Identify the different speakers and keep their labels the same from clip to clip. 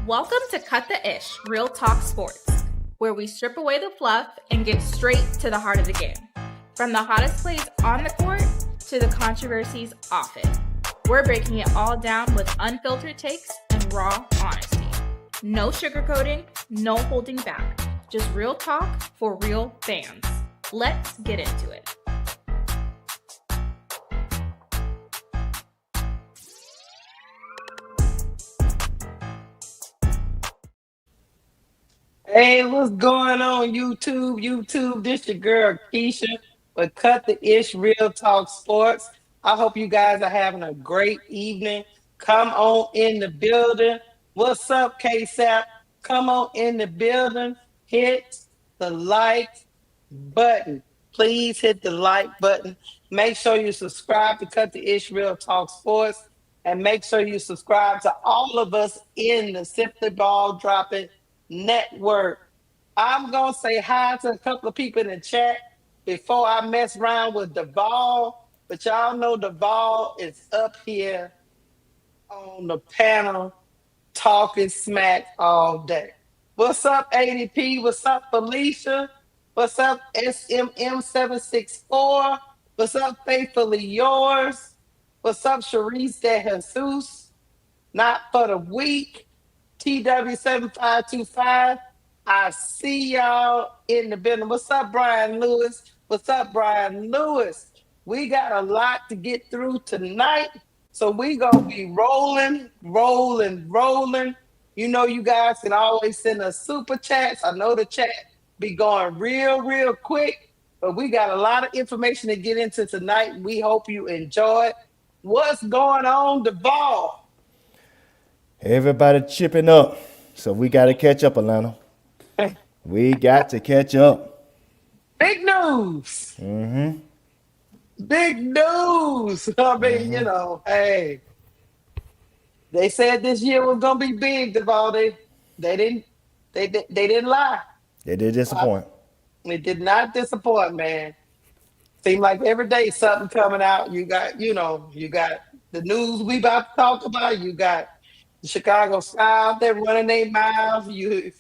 Speaker 1: Welcome to Cut the Ish, Real Talk Sports, where we strip away the fluff and get straight to the heart of the game. From the hottest plays on the court to the controversies off it. We're breaking it all down with unfiltered takes and raw honesty. No sugarcoating, no holding back. Just real talk for real fans. Let's get into it.
Speaker 2: Hey, what's going on, YouTube? This your girl Keisha with Cut the Ish Real Talk Sports. I hope you guys are having a great evening. Come on in the building. What's up, KSAP? Come on in the building. Hit the like button. Please hit the like button. Make sure you subscribe to Cut the Ish Real Talk Sports. And make sure you subscribe to all of us in the Simply Ball Dropping Network. I'm gonna say hi to a couple of people in the chat before I mess around with Duvall. But y'all know Duvall is up here on the panel talking smack all day. What's up, ADP? What's up, Felicia? What's up, SMM764? What's up, Faithfully Yours? What's up, Sharice De Jesus? Not for the week. TW7525. I see y'all in the building. What's up, Brian Lewis? What's up, Brian Lewis? We got a lot to get through tonight. So we gonna be rolling. You know, you guys can always send us super chats. I know the chat be going real quick, but we got a lot of information to get into tonight. We hope you enjoy it. What's going on, Duvall?
Speaker 3: Everybody chipping up. So we got to catch up, Atlanta. We got to catch up.
Speaker 2: Big news. Big news. I mean, you know, hey. They said this year was gonna be big, Duvall. They didn't lie.
Speaker 3: They did disappoint.
Speaker 2: It did not disappoint, man. Seemed like every day something coming out. You got the news we about to talk about. You got the Chicago Sky out there running their mouths. You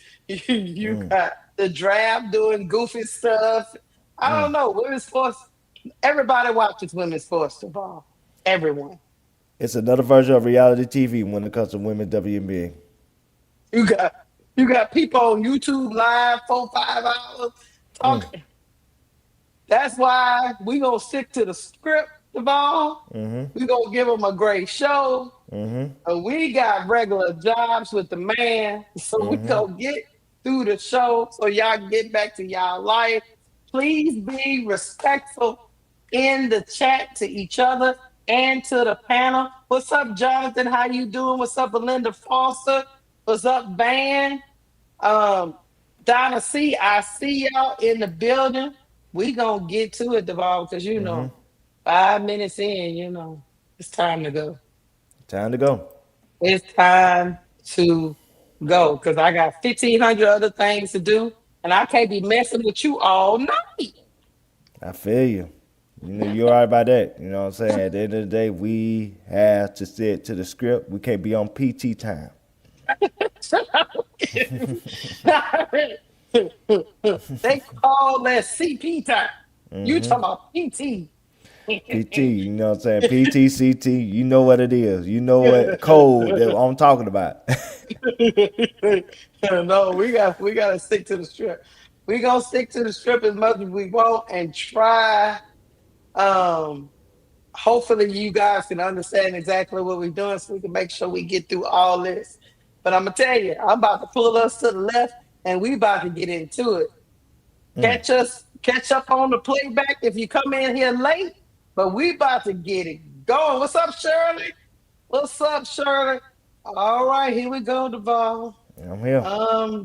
Speaker 2: got the draft doing goofy stuff. I don't know. Women's sports. Everybody watches women's sports, Duvall. Everyone.
Speaker 3: It's another version of reality TV when it comes to women's WNBA.
Speaker 2: You got people on YouTube live 4-5 hours talking. That's why we gonna stick to the script, Duvall. We gonna give them a great show. We got regular jobs with the man, so we gonna get through the show so y'all can get back to y'all life. Please be respectful in the chat to each other and to the panel. What's up, Jonathan? How you doing? What's up, Belinda Foster? What's up, Van? Donna C, I see y'all in the building. We gonna get to it, Duvall, because 5 minutes in, it's time to go.
Speaker 3: Time to go.
Speaker 2: It's time to go because I got 1,500 other things to do, and I can't be messing with you all night.
Speaker 3: I feel you. You know, you're all right about that. You know what I'm saying? At the end of the day, we have to stick to the script. We can't be on PT time.
Speaker 2: They call that CP time. You talking about PT.
Speaker 3: PT, you know what I'm saying? PT, CT, you know what it is. You know what code that I'm talking about.
Speaker 2: No, we got to stick to the strip. We gonna stick to the strip as much as we want and try. Hopefully you guys can understand exactly what we're doing so we can make sure we get through all this. But I'm gonna tell you, I'm about to pull us to the left and we about to get into it. Catch up on the playback if you come in here late, but we about to get it going. What's up, Shirley? All right, here we go, Duvall.
Speaker 3: I'm here.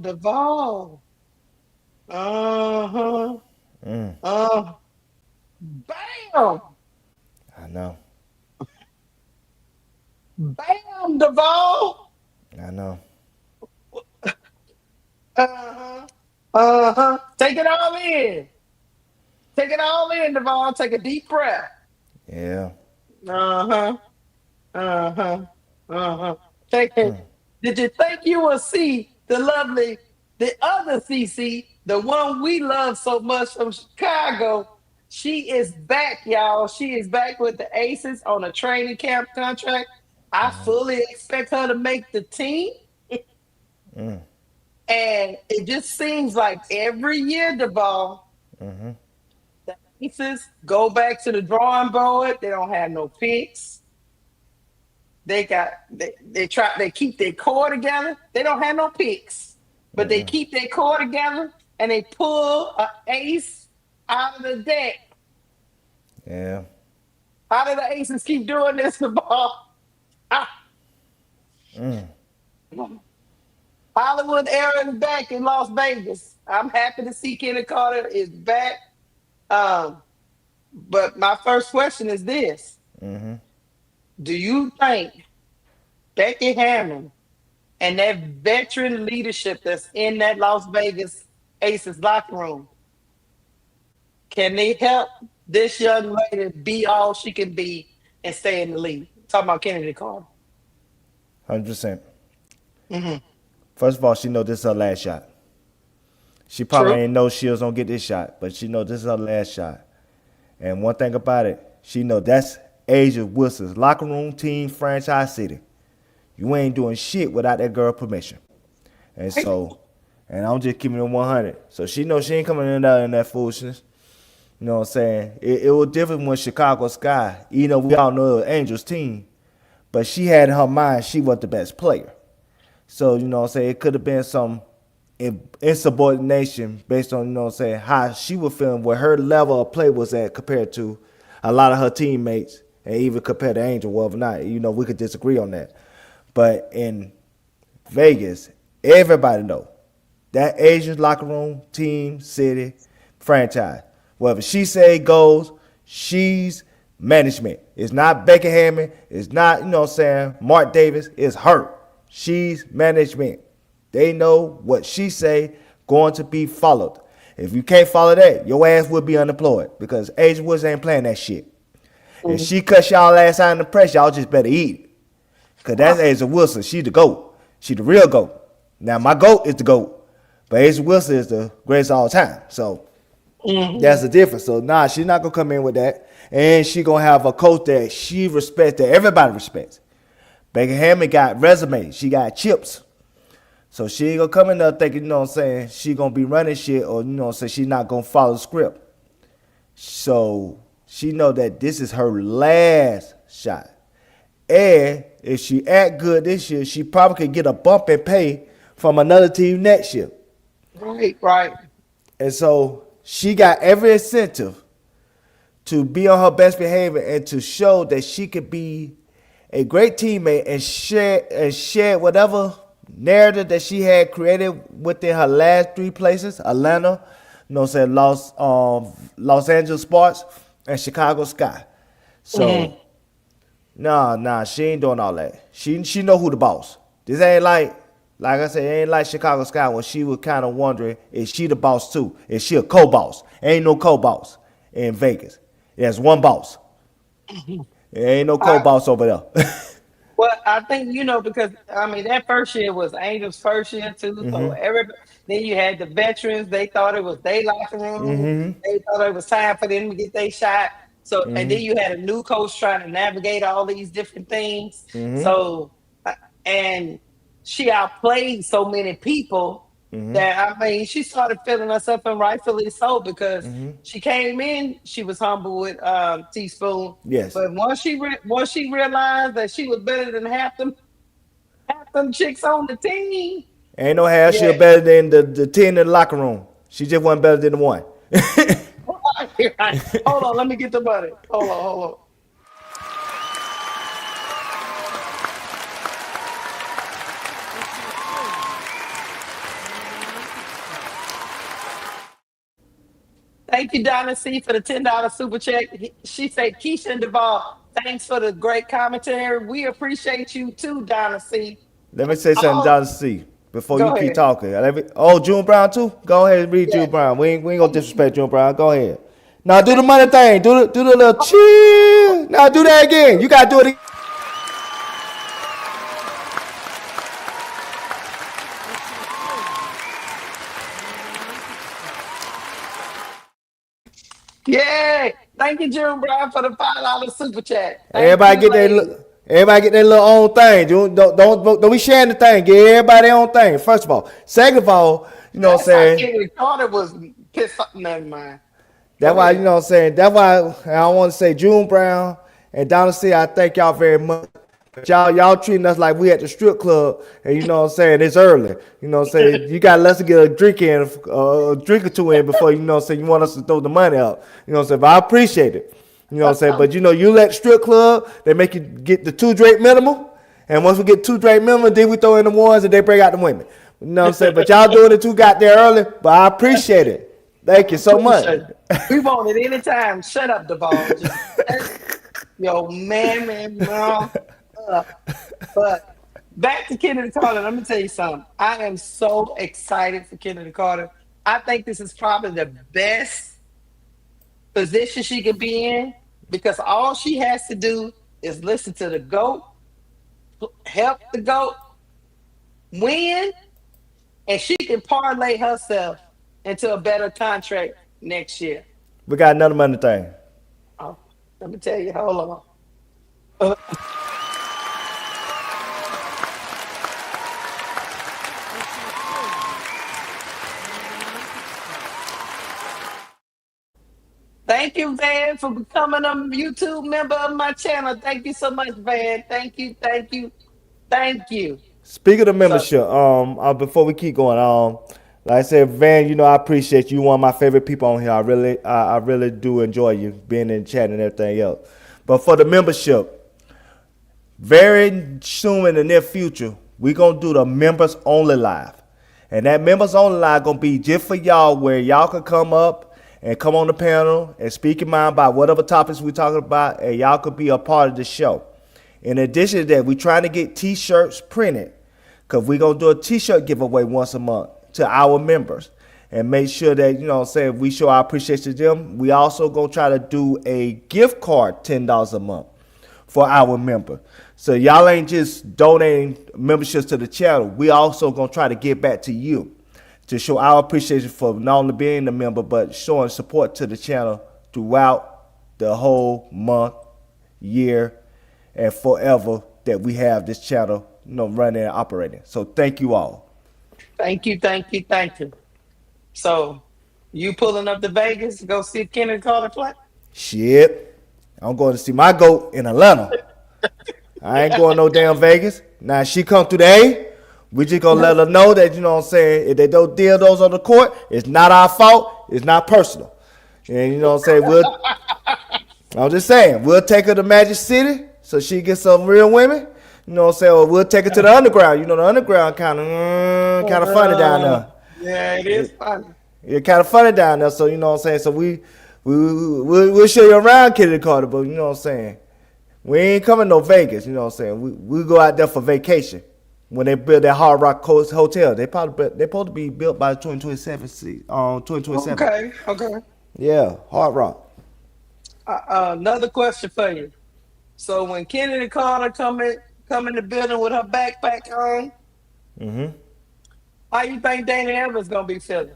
Speaker 2: Duvall. Bam!
Speaker 3: I know.
Speaker 2: Bam, Duvall!
Speaker 3: I know.
Speaker 2: Take it all in. Take it all in, Duvall. Take a deep breath.
Speaker 3: Yeah.
Speaker 2: Take it. Did you think you would see the other CC, the one we love so much from Chicago? She is back, y'all. She is back with the Aces on a training camp contract. I fully expect her to make the team. And it just seems like every year, Duvall, the Aces go back to the drawing board. They don't have no picks. They keep their core together. They don't have no picks, but they keep their core together and they pull an ace out of the deck.
Speaker 3: Yeah.
Speaker 2: How do the Aces keep doing this, the ball? Hollywood era is back in Las Vegas. I'm happy to see Chennedy Carter is back. But my first question is this. Do you think Becky Hammond and that veteran leadership that's in that Las Vegas Aces locker room, can they help this young lady be all she can be and stay in the league? Talking about Chennedy Carter.
Speaker 3: 100%. First of all, she know this is her last shot. She probably
Speaker 2: True.
Speaker 3: ain't know she was gonna get this shot, but she know this is her last shot. And one thing about it, she know that's Asia Wilson's locker room, team, franchise, city. You ain't doing shit without that girl permission. And so, and I'm just keeping it 100. So she know she ain't coming in there in that foolishness. You know what I'm saying? It was different when Chicago Sky, even though we all know it was Angels team, but she had in her mind she was the best player. So, you know what I'm saying, it could have been some insubordination based on, you know what I'm saying, how she was feeling, where her level of play was at compared to a lot of her teammates, and even compared to Angel, whether or not, you know, we could disagree on that. But in Vegas, everybody know that Asian locker room, team, city, franchise, whatever she say goes, she's management. It's not Becky Hammond. It's not, you know what I'm saying, Mark Davis. It's her. She's management. They know what she say going to be followed. If you can't follow that, your ass will be unemployed because Asia Woods ain't playing that shit. If she cuts y'all ass out in the press, y'all just better eat it. Because that's Asia Wilson. She the GOAT. She the real GOAT. Now, my GOAT is the GOAT. But Asia Wilson is the greatest of all time. So, that's the difference. So, nah, she's not going to come in with that. And she going to have a coach that she respects, that everybody respects. Becky Hammond got resume. She got chips. So she ain't gonna come in there thinking, you know what I'm saying, she gonna be running shit or, you know what I'm saying, she's not gonna follow the script. So she know that this is her last shot. And if she act good this year, she probably could get a bump in pay from another team next year.
Speaker 2: Right.
Speaker 3: And so she got every incentive to be on her best behavior and to show that she could be a great teammate and share whatever narrative that she had created within her last three places: Atlanta, you know what I'm saying, Los Angeles Sparks, and Chicago Sky. So nah, she ain't doing all that. She know who the boss. This ain't like I said, it ain't like Chicago Sky when she was kind of wondering, is she the boss too? Is she a co-boss? Ain't no co-boss in Vegas. There's one boss. There ain't no co-boss over there.
Speaker 2: Well, I think, because I mean that first year was Angel's first year too. So then you had the veterans. They thought it was their locker room. They thought it was time for them to get their shot. So and then you had a new coach trying to navigate all these different things. So and she outplayed so many people that I mean she started feeling herself, and rightfully so, because she came in, she was humble with Teaspoon.
Speaker 3: Yes.
Speaker 2: But once she realized that she was better than half them chicks on the team.
Speaker 3: Ain't no half she was better than the 10 in the locker room. She just wasn't better than the one.
Speaker 2: Hold on, let me get the money. Hold on. Thank you, Donna C, for the $10 super check. She said, Keisha and Duvall, thanks for the great commentary. We appreciate you too, Donna C.
Speaker 3: Let me say something, Donna C, before you keep
Speaker 2: ahead.
Speaker 3: talking. June Brown too? Go ahead and read June Brown. We ain't gonna disrespect June Brown. Go ahead. Now do the money thing. Do the little chill. Now do that again. You gotta do it again.
Speaker 2: Yeah. Thank you, June Brown, for the $5 super chat. Thank
Speaker 3: Everybody
Speaker 2: you,
Speaker 3: get their
Speaker 2: lady.
Speaker 3: everybody get their little own thing. Don't be sharing the thing. Get everybody their own thing. First of all, second of all, you know what I'm
Speaker 2: That's how
Speaker 3: saying.
Speaker 2: Kennedy Carter was pissed off. Never mind.
Speaker 3: That's
Speaker 2: Go
Speaker 3: why you
Speaker 2: ahead.
Speaker 3: know what I'm saying. That's why I want to say June Brown and Dynasty. I thank y'all very much. But y'all treating us like we at the strip club, and you know what I'm saying. It's early. You know what I'm saying. You got less to get a drink in, a drink or two in before you know what I'm saying. You want us to throw the money out. You know what I'm saying. But I appreciate it. You know what I'm saying. But you know, you let the strip club, they make you get the 2 drink minimum, and once we get 2 drink minimum, then we throw in the ones and they bring out the women. You know what I'm saying. But y'all doing it too got there early. But I appreciate it. Thank you so much.
Speaker 2: Appreciate it. We want it anytime. Shut up, Devon. Just yo, man. But back to Kennedy Carter. Let me tell you something. I am so excited for Kennedy Carter. I think this is probably the best position she could be in because all she has to do is listen to the GOAT, help the GOAT win, and she can parlay herself into a better contract next year.
Speaker 3: We got another money thing.
Speaker 2: Oh, let me tell you, hold on. Uh, Thank you, Van, for becoming a YouTube member of my channel. Thank you so much, Van. Thank you.
Speaker 3: Speaking of
Speaker 2: So,
Speaker 3: membership, before we keep going, like I said, Van, you know I appreciate you. One of my favorite people on here. I really do enjoy you being in chat and everything else. But for the membership, very soon in the near future, we gonna do the members only live, and that members only live gonna be just for y'all, where y'all can come up and come on the panel and speak your mind about whatever topics we talking about, and y'all could be a part of the show. In addition to that, we trying to get T-shirts printed, because we're going to do a T-shirt giveaway once a month to our members and make sure that, you know what I'm saying, we show our appreciation to them. We also going to try to do a gift card, $10 a month for our member. So y'all ain't just donating memberships to the channel. We also going to try to give back to you to show our appreciation for not only being a member, but showing support to the channel throughout the whole month, year, and forever that we have this channel, you know, running and operating. So thank you all.
Speaker 2: thank you. So, you pulling up to Vegas to go see Kennedy Carter play?
Speaker 3: Shit. I'm going to see my GOAT in Atlanta. I ain't going no damn Vegas. Now she come through the A, we just gonna let her know that, you know what I'm saying, if they don't deal those on the court, it's not our fault, it's not personal. And you know what I'm saying, I'm just saying, we'll take her to Magic City so she gets some real women. You know what I'm saying? Or we'll take her to the underground. You know, the underground kind of funny down there.
Speaker 2: Yeah, it is funny.
Speaker 3: It's kind of funny down there. So you know what I'm saying. So we'll show you around Kennedy Carter, but you know what I'm saying. We ain't coming no Vegas. You know what I'm saying. We go out there for vacation. When they build that Hard Rock Coast Hotel, they supposed to be built by 2027. 2027.
Speaker 2: Okay.
Speaker 3: Yeah, Hard Rock.
Speaker 2: Another question for you. So when Kennedy Carter come in the building with her backpack on, how you think Dana Evans gonna be feeling?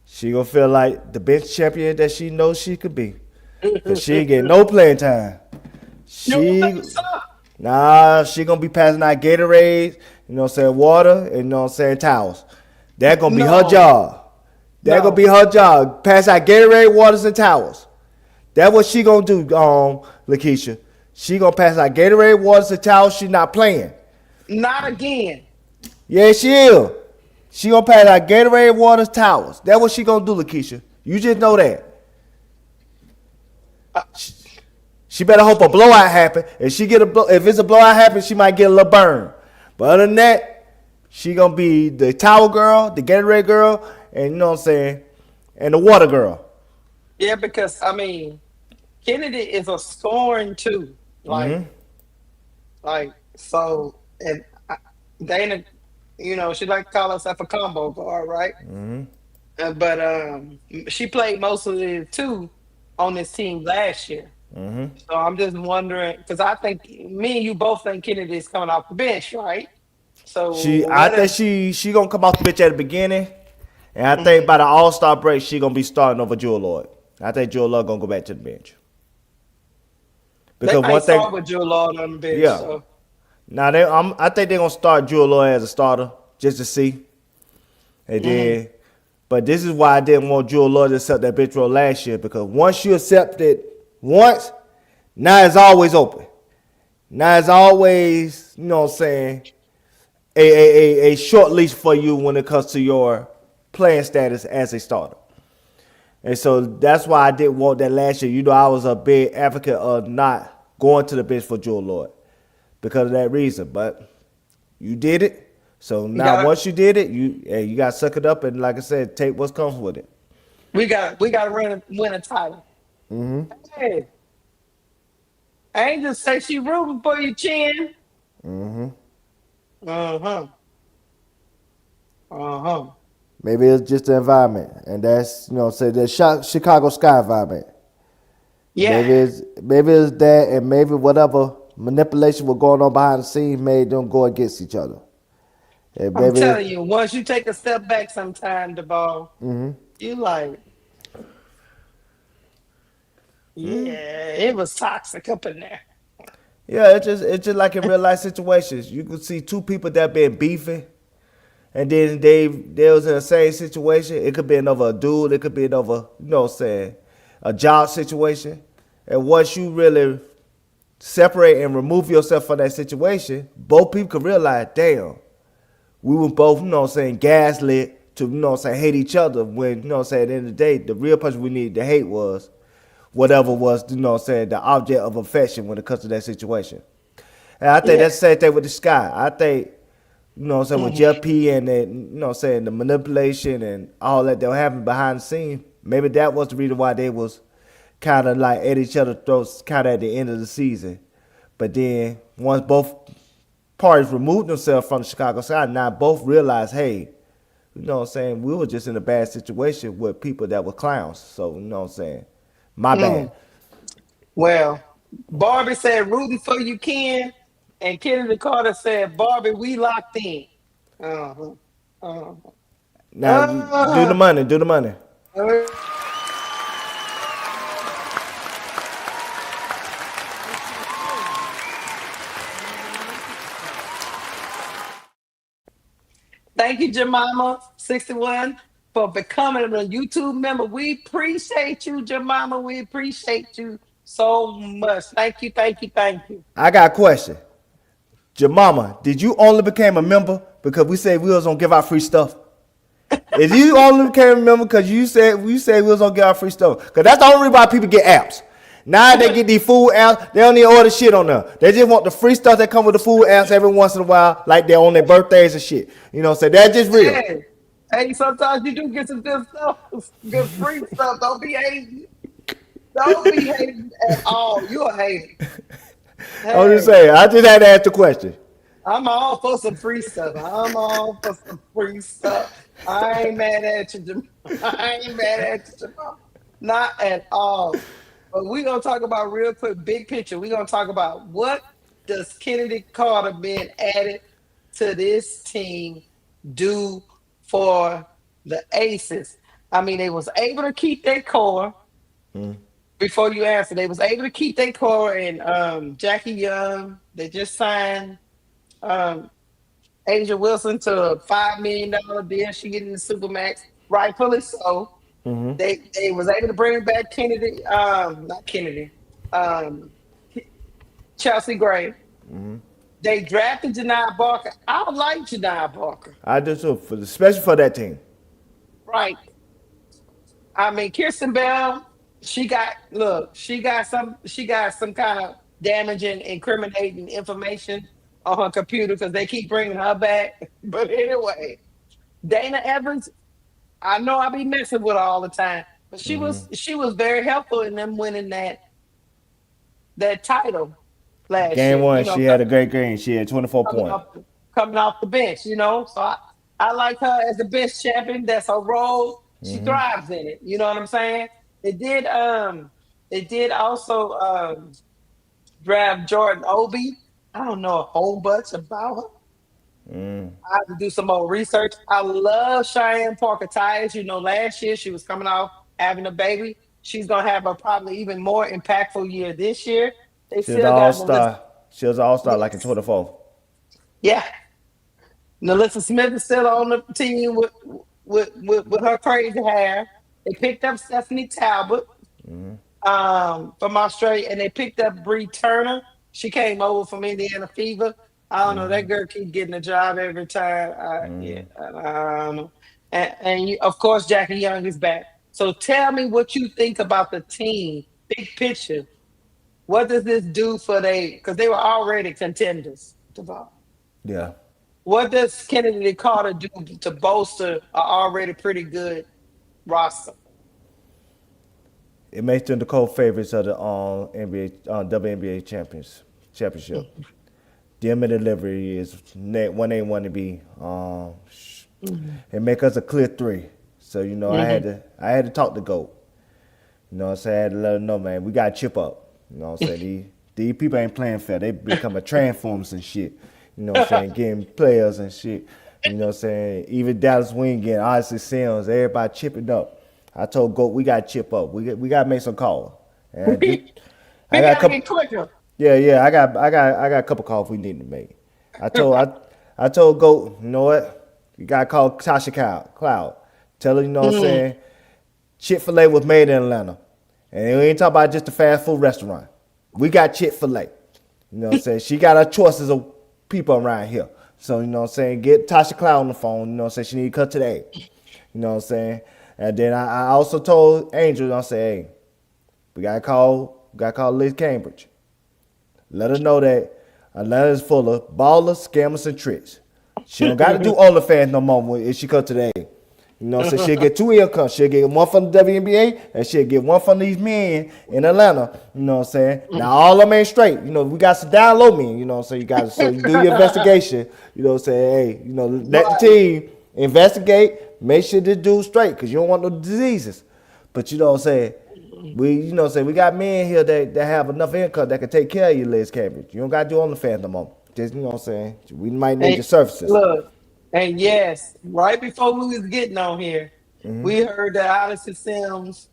Speaker 3: She gonna feel like the bench champion that she knows she could be. Cause she ain't getting no playing time.
Speaker 2: You don't think
Speaker 3: She
Speaker 2: so?
Speaker 3: she gonna be passing out Gatorades, you know what I'm saying, water, and you know what I'm saying, towels. That gonna be her
Speaker 2: No.
Speaker 3: job. That gonna be her job. Pass out Gatorade, waters, and towels. That's what she gonna do, Lakeisha. She gonna pass out Gatorade, waters, and towels. She not playing.
Speaker 2: Not again.
Speaker 3: Yeah, she is. She gonna pass out Gatorade, waters, towels. That's what she gonna do, Lakeisha. You just know that. She better hope a blowout happen. If it's a blowout happen, she might get a little burn. But other than that, she gonna be the towel girl, the Gatorade girl, and you know what I'm saying, and the water girl.
Speaker 2: Yeah, because I mean, Kennedy is a scoring too. Like so, and Dana, you know, she like to call herself a combo guard, right? But she played most of the two on this team last year. So I'm just wondering because I think me and you both think Kennedy is coming off the bench, right? So
Speaker 3: I think she gonna come off the bench at the beginning, and I think by the All-Star break she gonna be starting over Jewel Lloyd. I think Joe Love gonna go back to the bench
Speaker 2: They
Speaker 3: because
Speaker 2: might
Speaker 3: one
Speaker 2: start
Speaker 3: thing,
Speaker 2: with Drew Lord on the bench.
Speaker 3: yeah.
Speaker 2: So
Speaker 3: Now I think they're gonna start Joe Love as a starter just to see, and then. But this is why I didn't want Joe Lord to accept that bench role last year because once you accept it once, now it's always open. Now it's always, you know what I'm saying, a short leash for you when it comes to your playing status as a starter. And so that's why I didn't want that last year. You know, I was a big advocate of not going to the bench for Joe Lord because of that reason. But you did it. So
Speaker 2: you
Speaker 3: now
Speaker 2: got
Speaker 3: once you did it, you got to suck it up and, like I said, take what comes with it.
Speaker 2: we got to win a title. Hey, I ain't just say she rooting for you, Chin. Uh huh. Uh huh.
Speaker 3: Maybe it's just the environment, and that's say the Chicago Sky environment.
Speaker 2: Yeah.
Speaker 3: Maybe it's that, and maybe whatever manipulation was going on behind the scenes made them go against each other. And
Speaker 2: I'm
Speaker 3: maybe
Speaker 2: telling you, once you take a step back sometime, the ball, you like, yeah, it was toxic up in there.
Speaker 3: yeah, it's just like in real life situations. You could see two people that been beefing, and then they was in the same situation. It could be another dude. It could be another what I'm saying a job situation. And once you really separate and remove yourself from that situation, both people could realize, damn, we were both, what I'm saying, gaslit to, what I'm saying, hate each other when, what I'm saying, at the end of the day, the real person we needed to hate was whatever was, what I'm saying, the object of affection when it comes to that situation. And I think
Speaker 2: Yeah.
Speaker 3: that's the same thing with the Sky. I think, what I'm saying, with
Speaker 2: Mhm.
Speaker 3: Jeff P and the, what I'm saying, the manipulation and all that were happening behind the scenes, maybe that was the reason why they was kind of like at each other's throats kind of at the end of the season. But then once both parties removed themselves from the Chicago side, now both realized, hey, you know what I'm saying, we were just in a bad situation with people that were clowns. So, you know what I'm saying, my bad.
Speaker 2: Mm. Well, Barbie said rooting for you, Ken, and Kennedy Carter said, Barbie, we locked in. Uh-huh. Uh-huh.
Speaker 3: Now, do the
Speaker 2: Uh-huh.
Speaker 3: money, do the money.
Speaker 2: Thank you, Jemima61, for becoming a YouTube member. We appreciate you, Jemima. We appreciate you so much. Thank you, thank you, thank you.
Speaker 3: I got a question. Jemima, did you only became a member because we said we was gonna give out free stuff? If you only became a member because you said we was gonna give out free stuff, because that's the only reason why people get apps. Now they get these food apps, they don't need to order shit on them. They just want the free stuff that come with the food apps every once in a while, like they're on their birthdays and shit. You know, so that's just real.
Speaker 2: Hey, hey, sometimes you do get some good stuff, good free stuff. Don't be hating. Don't be hating at all. You a hater.
Speaker 3: I'm just
Speaker 2: Hey,
Speaker 3: saying, I just had to ask the question.
Speaker 2: I'm all for some free stuff. I'm all for some free stuff. I ain't mad at you, Jamal. I ain't mad at you, Jamal. Not at all. But we're gonna talk about real quick, big picture. We're gonna talk about what does Kennedy Carter being added to this team do for the Aces? I mean, they was able to keep their core. Before you answer, they was able to keep their core and Jackie Young. They just signed um, Asia Wilson to a $5 million deal. She getting the supermax, rightfully so. They was able to bring back Kennedy, not Kennedy, um, Chelsea Gray. They drafted Janai Barker. I like Janai Barker.
Speaker 3: I do too, especially for that team.
Speaker 2: Right. I mean, Kirsten Bell, she got some kind of damaging, incriminating information on her computer because they keep bringing her back. But anyway, Dana Evans, I know I be messing with her all the time, but she was very helpful in them winning that title last
Speaker 3: Game
Speaker 2: year.
Speaker 3: one, she had a great game. She had 24
Speaker 2: Coming
Speaker 3: points.
Speaker 2: off coming off the bench. So I like her as the bench champion. That's her role. She thrives in it. You know what I'm saying? They did they did also draft Jordan Obi. I don't know a whole bunch about her. I have to do some more research. I love Cheyenne Parker Tyus. Last year she was coming off having a baby. She's gonna have a probably even more impactful year this year. They
Speaker 3: She was an
Speaker 2: still got Melissa.
Speaker 3: all-star. She was an all-star like in
Speaker 2: Yes.
Speaker 3: 24.
Speaker 2: Yeah. Melissa Smith is still on the team with her crazy hair. They picked up Stephanie Talbot from Australia, and they picked up Bree Turner. She came over from Indiana Fever. I don't know. That girl keep getting a job every time. I don't know. And of course, Jackie Young is back. So tell me what you think about the team, big picture. What does this do for they? Because they were already contenders.
Speaker 3: Yeah.
Speaker 2: What does Chennedy Carter do to bolster an already pretty good roster?
Speaker 3: It makes them the co-favorites of the NBA, WNBA championship. Them and delivery is one they want to be. It make us a clear 3. So I had to talk to GOAT. You know what I'm saying? I had to let them know, man, we got to chip up. You know what I'm saying? These people ain't playing fair. They become a transformers and shit. You know what I'm saying? Getting players and shit. You know what I'm saying? Even Dallas Wing getting Odyssey Sims, everybody chipping up. I told GOAT we got to chip up. We got to make some calls. And
Speaker 2: We
Speaker 3: I got a
Speaker 2: gotta
Speaker 3: couple.
Speaker 2: get quicker.
Speaker 3: Yeah. I got a couple calls we need to make. I told GOAT, you know what? You got to call Tasha Cloud. Tell her, you know what I'm saying? Chick-fil-A was made in Atlanta. And we ain't talking about just a fast food restaurant. We got Chick-fil-A. You know what I'm saying? She got her choices of people around here. So, you know what I'm saying? Get Tasha Cloud on the phone. You know what I'm saying? She need to cut to the A. You know what I'm saying? And then I also told Angel, I said, hey, we got to call Liz Cambridge. Let her know that Atlanta is full of ballers, scammers, and tricks. She don't got to do OnlyFans no more if she cut to the A. You know what I'm saying? She'll get 2 incomes. She'll get one from the WNBA and she'll get one from these men in Atlanta. You know what I'm saying? Now, all of them ain't straight. You know, we got some down low men. You know what I'm saying? So you do your investigation. You know what I'm saying? Hey, let the team investigate. Make sure this dude's straight because you don't want no diseases. But you know what I'm saying? We got men here that have enough income that can take care of you, Liz Cambridge. You don't got to do OnlyFans no more. Just, you know what I'm saying? We might need your services.
Speaker 2: Look, and yes, right before we was getting on here, we heard that Odyssey Sims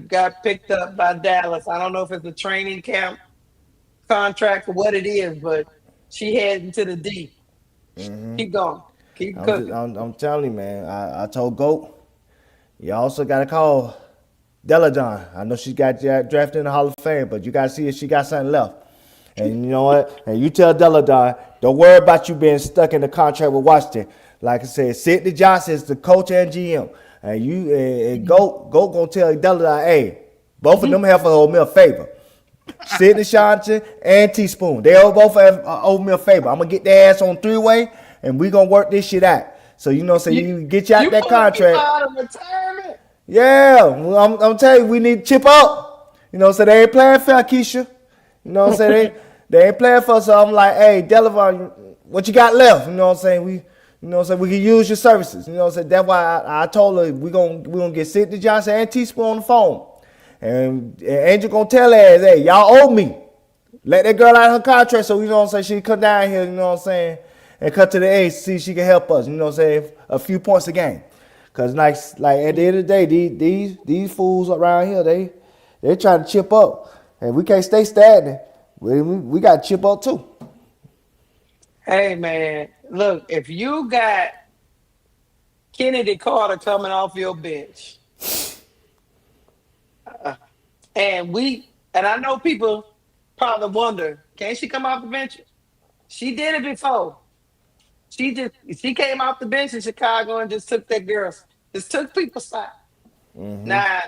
Speaker 2: got picked up by Dallas. I don't know if it's a training camp contract or what it is, but she heading to the D. Keep going. Keep cooking.
Speaker 3: I'm telling you, man. I told GOAT, you also got to call Deladon. I know she got drafted in the Hall of Fame, but you got to see if she got something left. And you know what? And you tell Deladon, don't worry about you being stuck in the contract with Washington. Like I said, Sidney Johnson is the coach and GM. And you and GOAT gonna tell Deladon, hey, both of them have to owe me a favor. Sidney Johnson and Teaspoon. They both owe me a favor. I'm gonna get their ass on 3-way and we gonna work this shit out. So you know, you get you out that contract.
Speaker 2: Out of retirement.
Speaker 3: Yeah, I'm telling you, we need to chip up. You know, so they ain't playing fair, Keisha. You know what I'm saying? They ain't playing for us. So I'm like, hey, Delavan, what you got left? You know what I'm saying? We can use your services. You know what I'm saying? That's why I told her we gonna get Sidney Johnson and Teaspoon on the phone. And Angel gonna tell her ass, hey, y'all owe me. Let that girl out of her contract so you know what I'm saying, she can come down here, you know what I'm saying, and cut to the A, see if she can help us, you know what I'm saying, a few points a game. Cause like at the end of the day, these fools around here, they trying to chip up. And we can't stay stagnant. We got to chip up too.
Speaker 2: Hey, man. Look, if you got Chennedy Carter coming off your bench, and I know people probably wonder, can she come off the bench? She did it before. She came off the bench in Chicago and just took people's spot. Now,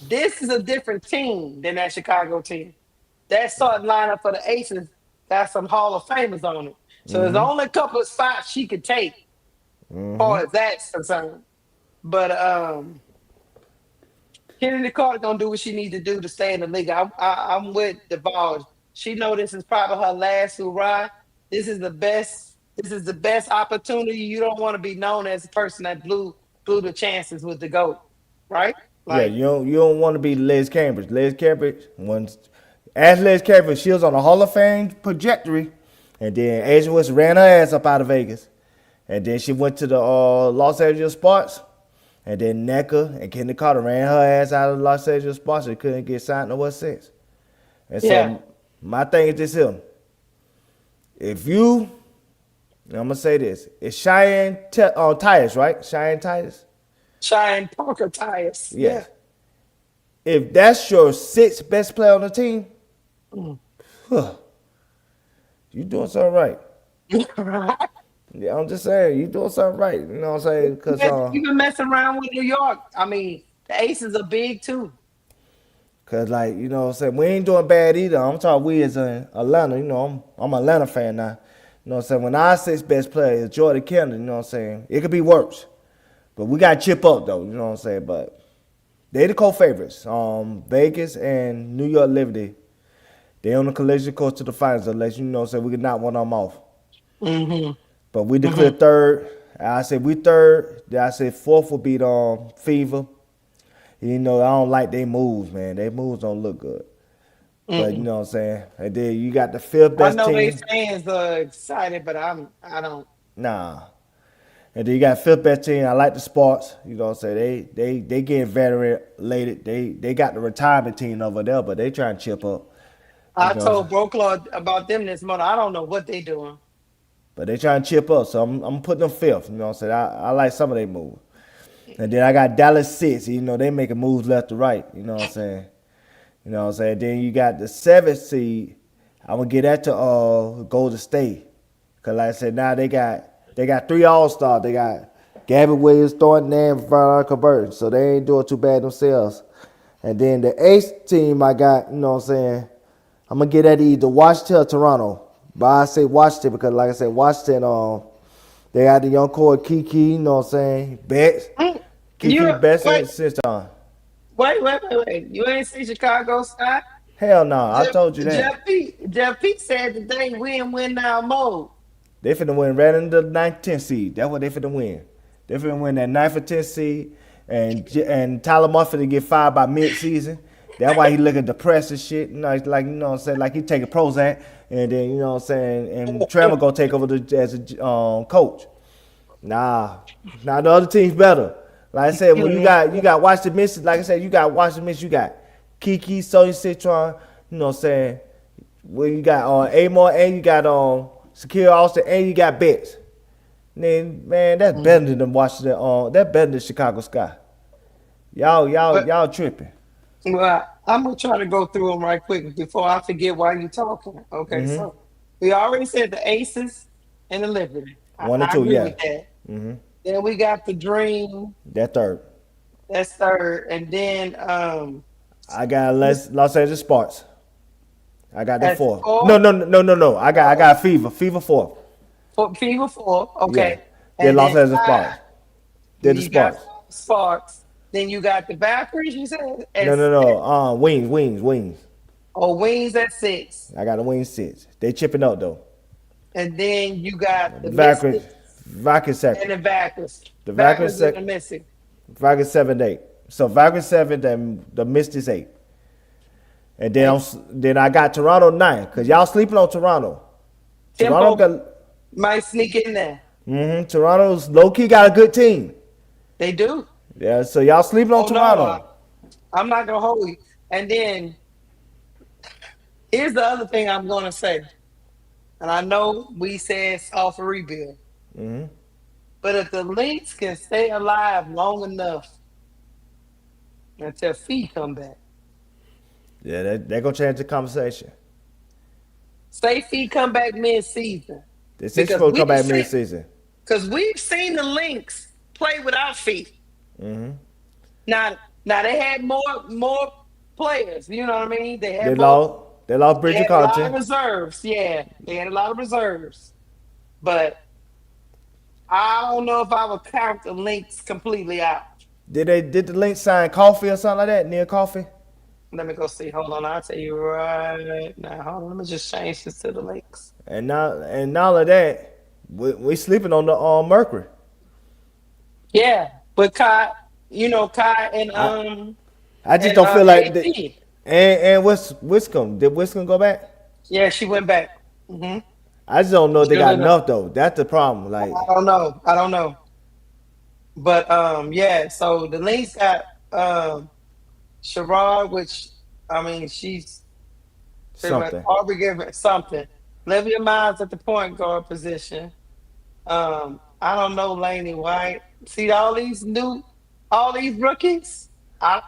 Speaker 2: this is a different team than that Chicago team. That starting lineup for the Aces got some Hall of Famers on it. So there's only a couple of spots she could take as far as that's concerned. But Chennedy Carter gonna do what she needs to do to stay in the league. I'm with Divulge. She know this is probably her last hurrah. This is the best opportunity. You don't want to be known as the person that blew the chances with the GOAT, right? Like,
Speaker 3: yeah, you don't want to be Liz Cambridge. Liz Cambridge, she was on the Hall of Fame trajectory, and then Asia West ran her ass up out of Vegas, and then she went to the Los Angeles Sparks, And then Necker and Chennedy Carter ran her ass out of the Los Angeles Sparks and couldn't get signed no what since. And
Speaker 2: Yeah.
Speaker 3: so my thing is this here. If you, I'm gonna say this, it's Cheyenne Titus, right? Cheyenne Titus?
Speaker 2: Cheyenne Parker Tyus. Yeah.
Speaker 3: Yes. If that's your sixth best player on the team,
Speaker 2: Mm.
Speaker 3: huh, you doing something right.
Speaker 2: Right.
Speaker 3: Yeah, I'm just saying, you doing something right. You know what I'm saying? Because
Speaker 2: You been messing around with New York. I mean, the Aces are big too.
Speaker 3: like, you know what I'm saying, we ain't doing bad either. I'm talking we as in Atlanta. You know, I'm an Atlanta fan now. You know what I'm saying? When our sixth best player is Jordan Kennedy, you know what I'm saying? It could be worse. But we got to chip up, though. You know what I'm saying? But they the co-favorites. Vegas and New York Liberty. They on the collision course to the finals unless, you know what I'm saying, we can knock one of them off.
Speaker 2: Mm-hmm.
Speaker 3: But we declared third. I said we third. Then I said fourth would be Fever. You know, I don't like their moves, man. Their moves don't look good. But you know what I'm saying? And then you got the fifth
Speaker 2: I
Speaker 3: best
Speaker 2: know they
Speaker 3: team.
Speaker 2: fans are excited, but I don't.
Speaker 3: Nah. And then you got fifth best team. I like the Sparks. You know what I'm saying? They getting veteran lated. They got the retirement team over there, but they trying to chip up.
Speaker 2: I
Speaker 3: You know what I'm
Speaker 2: told
Speaker 3: saying?
Speaker 2: Brokelaw about them this morning. I don't know what they doing.
Speaker 3: But they trying to chip up, so I'm putting them fifth. You know what I'm saying? I like some of their moves. And then I got Dallas six. You know, they making moves left to right. You know what I'm saying? You know what I'm saying? Then you got the seventh seed. I'm gonna get that to Golden State. Cause like I said, now they got three all-stars. They got Gabby Williams, Thornton, and Vernon converting. So they ain't doing too bad themselves. And then the eighth team I got, you know what I'm saying? I'm gonna get that to either Washington or Toronto. But I say Washington because like I said, Washington, they got the young core Kiki, you know what I'm saying? Betts.
Speaker 2: Mm.
Speaker 3: Kiki
Speaker 2: You
Speaker 3: Betts
Speaker 2: wait,
Speaker 3: since
Speaker 2: wait. You ain't see Chicago Sky?
Speaker 3: Hell no, I told you that.
Speaker 2: Jeff Pete said today win now mode.
Speaker 3: They finna win right in the 9th, 10th seed. That's what they finna win. They finna win that 9th or 10th seed. And Tyler Muffin to get fired by mid-season. That's why he looking depressed and shit. You know, like, you know what I'm saying? Like he taking Prozac. And then, you know what I'm saying? And Trevor gonna take over as a coach. Nah, the other team's better. Like I said, when you got Washington Miss, like I said, you got Washington Miss, you got Kiki, Sonya Citron, you know what I'm saying? When you got Amor and you got Shakir Austin and you got Betts. Then man, that's better than Washington. That's better than Chicago Sky. Y'all tripping.
Speaker 2: Well, I'm gonna try to go through them right quick before I forget why you talking. Okay, so we already said the Aces and the Liberty.
Speaker 3: One and
Speaker 2: I
Speaker 3: two,
Speaker 2: agree
Speaker 3: yeah.
Speaker 2: with that. Then we got the Dream.
Speaker 3: That third.
Speaker 2: That's third, and then
Speaker 3: I got Los Angeles Sparks. I got that
Speaker 2: that's
Speaker 3: fourth.
Speaker 2: four.
Speaker 3: No. I got Fever. Fever fourth.
Speaker 2: Fever four.
Speaker 3: Yeah.
Speaker 2: Okay,
Speaker 3: Then Los Angeles
Speaker 2: five,
Speaker 3: Sparks. Then the
Speaker 2: you got
Speaker 3: Sparks.
Speaker 2: Sparks. Then you got the Valkyries. You said
Speaker 3: No. Wings.
Speaker 2: or Wings at 6,
Speaker 3: I got the Wings 6. They chipping up though.
Speaker 2: and then you got the
Speaker 3: Valkyries.
Speaker 2: Mystics
Speaker 3: Valkyries second.
Speaker 2: and the Valkyries.
Speaker 3: The Valkyries
Speaker 2: and the
Speaker 3: second.
Speaker 2: Mystics.
Speaker 3: Valkyries 7, 8. So Valkyries 7, then the Mystics 8. And then I got Toronto 9. Cause y'all sleeping on Toronto.
Speaker 2: Tempo might sneak in there.
Speaker 3: Toronto's low key got a good team.
Speaker 2: They do.
Speaker 3: Yeah, so y'all sleeping on Toronto.
Speaker 2: No, I'm not gonna hold you. And then here's the other thing I'm gonna say. And I know we said it's off a rebuild. But if the Lynx can stay alive long enough until Fee come back.
Speaker 3: Yeah, they're gonna change the conversation.
Speaker 2: Say Fee come back mid-season.
Speaker 3: They said she's supposed to come back mid-season.
Speaker 2: Because we've seen the Lynx play without Fee. Now they had more players. You know what I mean? They
Speaker 3: lost Bridget
Speaker 2: a lot
Speaker 3: Conte.
Speaker 2: of reserves. Yeah, they had a lot of reserves. But I don't know if I would count the Lynx completely out.
Speaker 3: Did the Lynx sign Coffee or something like that? Near Coffee?
Speaker 2: Let me go see. Hold on, I'll tell you right now. Hold on, let me just change this to the Lynx.
Speaker 3: And now of that, we sleeping on the Mercury.
Speaker 2: Yeah, but Kai and
Speaker 3: I just don't feel like
Speaker 2: AP.
Speaker 3: and what's Wiscombe? Did Wiscombe go back?
Speaker 2: Yeah, she went back.
Speaker 3: I just don't know if they
Speaker 2: Still
Speaker 3: got
Speaker 2: in there.
Speaker 3: enough though. That's the problem. Like
Speaker 2: I don't know. But yeah. So the Lynx got Sherrod, which I mean she's pretty much
Speaker 3: Something.
Speaker 2: Aubrey given something. Olivia Miles at the point guard position. I don't know Laney White. See all these rookies. I,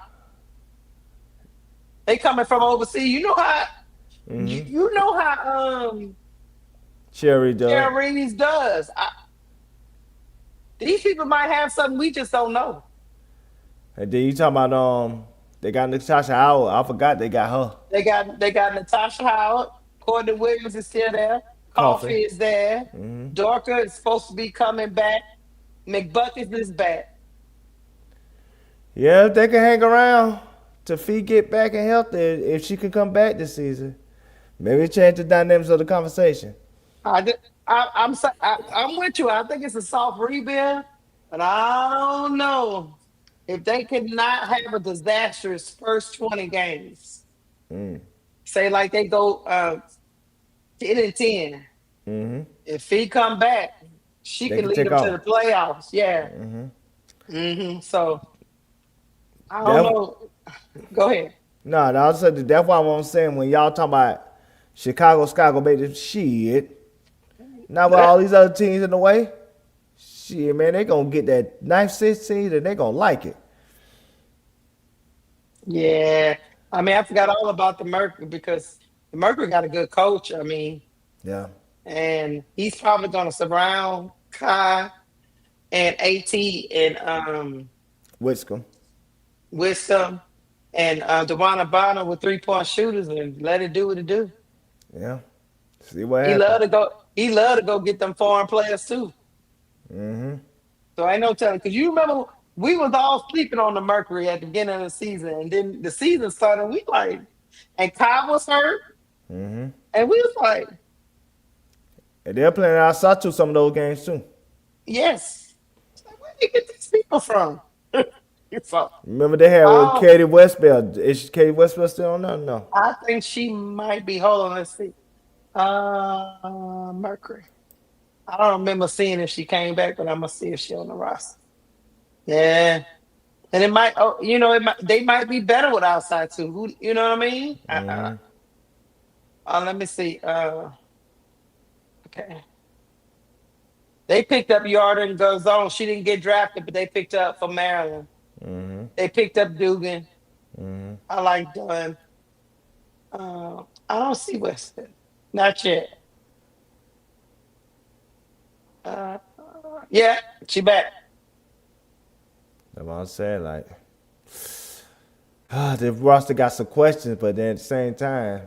Speaker 2: they coming from overseas. You know how
Speaker 3: Cherry Dub.
Speaker 2: Jerry Reeves does. These people might have something we just don't know.
Speaker 3: And then you talking about they got Natasha Howard. I forgot they got her.
Speaker 2: They got Natasha Howard, Courtney Williams is still there,
Speaker 3: Coffee.
Speaker 2: Coffee is there, Dorka is supposed to be coming back, McBuckets is back.
Speaker 3: Yeah, if they can hang around till feet get back and healthy, if she can come back this season, maybe change the dynamics of the conversation.
Speaker 2: I, ju- I'm with you. I think it's a soft rebuild, but I don't know if they could not have a disastrous first 20 games. Say like they go 10-10. If he come back, she
Speaker 3: They
Speaker 2: can
Speaker 3: can
Speaker 2: lead
Speaker 3: take
Speaker 2: them to
Speaker 3: off.
Speaker 2: the playoffs. Yeah. So I don't
Speaker 3: That
Speaker 2: know. Go ahead.
Speaker 3: no, that's why I'm saying when y'all talking about Chicago Sky go make this shit. Now with all these other teams in the way, shit, man, they gonna get that ninth, 16th, and they gonna like it.
Speaker 2: Yeah. I mean, I forgot all about the Mercury because the Mercury got a good coach. I mean,
Speaker 3: Yeah,
Speaker 2: and he's probably going to surround Kai and AT and
Speaker 3: Whitcomb.
Speaker 2: Wisdom and Dewana Bonner with 3-point shooters and let it do what it do.
Speaker 3: Yeah, see what
Speaker 2: He
Speaker 3: happens.
Speaker 2: love to go. He love to go get them foreign players too. So ain't no telling. Because you remember we was all sleeping on the Mercury at the beginning of the season, and then the season started. We like, and Kai was hurt, and we was like,
Speaker 3: And they're playing outside to some of those games too.
Speaker 2: yes. It's like, where did they get these people from? So,
Speaker 3: Remember they had with
Speaker 2: oh,
Speaker 3: Katie Westbell. Is Katie Westbell still on there? No.
Speaker 2: I think she might be. Hold on, let's see. Mercury. I don't remember seeing if she came back, but I'm gonna see if she on the roster. Yeah, and it might. Oh, they might be better with outside too. Who, you know what I mean? Let me see. Okay. They picked up Yarden Gozon. She didn't get drafted, but they picked up for Maryland. They picked up Dugan. I like Dunn. I don't see Weston. Not yet. Uh, yeah, she back.
Speaker 3: That's what I'm saying. Like, the roster got some questions, but then at the same time,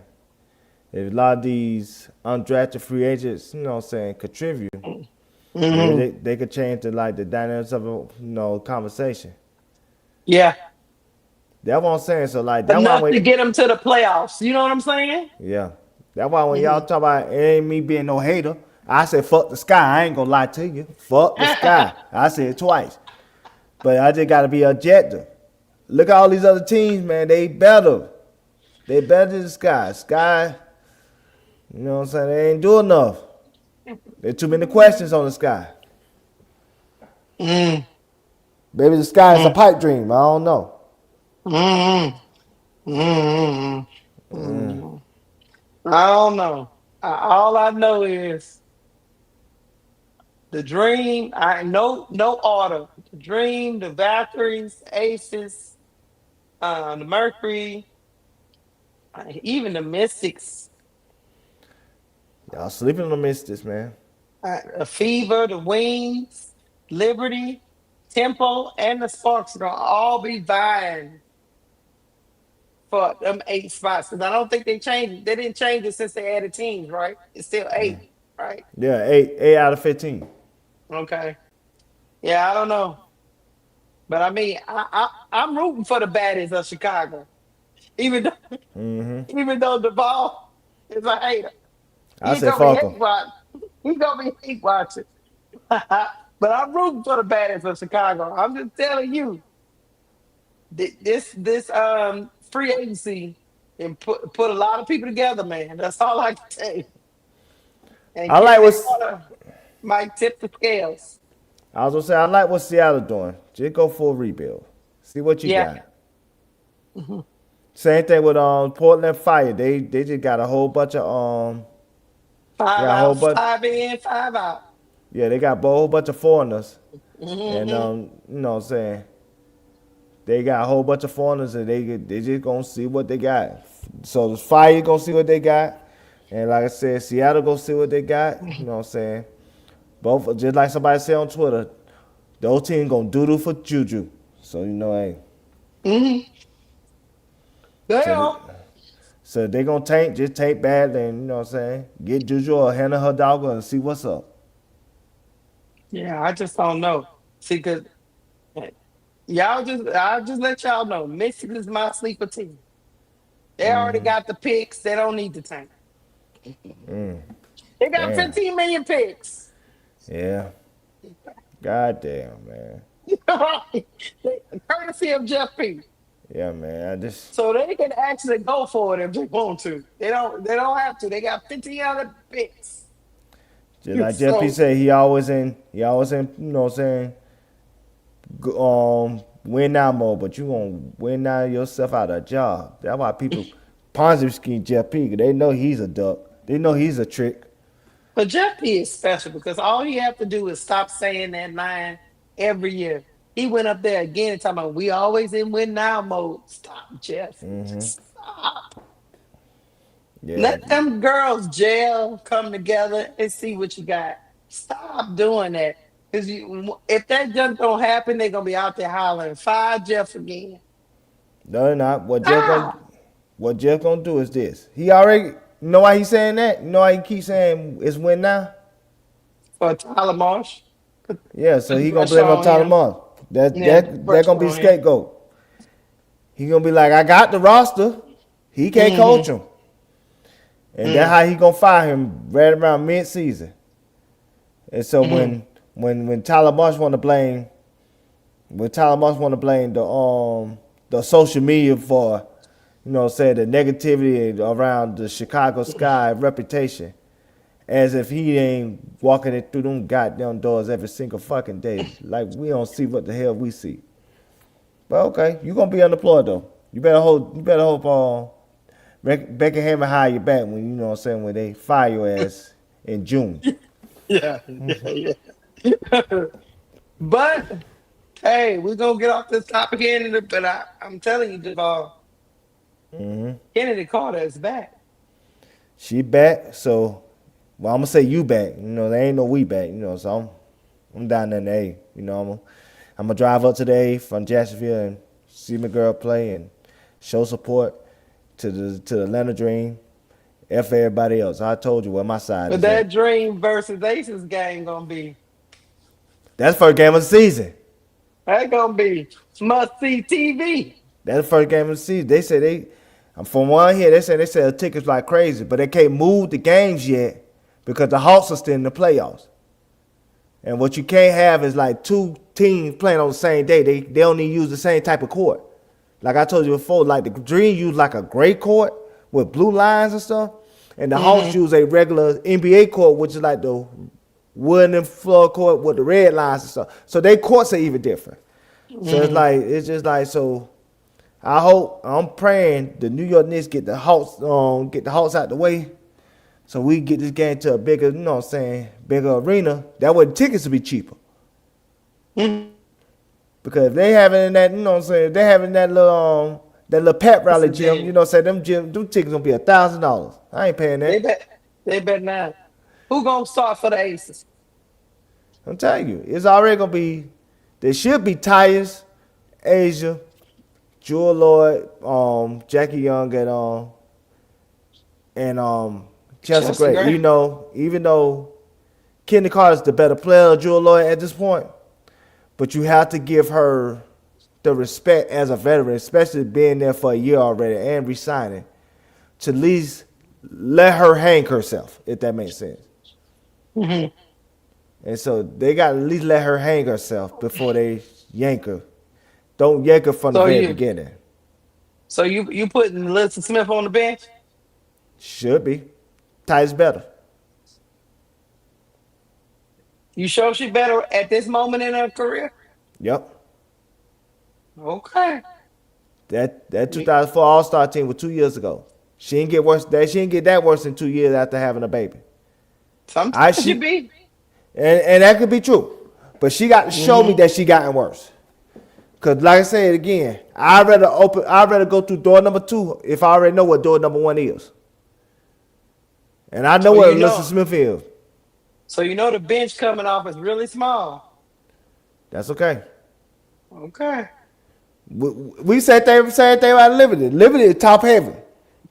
Speaker 3: if a lot of these undrafted free agents, you know what I'm saying, contribute, maybe
Speaker 2: Hmm.
Speaker 3: they could change the dynamics of a conversation.
Speaker 2: Yeah,
Speaker 3: That's what I'm saying. So like that why
Speaker 2: enough to
Speaker 3: when
Speaker 2: get them to the playoffs. You know what I'm saying?
Speaker 3: yeah. That's why when y'all
Speaker 2: Hmm.
Speaker 3: talk about it ain't me being no hater, I said fuck the sky. I ain't gonna lie to you. Fuck the sky. I said it twice. But I just gotta be objective. Look at all these other teams, man. They better. They better than the sky. Sky, you know what I'm saying? They ain't do enough. There's too many questions on the sky.
Speaker 2: Mm,
Speaker 3: Maybe the sky is a
Speaker 2: mm,
Speaker 3: pipe dream. I don't know.
Speaker 2: mm, mm, mm. I don't know. All I know is the dream. I no order. The dream, the Valkyries, Aces, the Mercury, even the Mystics,
Speaker 3: Y'all sleeping on the Mystics, man.
Speaker 2: the Fever, the Wings, Liberty, Tempo, and the Sparks are gonna all be vying for them 8 spots. Because I don't think they changed. They didn't change it since they added teams, right? It's still 8, right?
Speaker 3: Yeah, eight out of 15.
Speaker 2: Okay. Yeah, I don't know. But I mean, I'm rooting for the baddies of Chicago. Even though even though the ball is a hater.
Speaker 3: I
Speaker 2: He's
Speaker 3: say
Speaker 2: gonna be
Speaker 3: fuck
Speaker 2: hate
Speaker 3: them.
Speaker 2: watching. He's gonna be hate watching. But I'm rooting for the baddies of Chicago. I'm just telling you, this free agency and put a lot of people together, man. That's all I can tell you. And
Speaker 3: I like
Speaker 2: Kevin
Speaker 3: what's
Speaker 2: Carter might tip the scales.
Speaker 3: I was gonna say I like what Seattle doing. Just go for a rebuild. See what you
Speaker 2: Yeah.
Speaker 3: got. Same thing with Portland Fire. They just got a whole bunch of they
Speaker 2: Five
Speaker 3: got a whole
Speaker 2: out,
Speaker 3: bunch.
Speaker 2: five in, five out.
Speaker 3: Yeah, they got a whole bunch of foreigners, and
Speaker 2: Hmm.
Speaker 3: you know what I'm saying, they got a whole bunch of foreigners, and they just gonna see what they got. So the Fire gonna see what they got, and like I said, Seattle gonna see what they got. You know what I'm saying? Both just like somebody said on Twitter, those teams gonna doodle for Juju. So you know, hey,
Speaker 2: Hmm. They
Speaker 3: so
Speaker 2: are.
Speaker 3: so they gonna tank, just tank bad, and you know what I'm saying, get Juju or Hannah Hidalgo and see what's up.
Speaker 2: Yeah, I just don't know. See, cause I'll just let y'all know. Michigan is my sleeper team. They already got the picks. They don't need the tank. They got
Speaker 3: Damn.
Speaker 2: 15 million picks.
Speaker 3: Yeah. God damn, man.
Speaker 2: Courtesy of Jeff P.
Speaker 3: Yeah, man. I just
Speaker 2: So they can actually go for it if they want to. They don't have to. They got 15 other picks.
Speaker 3: just like Jeff P
Speaker 2: So
Speaker 3: said, he always in, you know what I'm saying, win now mode, but you gonna win now yourself out of a job. That's why people Ponzi scheme Jeff P. 'Cause they know he's a duck. They know he's a trick.
Speaker 2: but Jeff P is special because all he have to do is stop saying that line every year. He went up there again and talking about we always in win now mode. Stop, Jeff. Just stop.
Speaker 3: Yeah.
Speaker 2: Let them girls jail come together and see what you got. Stop doing that. Because if that just don't happen, they're gonna be out there hollering, fire Jeff again.
Speaker 3: No, they're not.
Speaker 2: Stop
Speaker 3: What Jeff gonna do is this. He already, you know why he's saying that? You know why he keeps saying it's win now?
Speaker 2: for Tyler Marsh.
Speaker 3: Yeah, so
Speaker 2: Put the
Speaker 3: he gonna
Speaker 2: pressure
Speaker 3: blame on
Speaker 2: on
Speaker 3: Tyler
Speaker 2: him.
Speaker 3: Moss.
Speaker 2: Yeah, put the
Speaker 3: That gonna
Speaker 2: pressure
Speaker 3: be
Speaker 2: on him.
Speaker 3: scapegoat. He gonna be like, I got the roster. He can't coach
Speaker 2: Hmm.
Speaker 3: him. And that's how he gonna fire him right around mid season. And so
Speaker 2: Hmm.
Speaker 3: when Tyler Moss wanna blame the social media for, you know, say the negativity around the Chicago Sky reputation, as if he ain't walking it through them goddamn doors every single fucking day. Like we don't see what the hell we see. But okay, you gonna be unemployed though. You better hope Beckham hire you back when you know what I'm saying when they fire your ass in June.
Speaker 2: Yeah, yeah, yeah. But hey, we're gonna get off this topic here, but I'm telling you, Duval, Kennedy Carter is back.
Speaker 3: She back, so well I'm gonna say you back. You know, there ain't no we back, you know, so I'm down there in the A. You know, I'm gonna drive up today from Jacksonville and see my girl play and show support to the Atlanta Dream. F everybody else. I told you where my side
Speaker 2: But
Speaker 3: is at.
Speaker 2: that Dream versus Aces game gonna be
Speaker 3: That's the first game of the season.
Speaker 2: that gonna be must see TV.
Speaker 3: That's the first game of the season. They say from one here, they sell tickets like crazy, but they can't move the games yet because the Hawks are still in the playoffs. And what you can't have is like two teams playing on the same day. They only use the same type of court. Like I told you before, like the Dream use like a gray court with blue lines and stuff, and the Hawks
Speaker 2: Hmm.
Speaker 3: use a regular NBA court, which is like the wooden floor court with the red lines and stuff. So they courts are even different. So
Speaker 2: Hmm.
Speaker 3: it's just like so. I'm praying the New York Knicks get the Hawks out the way, so we get this game to a bigger, you know what I'm saying, bigger arena. That way the tickets will be cheaper.
Speaker 2: Hmm.
Speaker 3: Because if they having in that, you know what I'm saying, if they having that little pep rally gym, you
Speaker 2: Then
Speaker 3: know what I'm saying, them tickets gonna be $1,000. I ain't paying
Speaker 2: they
Speaker 3: that.
Speaker 2: bet they bet not. Who gonna start for the Aces?
Speaker 3: I'm telling you, it's already gonna be. There should be Tyus, Asia, Jewel Lloyd, Jackie Young, and Chelsea
Speaker 2: Chelsea
Speaker 3: Gray.
Speaker 2: Gray.
Speaker 3: Even though Kenny Carter's the better player of Jewel Lloyd at this point, but you have to give her the respect as a veteran, especially being there for a year already and resigning, to at least let her hang herself, if that makes sense.
Speaker 2: Hmm.
Speaker 3: And so they got to at least let her hang herself before they yank her. Don't yank her from the
Speaker 2: So
Speaker 3: very
Speaker 2: you
Speaker 3: beginning.
Speaker 2: you putting Melissa Smith on the bench?
Speaker 3: Should be. Ty's better.
Speaker 2: You sure she better at this moment in her career?
Speaker 3: Yep.
Speaker 2: Okay.
Speaker 3: That 2004 All Star team was 2 years ago. She didn't get worse. She didn't get that worse in 2 years after having a baby.
Speaker 2: Sometimes you be.
Speaker 3: And that could be true, but she got to show me that she gotten worse. Cause like I said again, I'd rather go through door number 2 if I already know what door number 1 is, and I know
Speaker 2: So
Speaker 3: what
Speaker 2: you
Speaker 3: Alyssa
Speaker 2: know.
Speaker 3: Smith is.
Speaker 2: So you know the bench coming off is really small.
Speaker 3: That's okay.
Speaker 2: Okay.
Speaker 3: We said the same thing about Liberty. Liberty is top heavy.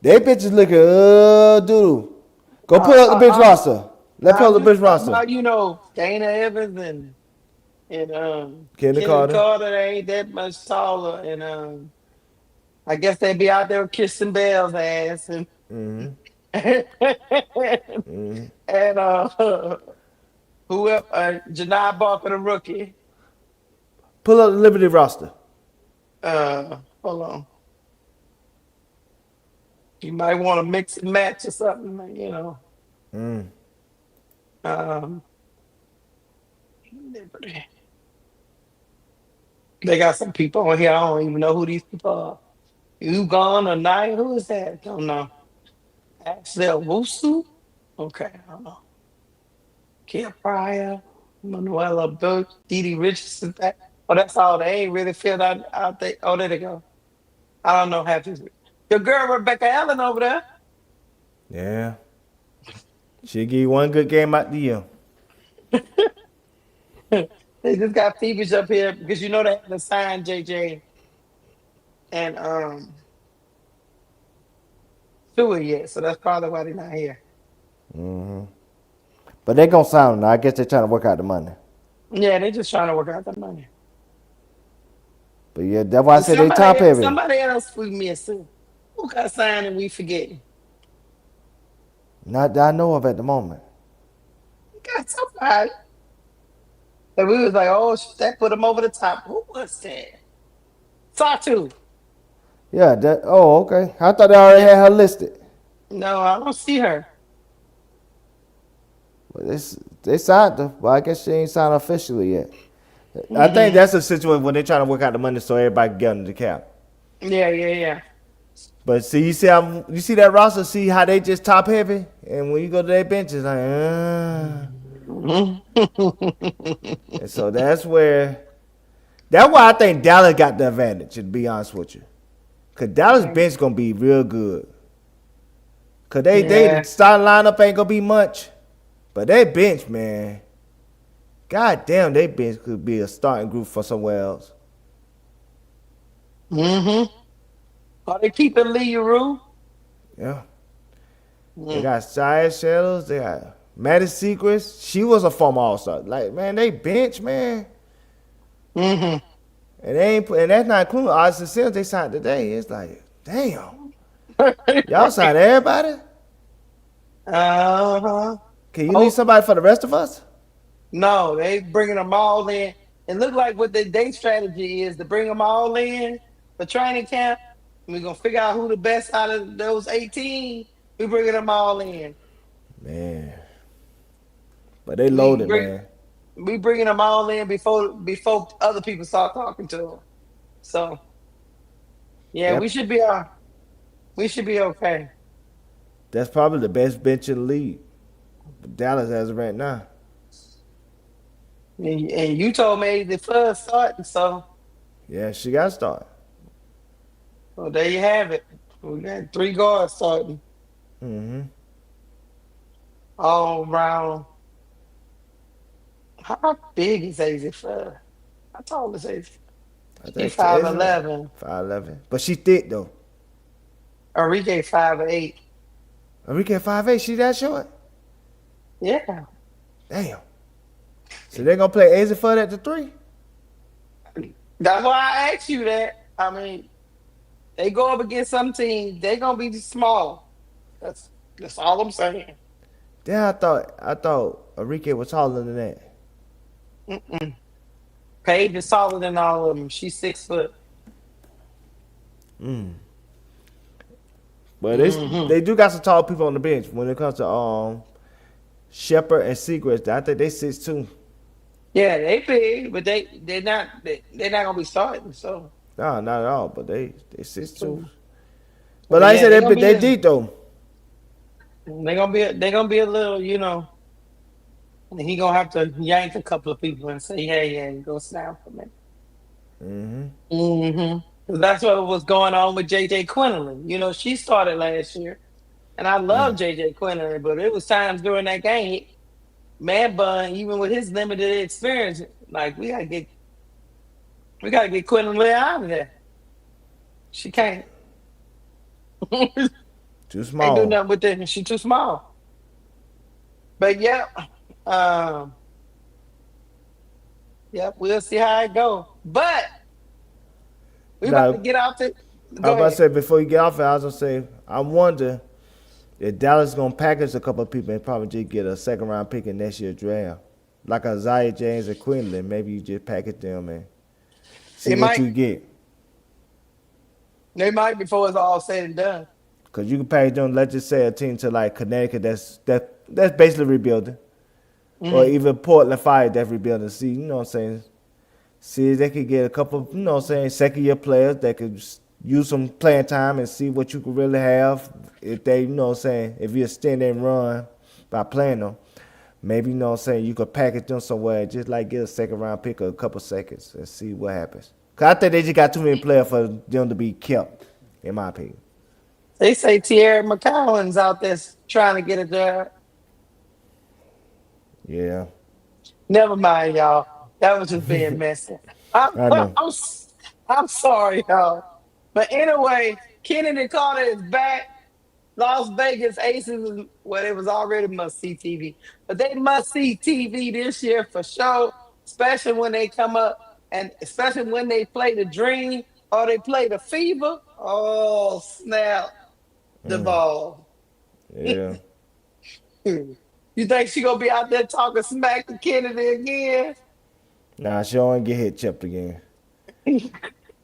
Speaker 3: They bitches looking doo. Go put up the bench roster. Let's put
Speaker 2: I'm
Speaker 3: up the
Speaker 2: just
Speaker 3: bench
Speaker 2: talking
Speaker 3: roster.
Speaker 2: about, Dana Evans and
Speaker 3: Kennedy
Speaker 2: Kennedy
Speaker 3: Carter.
Speaker 2: Carter. They ain't that much taller, and I guess they be out there kissing Bell's ass and and whoever Janai Barker the rookie.
Speaker 3: Pull up the Liberty roster.
Speaker 2: Hold on. You might want to mix and match or something. Um, Liberty. They got some people on here. I don't even know who these people are. You gone or night? Who is that? Don't know. Axel Wusu? Okay, I don't know. Kia Pryor, Manuela Burke, Dee Dee Richardson. Oh, that's all. They ain't really filled out there. Oh, there they go. I don't know half this. Your girl Rebecca Allen over there.
Speaker 3: Yeah. She give you one good game out the year.
Speaker 2: They just got Phoebe's up here because they haven't signed JJ and Stewart yet. So that's probably why they're not here.
Speaker 3: But they gonna sign them. I guess they're trying to work out the money.
Speaker 2: Yeah, they just trying to work out the money.
Speaker 3: But yeah, that's why I
Speaker 2: And
Speaker 3: said they top heavy.
Speaker 2: somebody else we missing. Who got signed and we forgetting?
Speaker 3: Not that I know of at the moment.
Speaker 2: We got somebody. And we was like, oh, that put him over the top. Who was that? Satu.
Speaker 3: Yeah, that. Oh, okay. I thought they already
Speaker 2: Yeah.
Speaker 3: had her listed.
Speaker 2: No, I don't see her.
Speaker 3: But they signed her, but I guess she ain't signed officially yet. I think that's a situation when they're trying to work out the money so everybody can get under the cap.
Speaker 2: Yeah.
Speaker 3: But see, you see that roster, see how they just top heavy, and when you go to their bench, it's like, and so that's why I think Dallas got the advantage. To be honest with you, cause Dallas bench gonna be real good. Cause they starting lineup ain't gonna be much, but they bench, man. God damn, they bench could be a starting group for somewhere else.
Speaker 2: Are they keeping Lee Rue?
Speaker 3: Yeah. They got Shia Shadows. They got Maddie Secrets. She was a former All-Star. Like, man, they bench, man. And that's not including Austin Sims. They signed today. It's like, damn. Y'all signed everybody? Can you leave somebody for the rest of us?
Speaker 2: No, they bringing them all in. It look like what their strategy is to bring them all in for training camp. We're gonna figure out who the best out of those 18. We bringing them all in.
Speaker 3: Man. But they loaded, man.
Speaker 2: We bringing them all in before other people start talking to them. So yeah,
Speaker 3: Yep.
Speaker 2: we should be okay.
Speaker 3: That's probably the best bench in the league. Dallas has it right now.
Speaker 2: And you told me the first starting, so
Speaker 3: Yeah, she got to start.
Speaker 2: well, there you have it. We got 3 guards starting all around. How big is Azzi Fudd? How tall is Azzi?
Speaker 3: I
Speaker 2: She
Speaker 3: think
Speaker 2: 5'11".
Speaker 3: 5'11". But she thick, though.
Speaker 2: Enrique 5'8".
Speaker 3: Enrique 5'8". She that short?
Speaker 2: Yeah.
Speaker 3: Damn. So they're going to play Azzi Fudd at the 3?
Speaker 2: That's why I asked you that. I mean, they go up against some team, they're gonna be small. That's all I'm saying.
Speaker 3: Damn, I thought Enrique was taller than that.
Speaker 2: Paige is taller than all of them. She's 6 foot.
Speaker 3: But they do got some tall people on the bench when it comes to Shepard and Secrets. I think they 6'2".
Speaker 2: Yeah, they big, but they're not gonna be starting. So
Speaker 3: No, not at all. But they 6'2".
Speaker 2: so,
Speaker 3: But
Speaker 2: but
Speaker 3: like I
Speaker 2: yeah,
Speaker 3: said, they deep though.
Speaker 2: they're gonna be a little, he gonna have to yank a couple of people and say, hey, yeah, go snap for me.
Speaker 3: Mm-hmm.
Speaker 2: Mm-hmm. That's what was going on with JJ Quinlan. She started last year, and I love JJ Quinlan, but it was times during that game, man bun, even with his limited experience, like we gotta get Quinlan out of there. She can't
Speaker 3: Too
Speaker 2: can't do
Speaker 3: small.
Speaker 2: nothing with it. She's too small. But um, we'll see how it goes. But we about to
Speaker 3: Now,
Speaker 2: get out to
Speaker 3: I was
Speaker 2: go
Speaker 3: about to
Speaker 2: ahead.
Speaker 3: say before you get off it, I was gonna say I wonder if Dallas gonna package a couple of people and probably just get a second round pick in next year's draft, like Isaiah James and Quinlan. Maybe you just package them and see
Speaker 2: They
Speaker 3: what
Speaker 2: might
Speaker 3: you get.
Speaker 2: they might before it's all said and done.
Speaker 3: Cause you can package them. Let's just say a team to like Connecticut that's basically rebuilding, or
Speaker 2: Mhm.
Speaker 3: even Portland Fire that's rebuilding. See, you know what I'm saying? See if they could get a couple, you know what I'm saying, second year players that could use some playing time and see what you could really have if they, you know what I'm saying, if you extend and run by playing them. Maybe, you know what I'm saying, you could package them somewhere and just like get a second round pick or a couple seconds and see what happens. Cause I think they just got too many players for them to be kept, in my opinion.
Speaker 2: They say Tierra McCollum's out there trying to get a job.
Speaker 3: Yeah,
Speaker 2: Never mind, y'all. That was just being messy. I'm,
Speaker 3: I
Speaker 2: I'm,
Speaker 3: know.
Speaker 2: s- I'm sorry, y'all. But anyway, Kennedy Carter is back. Las Vegas Aces, well, it was already must see TV, but they must see TV this year for sure, especially when they come up and especially when they play the Dream or they play the Fever. Oh, snap the ball.
Speaker 3: Yeah.
Speaker 2: You think she gonna be out there talking smack to Kennedy again?
Speaker 3: Nah, she don't get hit chipped again.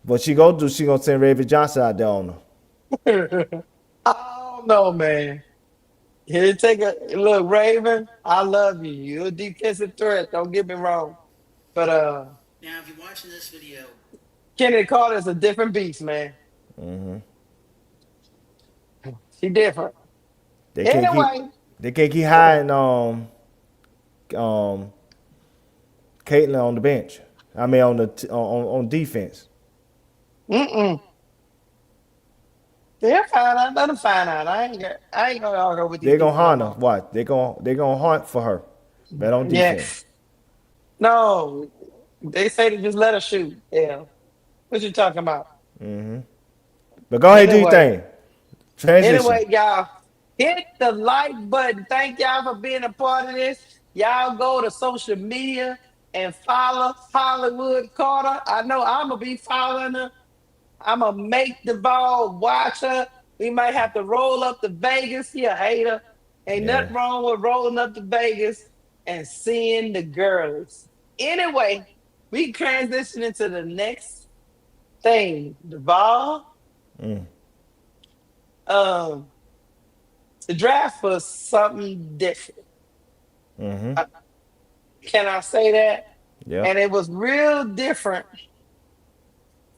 Speaker 3: But she gonna send Raven Johnson out there on her.
Speaker 2: I don't know, man. Here, take a look, Raven. I love you. You're a defensive threat. Don't get me wrong, but
Speaker 4: Now, if you're watching this video,
Speaker 2: Kennedy Carter is a different beast, man. She different.
Speaker 3: They can't keep
Speaker 2: Anyway,
Speaker 3: they can't keep hiding um Caitlin on the bench. I mean on defense.
Speaker 2: mm-mm. They'll find out. Let them find out. I ain't gonna argue with these
Speaker 3: They gonna
Speaker 2: people no
Speaker 3: hunt her.
Speaker 2: more.
Speaker 3: What? They gonna hunt for her. But on defense.
Speaker 2: Yes. No. They say to just let her shoot. Yeah. What you talking about?
Speaker 3: But go ahead, do your
Speaker 2: Anyway.
Speaker 3: thing. Transition.
Speaker 2: Y'all, hit the like button. Thank y'all for being a part of this. Y'all go to social media and follow Hollywood Carter. I know I'm gonna be following her. I'm gonna make the ball, watch her. We might have to roll up to Vegas. You a hater. Ain't
Speaker 3: Yeah.
Speaker 2: nothing wrong with rolling up to Vegas and seeing the girls. Anyway, we transition into the next thing. The ball. Um, the draft was something different. Uh, Can I say that? And
Speaker 3: Yep.
Speaker 2: it was real different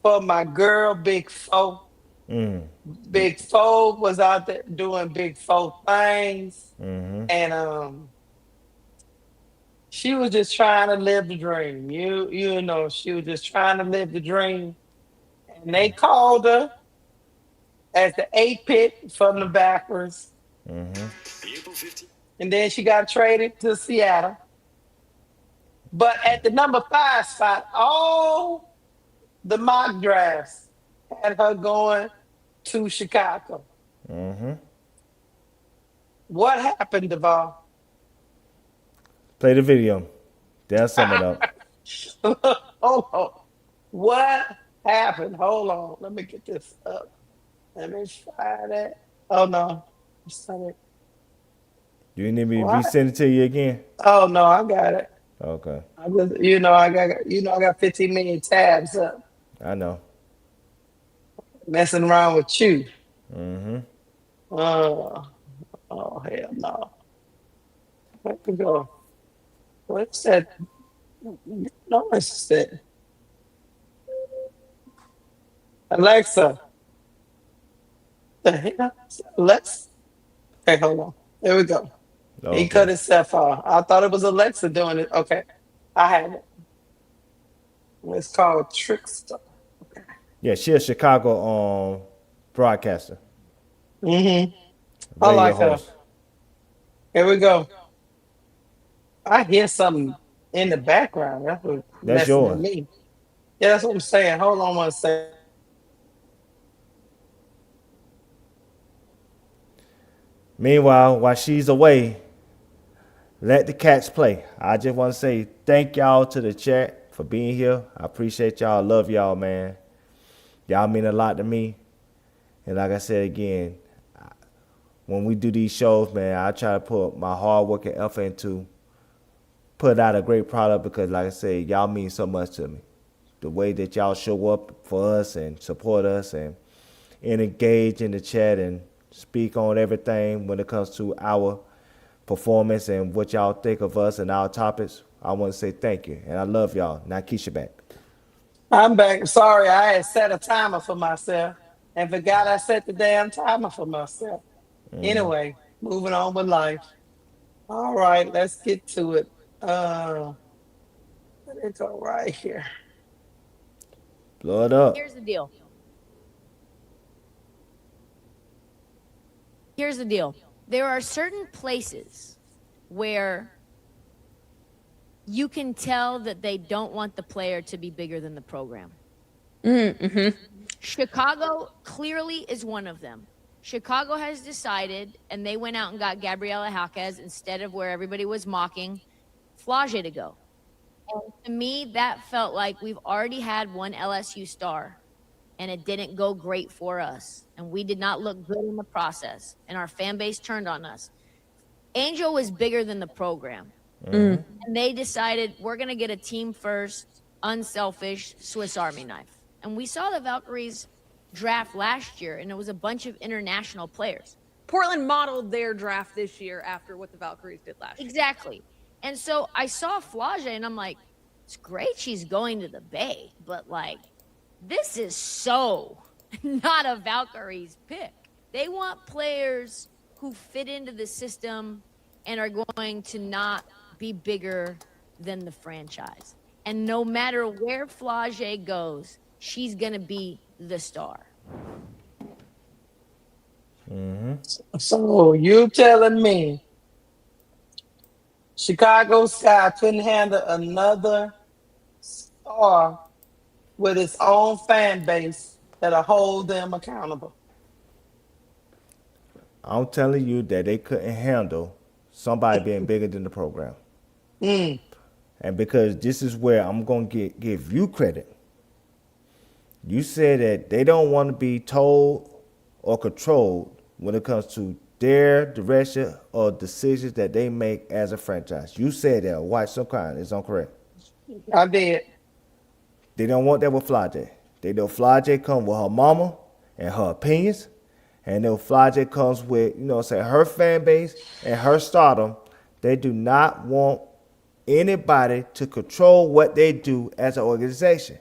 Speaker 2: for my girl, Big Four. Big Four was out there doing Big Four things. And she was just trying to live the dream. You know, she was just trying to live the dream. And they called her as the eight pick from the backwards. And then she got traded to Seattle. But at the number 5 spot, all the mock drafts had her going to Chicago. What happened, Deval?
Speaker 3: Play the video. They'll sum it up.
Speaker 2: Hold on. What happened? Hold on. Let me get this up. Let me find it. Oh no. Sorry.
Speaker 3: Do you need me to
Speaker 2: What?
Speaker 3: resend it to you again?
Speaker 2: Oh no, I got it.
Speaker 3: Okay.
Speaker 2: I just, I got 15 million tabs up,
Speaker 3: I know.
Speaker 2: messing around with you. Oh, oh hell no. Where we go? What's that? No, it's it. Alexa. The hell? Alexa. Okay, hold on. There we go. He cut
Speaker 3: Okay.
Speaker 2: himself off. I thought it was Alexa doing it. Okay. I have it. It's called Trickster. Okay.
Speaker 3: Yeah, she a Chicago broadcaster,
Speaker 2: Mm-hmm. I
Speaker 3: radio
Speaker 2: like her.
Speaker 3: host.
Speaker 2: Here we go. I hear something in the background. That's what's
Speaker 3: That's
Speaker 2: messing with
Speaker 3: yours.
Speaker 2: me. Yeah, that's what I'm saying. Hold on one second.
Speaker 3: Meanwhile, while she's away, let the cats play. I just want to say thank y'all to the chat for being here. I appreciate y'all. Love y'all, man. Y'all mean a lot to me. And like I said again, when we do these shows, man, I try to put my hard work and effort into put out a great product because, like I said, y'all mean so much to me. The way that y'all show up for us and support us and engage in the chat and speak on everything when it comes to our performance and what y'all think of us and our topics. I want to say thank you. And I love y'all. Now, Keisha back.
Speaker 2: I'm back. Sorry, I had set a timer for myself and forgot I set the damn timer for myself. Anyway, moving on with life. All right, let's get to it. Let it go right here.
Speaker 3: Blow it up.
Speaker 5: Here's the deal. Here's the deal. There are certain places where you can tell that they don't want the player to be bigger than the program. Chicago clearly is one of them. Chicago has decided, and they went out and got Gabriela Jaquez instead of where everybody was mocking Flau'jae to go. And to me, that felt like we've already had one LSU star, and it didn't go great for us. And we did not look good in the process, and our fan base turned on us. Angel was bigger than the program. And they decided we're going to get a team first, unselfish Swiss Army knife. And we saw the Valkyries draft last year, and it was a bunch of international players.
Speaker 6: Portland modeled their draft this year after what the Valkyries did last year.
Speaker 5: Exactly. And so I saw Flau'jae, and I'm like, it's great she's going to the Bay, but like, this is so not a Valkyries pick. They want players who fit into the system and are going to not be bigger than the franchise. And no matter where Flau'jae goes, she's going to be the star.
Speaker 2: So you telling me Chicago Sky couldn't handle another star with its own fan base that'll hold them accountable?
Speaker 3: I'm telling you that they couldn't handle somebody being bigger than the program. And because this is where I'm going to give you credit. You said that they don't want to be told or controlled when it comes to their direction or decisions that they make as a franchise. You said that. Watch some kind. It's incorrect.
Speaker 2: I did.
Speaker 3: They don't want that with Flau'jae. They know Flau'jae come with her mama and her opinions. And then Flau'jae comes with, her fan base and her stardom. They do not want anybody to control what they do as an organization.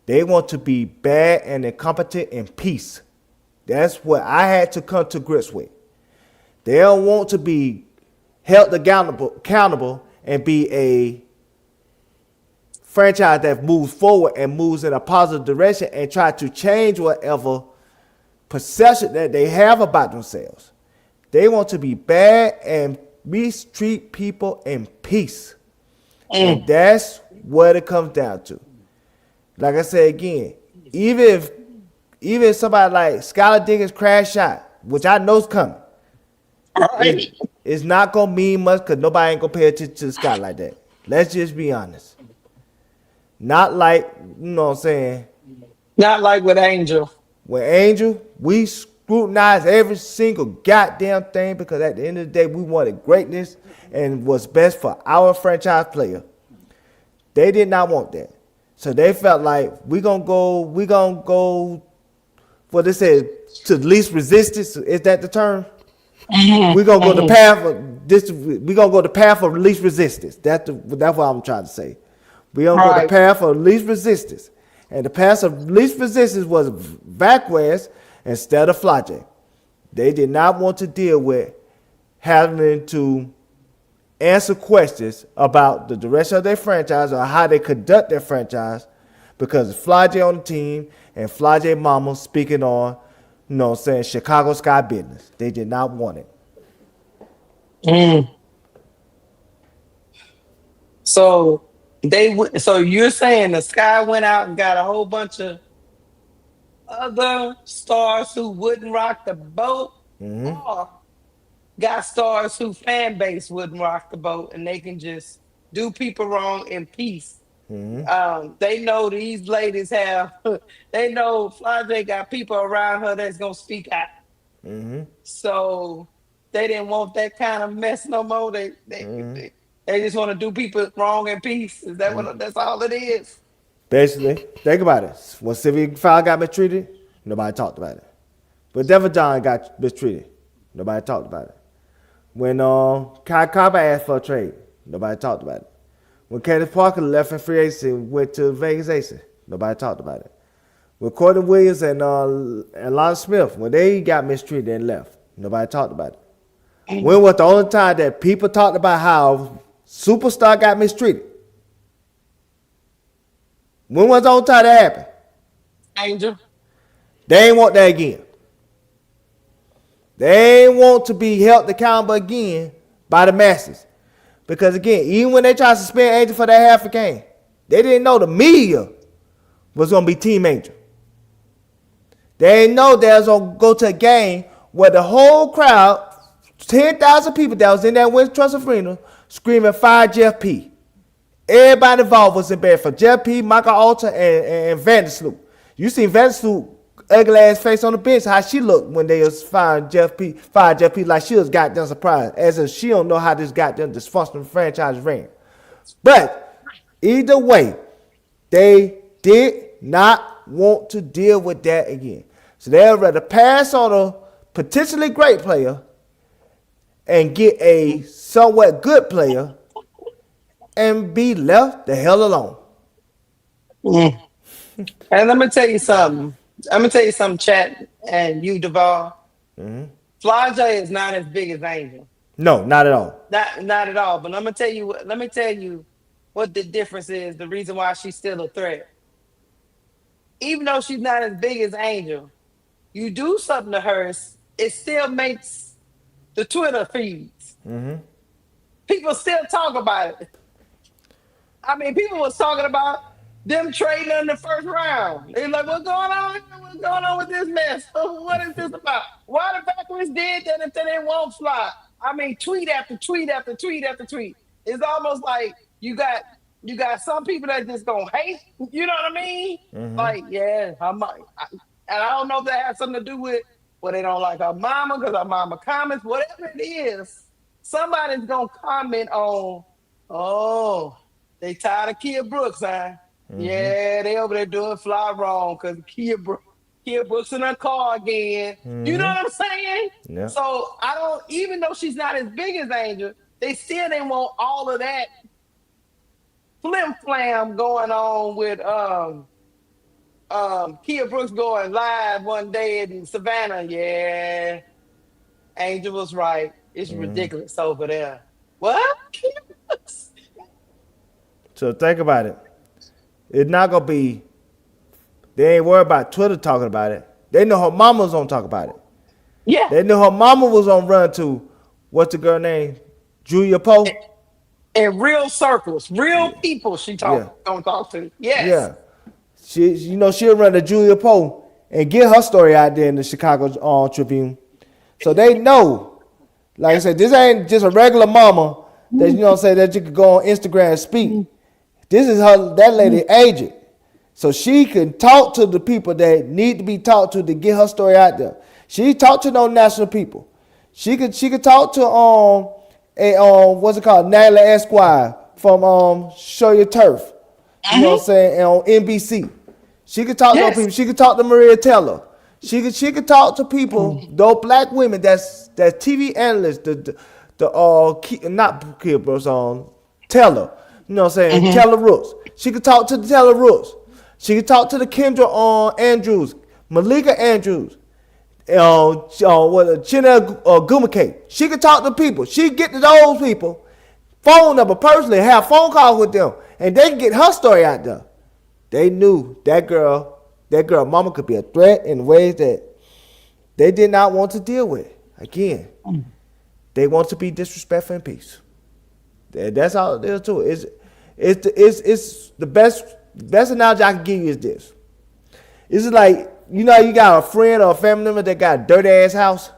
Speaker 3: They want to be bad and incompetent in peace. That's what I had to come to grips with. They don't want to be held accountable and be a franchise that moves forward and moves in a positive direction and try to change whatever perception that they have about themselves. They want to be bad and mistreat people in peace. And that's what it comes down to. Like I said again, even if somebody like Skylar Diggins crash out, which I know's coming,
Speaker 2: Right.
Speaker 3: it's not gonna mean much because nobody ain't gonna pay attention to the sky like that. Let's just be honest. Not like, you know what I'm saying,
Speaker 2: Not like with Angel.
Speaker 3: with Angel, we scrutinize every single goddamn thing because at the end of the day, we wanted greatness and what's best for our franchise player. They did not want that. So they felt like we gonna go what they said to least resistance. Is that the term? We're gonna go the path of this. We're gonna go the path of least resistance. That's what I'm trying to say. We don't go the path of least resistance. And the path of least resistance was Vasquez instead of Flau'jae. They did not want to deal with having to answer questions about the direction of their franchise or how they conduct their franchise because Flau'jae on the team and Flau'jae mama speaking on, saying Chicago Sky business. They did not want it.
Speaker 2: So so you're saying the Sky went out and got a whole bunch of other stars who wouldn't rock the boat, or got stars who fan base wouldn't rock the boat, and they can just do people wrong in peace. They know these ladies have. They know Flau'jae got people around her that's gonna speak out. So they didn't want that kind of mess no more. They just want to do people wrong in peace. Is that what? That's all it is.
Speaker 3: Basically, think about it. When Sylvia Fowler got mistreated, nobody talked about it. But Devin John got mistreated, nobody talked about it. When Kai Carter asked for a trade, nobody talked about it. When Candace Parker left in free agency and went to Vegas Aces, nobody talked about it. When Courtney Williams and Lana Smith, when they got mistreated and left, nobody talked about it. When was the only time that people talked about how superstar got mistreated? When was the only time that happened?
Speaker 2: Angel.
Speaker 3: They ain't want that again. They ain't want to be held accountable again by the masses. Because again, even when they tried to suspend Angel for that half a game, they didn't know the media was going to be Team Angel. They didn't know they was going to go to a game where the whole crowd, 10,000 people that was in that Winston Trust Arena, screaming, "Fire Jeff P." Everybody involved was in bed for Jeff P, Michael Alter, and Vandersloot. You seen Vandersloot ugly ass face on the bench, how she looked when they was firing Jeff P, like she was goddamn surprised, as if she don't know how this goddamn dysfunctional franchise ran. But either way, they did not want to deal with that again. So they'd rather pass on a potentially great player and get a somewhat good player and be left the hell alone.
Speaker 2: And let me tell you something. Chat, and you, Duval. Flau'jae is not as big as Angel.
Speaker 3: No, not at all.
Speaker 2: Not at all. But let me tell you what the difference is. The reason why she's still a threat. Even though she's not as big as Angel, you do something to her, it still makes the Twitter feeds. People still talk about it. I mean, people was talking about them trading in the first round. They're like, what's going on? What's going on with this mess? What is this about? Why the Packers did that if they didn't want Fly? I mean, tweet after tweet after tweet after tweet. It's almost like you got some people that just gonna hate. You know what I mean? Like, yeah, and I don't know if that has something to do with they don't like our mama because our mama comments. Whatever it is, somebody's gonna comment on, oh, they tired of Kia Brooks, huh? Yeah, they over there doing Fly wrong because Kia Brooks in her car again. You know what I'm saying?
Speaker 3: Yeah.
Speaker 2: So I don't, even though she's not as big as Angel, they want all of that flim flam going on with Kia Brooks going live one day in Savannah. Yeah, Angel was right. It's ridiculous over there. What? Kia Brooks?
Speaker 3: So think about it. It's not going to be, they ain't worried about Twitter talking about it. They know her mama was on talk about it.
Speaker 2: Yeah.
Speaker 3: They knew her mama was on run to, what's the girl name? Julia Poe?
Speaker 2: In real circles, real people gonna talk to. Yes.
Speaker 3: Yeah. She'll run to Julia Poe and get her story out there in the Chicago Tribune. So they know. Like I said, this ain't just a regular mama that, that you could go on Instagram and speak. This is that lady agent. So she can talk to the people that need to be talked to get her story out there. She talked to no national people. She could talk to what's it called, Natalie Esquire from Show Your Turf. You know what I'm saying? And on NBC. She could talk to people. She could talk to Maria Taylor. She could talk to people, those black women that's TV analysts, not Kia Brooks, Taylor. You know what I'm saying? Taylor Rooks. She could talk to the Taylor Rooks. She could talk to the Kendra Andrews, Malika Andrews, Chennedy Gumake. She could talk to people. She could get to those people, phone number personally, have phone calls with them, and they can get her story out there. They knew that girl mama could be a threat in ways that they did not want to deal with. Again, they want to be disrespectful in peace. That's all it is to it. It's the best analogy I can give you is this. It's like, you got a friend or a family member that got a dirty ass house,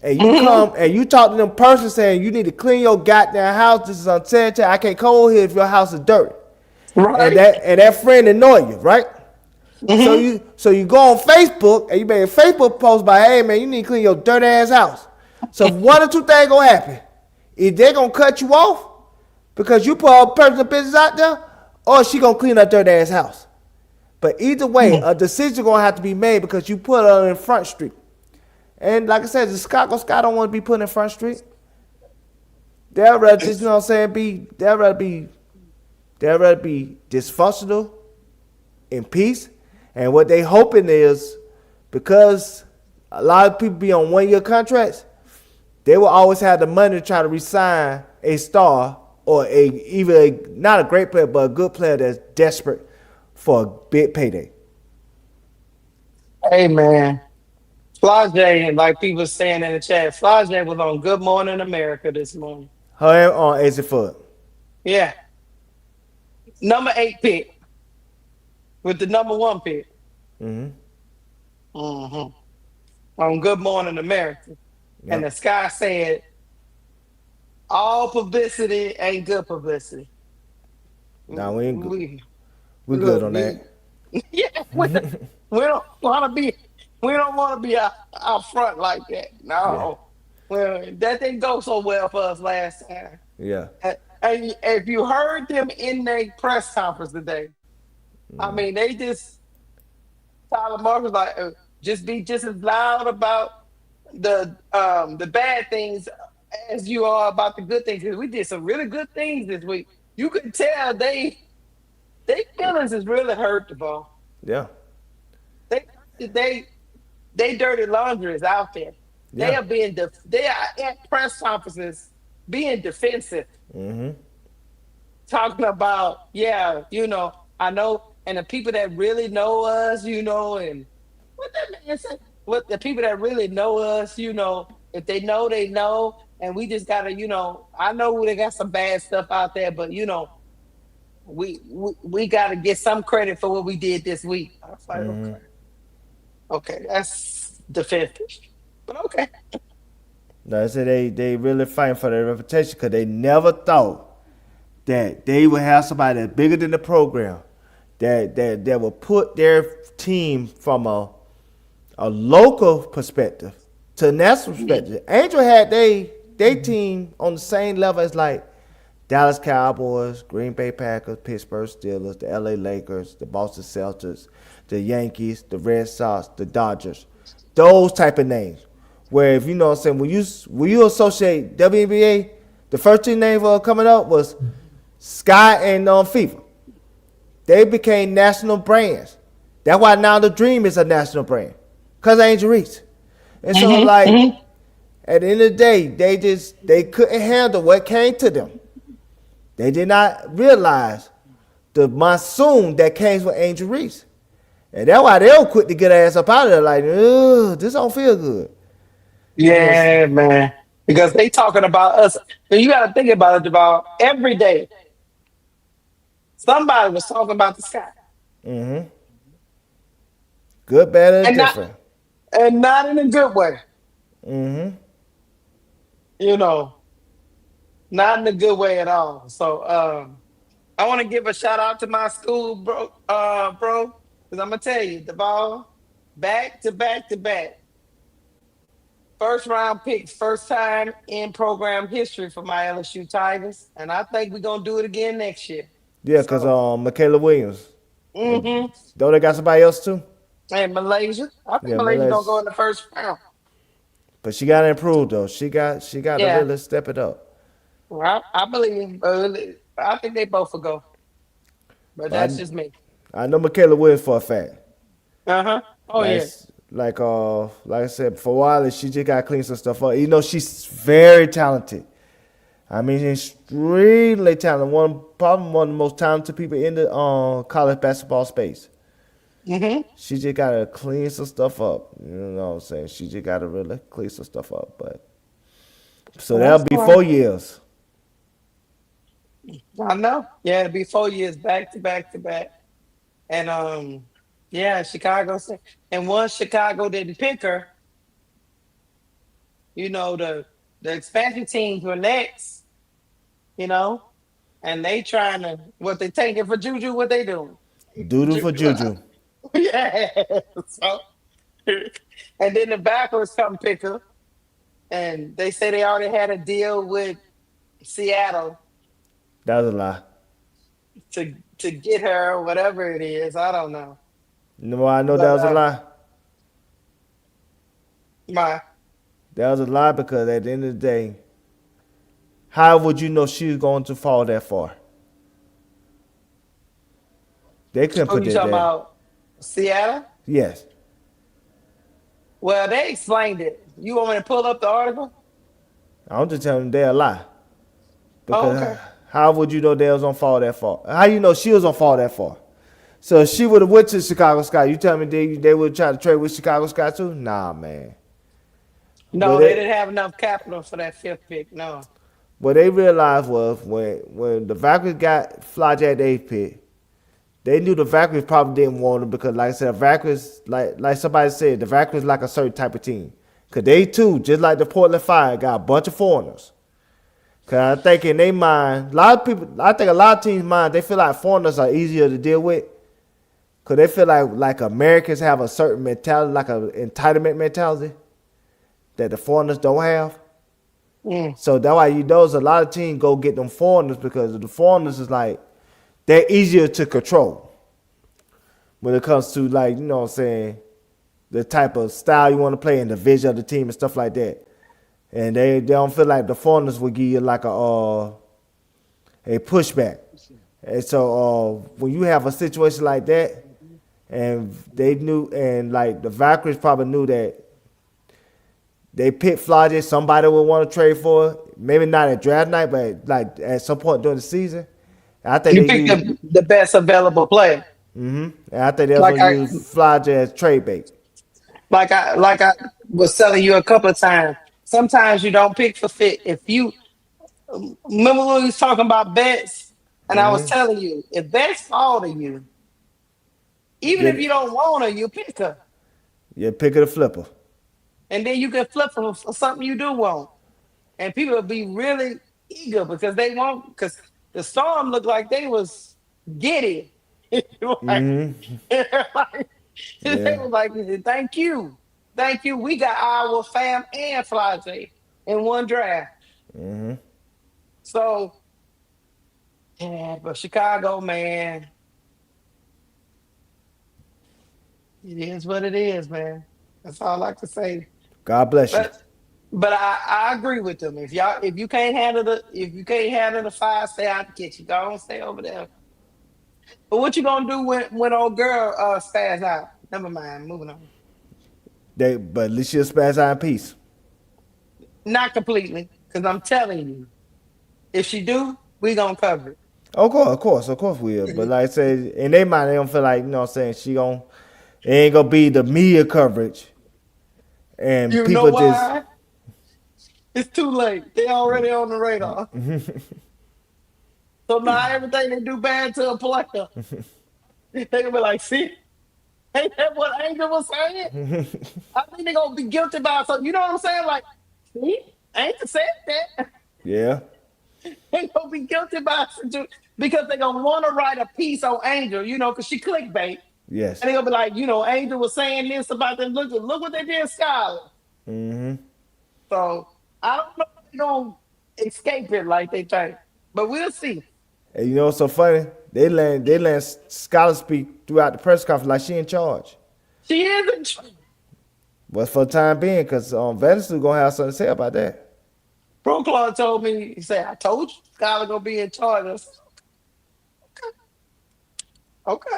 Speaker 3: and you come and you talk to them person saying you need to clean your goddamn house. This is unsanitary. I can't come over here if your house is dirty.
Speaker 2: Right.
Speaker 3: And that friend annoy you, right? So you go on Facebook and you make a Facebook post by, hey man, you need to clean your dirty ass house. So one or two things gonna happen. Either they gonna cut you off because you put her personal business out there, or she gonna clean her dirty ass house. But either way, a decision gonna have to be made because you put her in Front Street. And like I said, the Scott don't want to be put in Front Street. They'd rather just, they'd rather be dysfunctional in peace. And what they hoping is, because a lot of people be on 1-year contracts, they will always have the money to try to re-sign a star or not a great player, but a good player that's desperate for a big payday.
Speaker 2: Hey, man. Flau'jae, like people saying in the chat, Flau'jae was on Good Morning America this morning.
Speaker 3: Her on Azzi Fudd.
Speaker 2: Yeah. Number 8 pick with the number 1 pick. On Good Morning America.
Speaker 3: Yep.
Speaker 2: And the Sky said, all publicity ain't good publicity.
Speaker 3: Nah, we ain't good. We good on that.
Speaker 2: Yeah, we don't want to be out front like that. No. Yeah. Well, that didn't go so well for us last time.
Speaker 3: Yeah.
Speaker 2: And if you heard them in their press conference today, I mean, they just, Tyler Mark was like, just be just as loud about the bad things as you are about the good things. Because we did some really good things this week. You could tell they feelings is really hurt, the ball.
Speaker 3: Yeah.
Speaker 2: They dirty laundry is out there. Yeah. They are at press conferences being defensive. Talking about, I know, and the people that really know us, and what that man said, what the people that really know us, if they know, and we just gotta, I know they got some bad stuff out there, but we gotta get some credit for what we did this week. I was like, okay, that's defensive, but okay.
Speaker 3: No, I said they really fighting for their reputation because they never thought that they would have somebody that's bigger than the program that will put their team from a local perspective to a national perspective. Angel had they team on the same level as like Dallas Cowboys, Green Bay Packers, Pittsburgh Steelers, the LA Lakers, the Boston Celtics, the Yankees, the Red Sox, the Dodgers. Those type of names. Where if you know what I'm saying, when you associate WNBA, the first two names coming up was Sky and FIFA. They became national brands. That's why now the Dream is a national brand. Because of Angel Reese. And so at the end of the day, they couldn't handle what came to them. They did not realize the monsoon that came with Angel Reese. And that's why they were quick to get ass up out of there like, this don't feel good.
Speaker 2: Yeah, man. Because they talking about us. And you got to think about it, about every day. Somebody was talking about the Sky.
Speaker 3: Good, bad, and different.
Speaker 2: And not in a good way. Not in a good way at all. So I want to give a shout out to my school, bro. Because I'm going to tell you, the ball, back to back to back. First round picks, first time in program history for my LSU Tigers. And I think we're going to do it again next year.
Speaker 3: Yeah, because Michaela Williams. Don't they got somebody else too?
Speaker 2: And Malaysia. I think Malaysia going to go in the first round.
Speaker 3: But she got to improve, though. She got to really step it up.
Speaker 2: Well, I believe. I think they both will go. But that's just me.
Speaker 3: I know Michaela Williams for a fact.
Speaker 2: Uh-huh. Oh
Speaker 3: Like
Speaker 2: yeah.
Speaker 3: like I said, for a while she just got to clean some stuff up. You know, she's very talented. I mean, extremely talented. Probably one of the most talented people in the college basketball space.
Speaker 2: Mm-hmm.
Speaker 3: She just gotta clean some stuff up. You know what I'm saying? She just gotta really clean some stuff up. But so
Speaker 2: That's
Speaker 3: that'll be
Speaker 2: fine.
Speaker 3: 4 years.
Speaker 2: I know. Yeah, it'll be 4 years back to back to back. And yeah, Chicago and once Chicago didn't pick her, the expansion teams were next, you know, and they trying to what they taking for Juju, what they doing?
Speaker 3: Doodle for
Speaker 2: Juju
Speaker 3: Juju.
Speaker 2: yeah. So and then the backwards come pick her, and they say they already had a deal with Seattle
Speaker 3: That was a lie.
Speaker 2: to get her or whatever it is. I don't know.
Speaker 3: You know why I know that
Speaker 2: But
Speaker 3: was a lie?
Speaker 2: my
Speaker 3: That was a lie because at the end of the day, how would you know she was going to fall that far? They couldn't
Speaker 2: who
Speaker 3: put
Speaker 2: you
Speaker 3: that
Speaker 2: talking
Speaker 3: there.
Speaker 2: about? Seattle?
Speaker 3: Yes.
Speaker 2: Well, they explained it. You want me to pull up the article?
Speaker 3: I'm just telling them they're a lie.
Speaker 2: Oh,
Speaker 3: Because
Speaker 2: okay.
Speaker 3: how would you know they was gonna fall that far? How you know she was gonna fall that far? So if she would have went to Chicago Sky, you tell me they would try to trade with Chicago Sky too? Nah, man. But
Speaker 2: No, they
Speaker 3: they
Speaker 2: didn't have enough capital for that fifth pick. No.
Speaker 3: what they realized was when the Valkyries got Flau'jae at the eighth pick, they knew the Valkyries probably didn't want him because, like I said, the Valkyries, like somebody said, the Valkyries like a certain type of team. Cause they too, just like the Portland Fire, got a bunch of foreigners. Cause I think in their mind, I think a lot of teams' mind, they feel like foreigners are easier to deal with. Cause they feel like Americans have a certain mentality, like an entitlement mentality that the foreigners don't have.
Speaker 2: Mm.
Speaker 3: So that's why you notice a lot of teams go get them foreigners because the foreigners is like they're easier to control when it comes to like, you know what I'm saying, the type of style you want to play and the vision of the team and stuff like that. And they don't feel like the foreigners would give you like a pushback. And so when you have a situation like that, and they knew, and like the Valkyries probably knew that they picked Flau'jae, somebody would want to trade for her. Maybe not at draft night, but like at some point during the season. I think
Speaker 2: You
Speaker 3: they
Speaker 2: picked
Speaker 3: used,
Speaker 2: the best available player.
Speaker 3: and I think they was
Speaker 2: Like
Speaker 3: gonna
Speaker 2: I
Speaker 3: use Flau'jae as trade bait.
Speaker 2: like I was telling you a couple of times. Sometimes you don't pick for fit. If you remember when we was talking about bets, and I was telling you, if bets fall to you, even if
Speaker 3: Get
Speaker 2: you don't want her, you pick her.
Speaker 3: yeah, pick of the flipper.
Speaker 2: And then you can flip her for something you do want. And people will be really eager because they want because the storm looked like they was giddy. like, like, they
Speaker 3: Yeah.
Speaker 2: was like, thank you. Thank you. We got our fam and Flau'jae in one draft. So yeah, but Chicago, man, it is what it is, man. That's all I can say.
Speaker 3: God bless you.
Speaker 2: But but I agree with them. If you can't handle the fire, stay out the kitchen. Don't stay over there. But what you gonna do when old girl spaz out? Never mind. Moving on.
Speaker 3: But at least she'll spaz out in peace.
Speaker 2: Not completely, because I'm telling you, if she do, we gonna cover it.
Speaker 3: Of course we will. But like I said, in their mind, they don't feel like, you know what I'm saying, it ain't gonna be the media coverage. And
Speaker 2: You know
Speaker 3: people just,
Speaker 2: why? It's too late. They already on the radar. So now everything they do bad to a player, they gonna be like, see, ain't that what Angel was saying? I think they gonna be guilty about something. You know what I'm saying? Like, see, Angel said that.
Speaker 3: yeah,
Speaker 2: They gonna be guilty about it because they gonna want to write a piece on Angel, because she clickbait.
Speaker 3: yes.
Speaker 2: And they gonna be like, Angel was saying this about them. Look what they did, Skylar. So I don't know if they're gonna escape it like they think, but we'll see.
Speaker 3: And you know what's so funny? They let Scholar speak throughout the press conference like she in charge.
Speaker 2: She is in.
Speaker 3: But for the time being, because Vanessa gonna have something to say about that.
Speaker 2: Pro Claude told me, he said, I told you Skylar gonna be in charge. I said, Okay.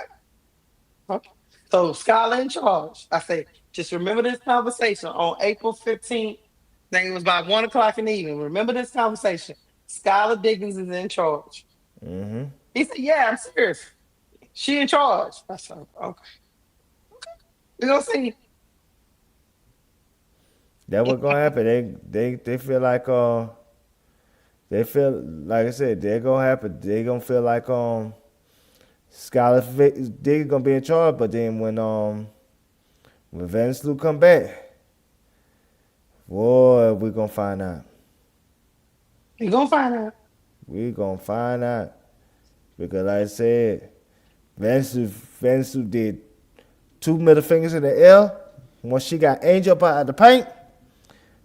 Speaker 2: Okay. So Skylar in charge. I say, just remember this conversation on April 15th. I think it was about 1 o'clock in the evening. Remember this conversation. Skylar Diggins is in charge. He said, yeah, I'm serious. She in charge. I said, okay. We gonna see.
Speaker 3: That what's gonna happen. They feel like they feel like I said, they're gonna happen. They gonna feel like Skylar Diggs gonna be in charge, but then when Vandersloo come back, boy, we gonna find out.
Speaker 2: We gonna find out.
Speaker 3: We gonna find out. Because like I said, Vandersloo did 2 middle fingers in the air once she got Angel up out of the paint.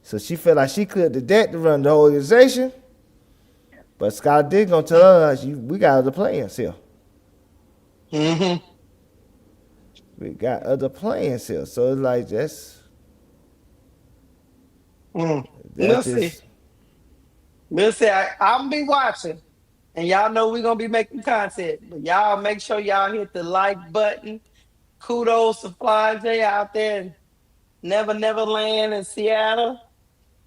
Speaker 3: So she felt like she cleared the deck to run the organization. But Scott Diggs gonna tell her we got other players here.
Speaker 2: Mm-hmm.
Speaker 3: We got other players here. So it's like
Speaker 2: We'll
Speaker 3: that's
Speaker 2: see.
Speaker 3: just
Speaker 2: We'll see. I'm be watching. And y'all know we're gonna be making content. But y'all make sure y'all hit the like button. Kudos to Flau'jae out there in Never Land in Seattle.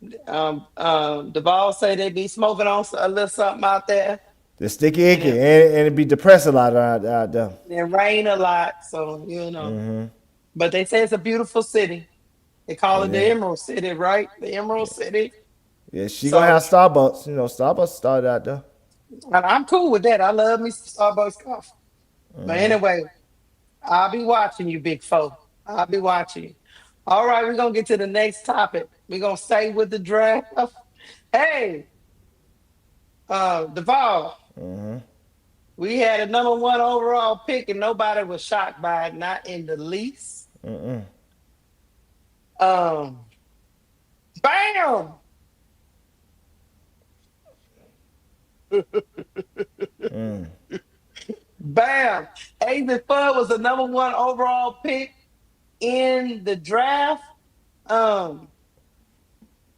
Speaker 2: The ball say they be smoking on a little something out there.
Speaker 3: the sticky icky.
Speaker 2: And
Speaker 3: And it be depressed a lot out there.
Speaker 2: it rain a lot, so you know. But they say it's a beautiful city. They call it the
Speaker 3: Yeah.
Speaker 2: Emerald City, right? The Emerald City.
Speaker 3: Yeah, she
Speaker 2: So
Speaker 3: gonna have Starbucks. You know, Starbucks started out there.
Speaker 2: and I'm cool with that. I love me some Starbucks coffee. But anyway, I'll be watching you, big foe. I'll be watching you. All right, we're gonna get to the next topic. We're gonna stay with the draft. Hey, Duval, we had a #1 overall pick, and nobody was shocked by it, not in the least. Bam! Bam! Azzi Fudd was the #1 overall pick in the draft.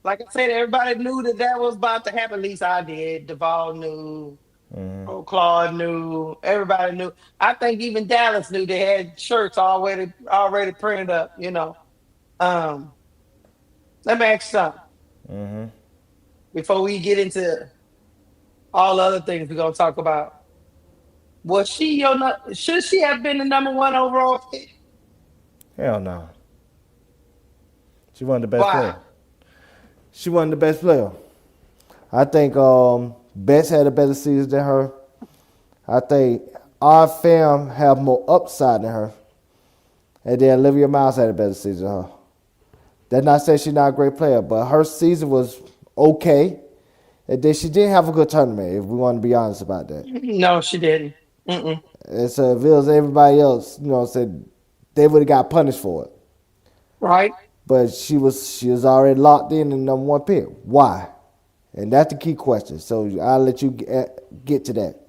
Speaker 2: Like I said, everybody knew that was about to happen. At least I did. Duval knew. Claude knew. Everybody knew. I think even Dallas knew. They had shirts already printed up. You know. Let me ask you something before we get into all the other things we're gonna talk about. Was she should she have been the #1 overall pick?
Speaker 3: Hell no. She wasn't the best
Speaker 2: Why?
Speaker 3: player. She wasn't the best player. I think Betts had a better season than her. I think our fam have more upside than her. And then Olivia Miles had a better season than her. That's not saying she's not a great player, but her season was okay. And then she didn't have a good tournament, if we want to be honest about that.
Speaker 2: No, she didn't.
Speaker 3: And so if it was everybody else, said they would have got punished for it.
Speaker 2: Right?
Speaker 3: But she was already locked in the #1 pick. Why? And that's the key question. So I'll let you get to that.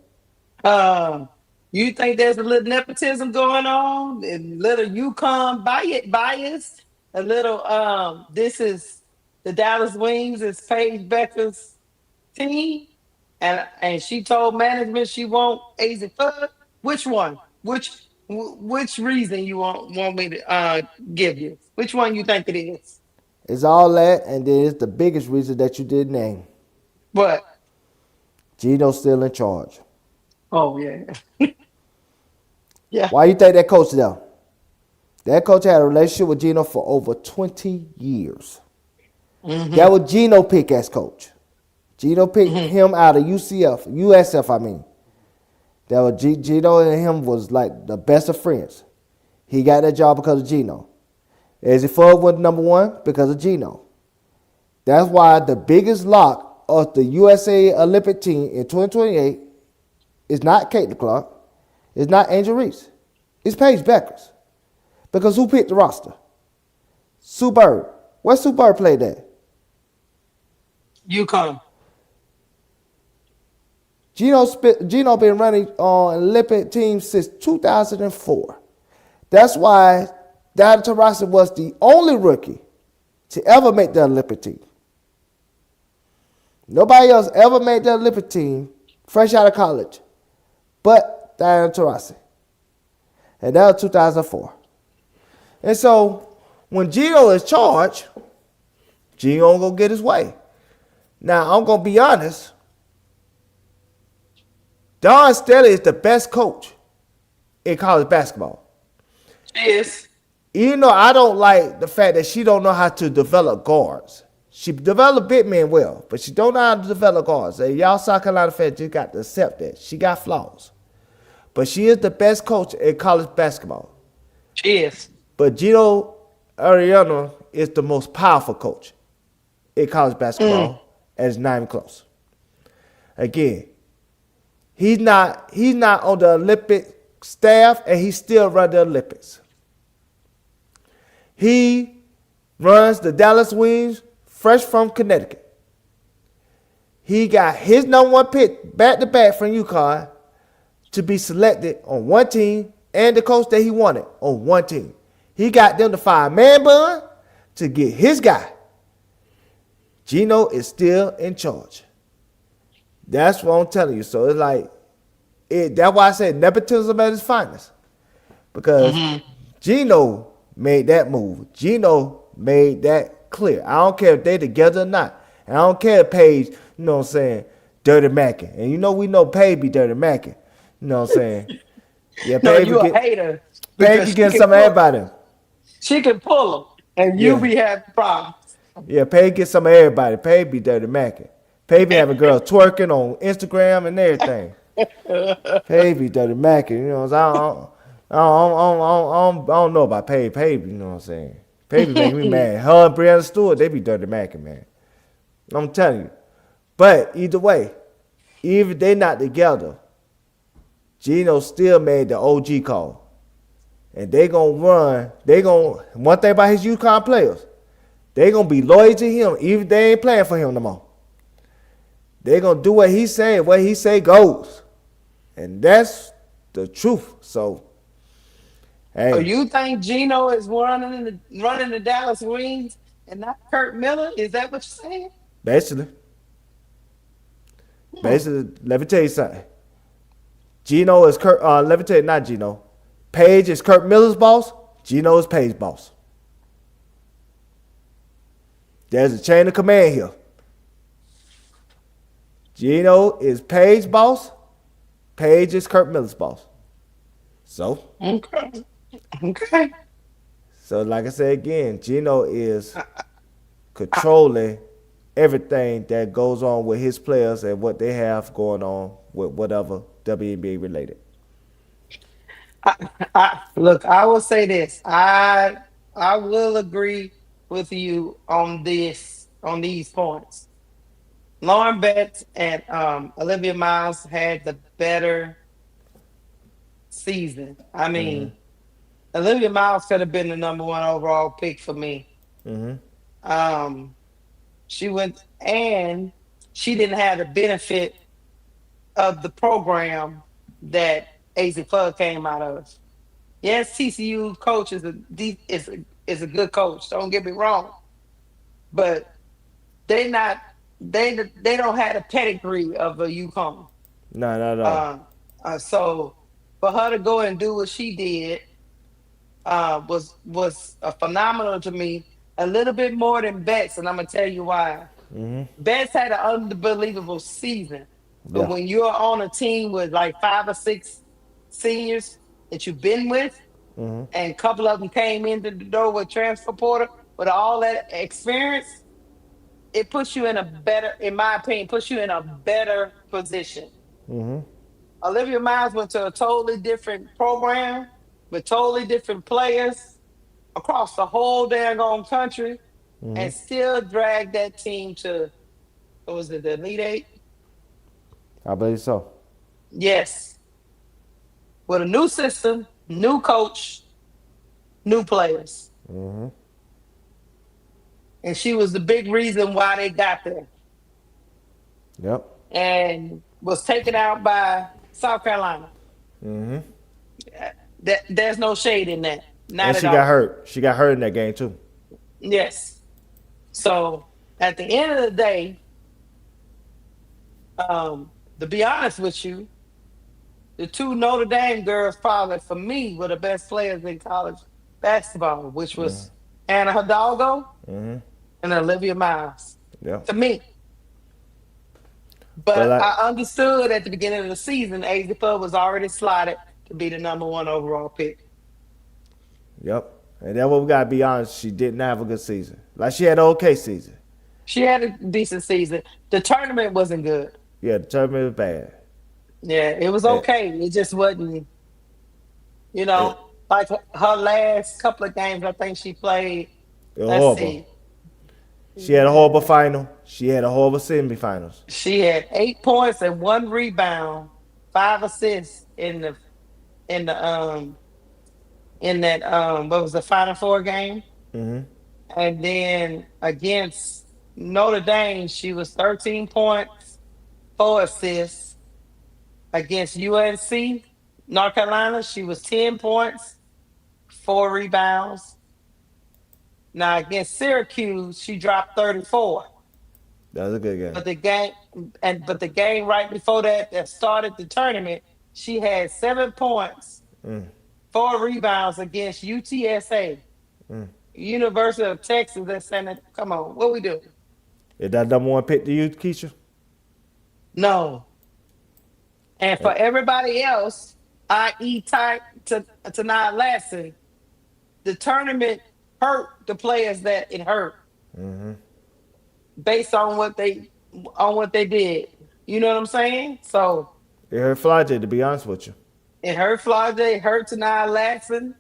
Speaker 2: You think there's a little nepotism going on? A little UConn bias? A little this is the Dallas Wings is Paige Becker's team, and she told management she want Azzi Fudd. Which one? Which reason you want me to give you? Which one you think it is?
Speaker 3: It's all that, and then it's the biggest reason that you did name.
Speaker 2: What?
Speaker 3: Gino's still in charge.
Speaker 2: Oh yeah. Yeah.
Speaker 3: Why you think that coach there? That coach had a relationship with Gino for over 20 years. That was Gino pick as coach. Gino picked him out of USF, I mean. That was Gino and him was like the best of friends. He got that job because of Gino. Azzi Fudd went #1 because of Gino. That's why the biggest lock of the USA Olympic team in 2028 is not Caitlin Clark, it's not Angel Reese, it's Paige Beckers. Because who picked the roster? Sue Bird. Where Sue Bird played at?
Speaker 2: UConn.
Speaker 3: Gino been running on Olympic team since 2004. That's why Dianna Taurasi was the only rookie to ever make the Olympic team. Nobody else ever made the Olympic team fresh out of college but Dianna Taurasi. And that was 2004. And so when Gino is charged, Gino gonna get his way. Now I'm gonna be honest. Dawn Staley is the best coach in college basketball.
Speaker 2: Yes.
Speaker 3: Even though I don't like the fact that she don't know how to develop guards. She developed big men well, but she don't know how to develop guards. And y'all South Carolina fans just got to accept that. She got flaws. But she is the best coach in college basketball.
Speaker 2: Yes.
Speaker 3: But Gino Ariano is the most powerful coach in college basketball, and it's not even close. Again, he's not on the Olympic staff, and he still run the Olympics. He runs the Dallas Wings fresh from Connecticut. He got his number one pick back to back from UConn to be selected on one team and the coach that he wanted on one team. He got them to fire man bun to get his guy. Gino is still in charge. That's what I'm telling you. So it's like, that's why I said nepotism at its finest. Because Gino made that move. Gino made that clear. I don't care if they together or not. And I don't care if Paige, you know what I'm saying, dirty macking. And you know we know Paige be dirty macking. You know what I'm saying? Yeah,
Speaker 2: No,
Speaker 3: Paige
Speaker 2: you a hater.
Speaker 3: Paige be getting some of everybody.
Speaker 2: She can pull them, and you be having problems.
Speaker 3: Yeah, Paige get some of everybody. Paige be dirty macking. Paige be having girls twerking on Instagram and everything. Paige be dirty macking. You know what I'm saying? I don't know about Paige. Paige, you know what I'm saying? Paige be making me mad. Her and Brianna Stewart, they be dirty macking, man. I'm telling you. But either way, even if they not together, Gino still made the OG call. And they gonna run. One thing about his UConn players, they gonna be loyal to him, even if they ain't playing for him no more. They gonna do what he say. What he say goes, and that's the truth. So, hey,
Speaker 2: So you think Gino is running the Dallas Wings and not Kurt Miller? Is that what you're saying?
Speaker 3: basically, let me tell you something. Gino is Kurt. Let me tell you, not Gino. Paige is Kurt Miller's boss. Gino is Paige's boss. There's a chain of command here. Gino is Paige's boss. Paige is Kurt Miller's boss. So,
Speaker 2: Okay.
Speaker 3: So like I said again, Gino is controlling everything that goes on with his players and what they have going on with whatever WNBA related.
Speaker 2: Look, I will say this. I will agree with you on these points. Lauren Betts and Olivia Miles had the better season. I mean, Olivia Miles could have been the number one overall pick for me. She went, and she didn't have the benefit of the program that Azzi Fudd came out of. Yes, TCU coach is a good coach. Don't get me wrong, but they don't have the pedigree of a UConn.
Speaker 3: No, not at all.
Speaker 2: So for her to go and do what she did was phenomenal to me. A little bit more than Betts, and I'm gonna tell you why. Betts had an unbelievable season, but
Speaker 3: Yeah.
Speaker 2: when you're on a team with like 5 or 6 seniors that you've been with, and a couple of them came into the door with transfer portal, with all that experience, it puts you in a better, in my opinion, puts you in a better position. Olivia Miles went to a totally different program with totally different players across the whole daggone country, and still dragged that team to, what was it, the Elite Eight?
Speaker 3: I believe so.
Speaker 2: Yes. With a new system, new coach, new players. And she was the big reason why they got there.
Speaker 3: Yep.
Speaker 2: And was taken out by South Carolina. There's no shade in that. Not
Speaker 3: And
Speaker 2: at
Speaker 3: she
Speaker 2: all.
Speaker 3: got hurt. She got hurt in that game too.
Speaker 2: Yes. So at the end of the day, to be honest with you, the two Notre Dame girls probably for me were the best players in college basketball, which was Anna Hidalgo and Olivia Miles.
Speaker 3: Yeah.
Speaker 2: To me.
Speaker 3: But
Speaker 2: But
Speaker 3: like,
Speaker 2: I understood at the beginning of the season, Azzi Fudd was already slotted to be the number one overall pick.
Speaker 3: yep. And then what we gotta be honest, she didn't have a good season. Like she had an okay season.
Speaker 2: She had a decent season. The tournament wasn't good.
Speaker 3: Yeah, the tournament was bad.
Speaker 2: Yeah, it was
Speaker 3: It,
Speaker 2: okay. It just wasn't,
Speaker 3: it,
Speaker 2: like her last couple of games, I think she played.
Speaker 3: it was
Speaker 2: Let's
Speaker 3: horrible.
Speaker 2: see.
Speaker 3: She had a horrible final. She had a horrible semifinals.
Speaker 2: She had 8 points and 1 rebound, 5 assists in the in that what was the Final Four game?
Speaker 3: Mm-hmm.
Speaker 2: And then against Notre Dame, she was 13 points, 4 assists. Against UNC, North Carolina, she was 10 points, 4 rebounds. Now against Syracuse, she dropped 34.
Speaker 3: That was a good game.
Speaker 2: But the game right before that started the tournament, she had 7 points, 4 rebounds against UTSA, University of Texas. That's saying, come on, what we do?
Speaker 3: Is that number one pick to you, Keisha?
Speaker 2: No. And for everybody else, i.e. Ty to Tanai Latson, the tournament hurt the players that it hurt based on what they did. You know what I'm saying? So
Speaker 3: It hurt Flau'jae, to be honest with you.
Speaker 2: it hurt Flau'jae, it hurt Tanai Latson.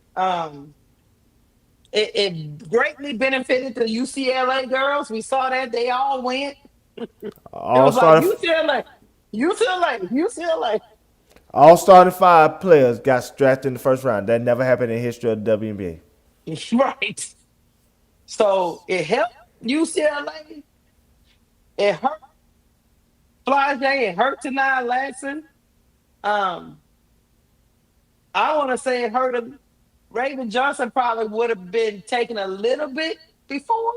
Speaker 2: It greatly benefited the UCLA girls. We saw that they all went. It
Speaker 3: All
Speaker 2: was like
Speaker 3: started,
Speaker 2: UCLA.
Speaker 3: all started 5 players got drafted in the first round. That never happened in the history of the WNBA.
Speaker 2: Right. So it helped UCLA. It hurt Flau'jae. It hurt Tanai Latson. I want to say it hurt him. Raven Johnson probably would have been taken a little bit before.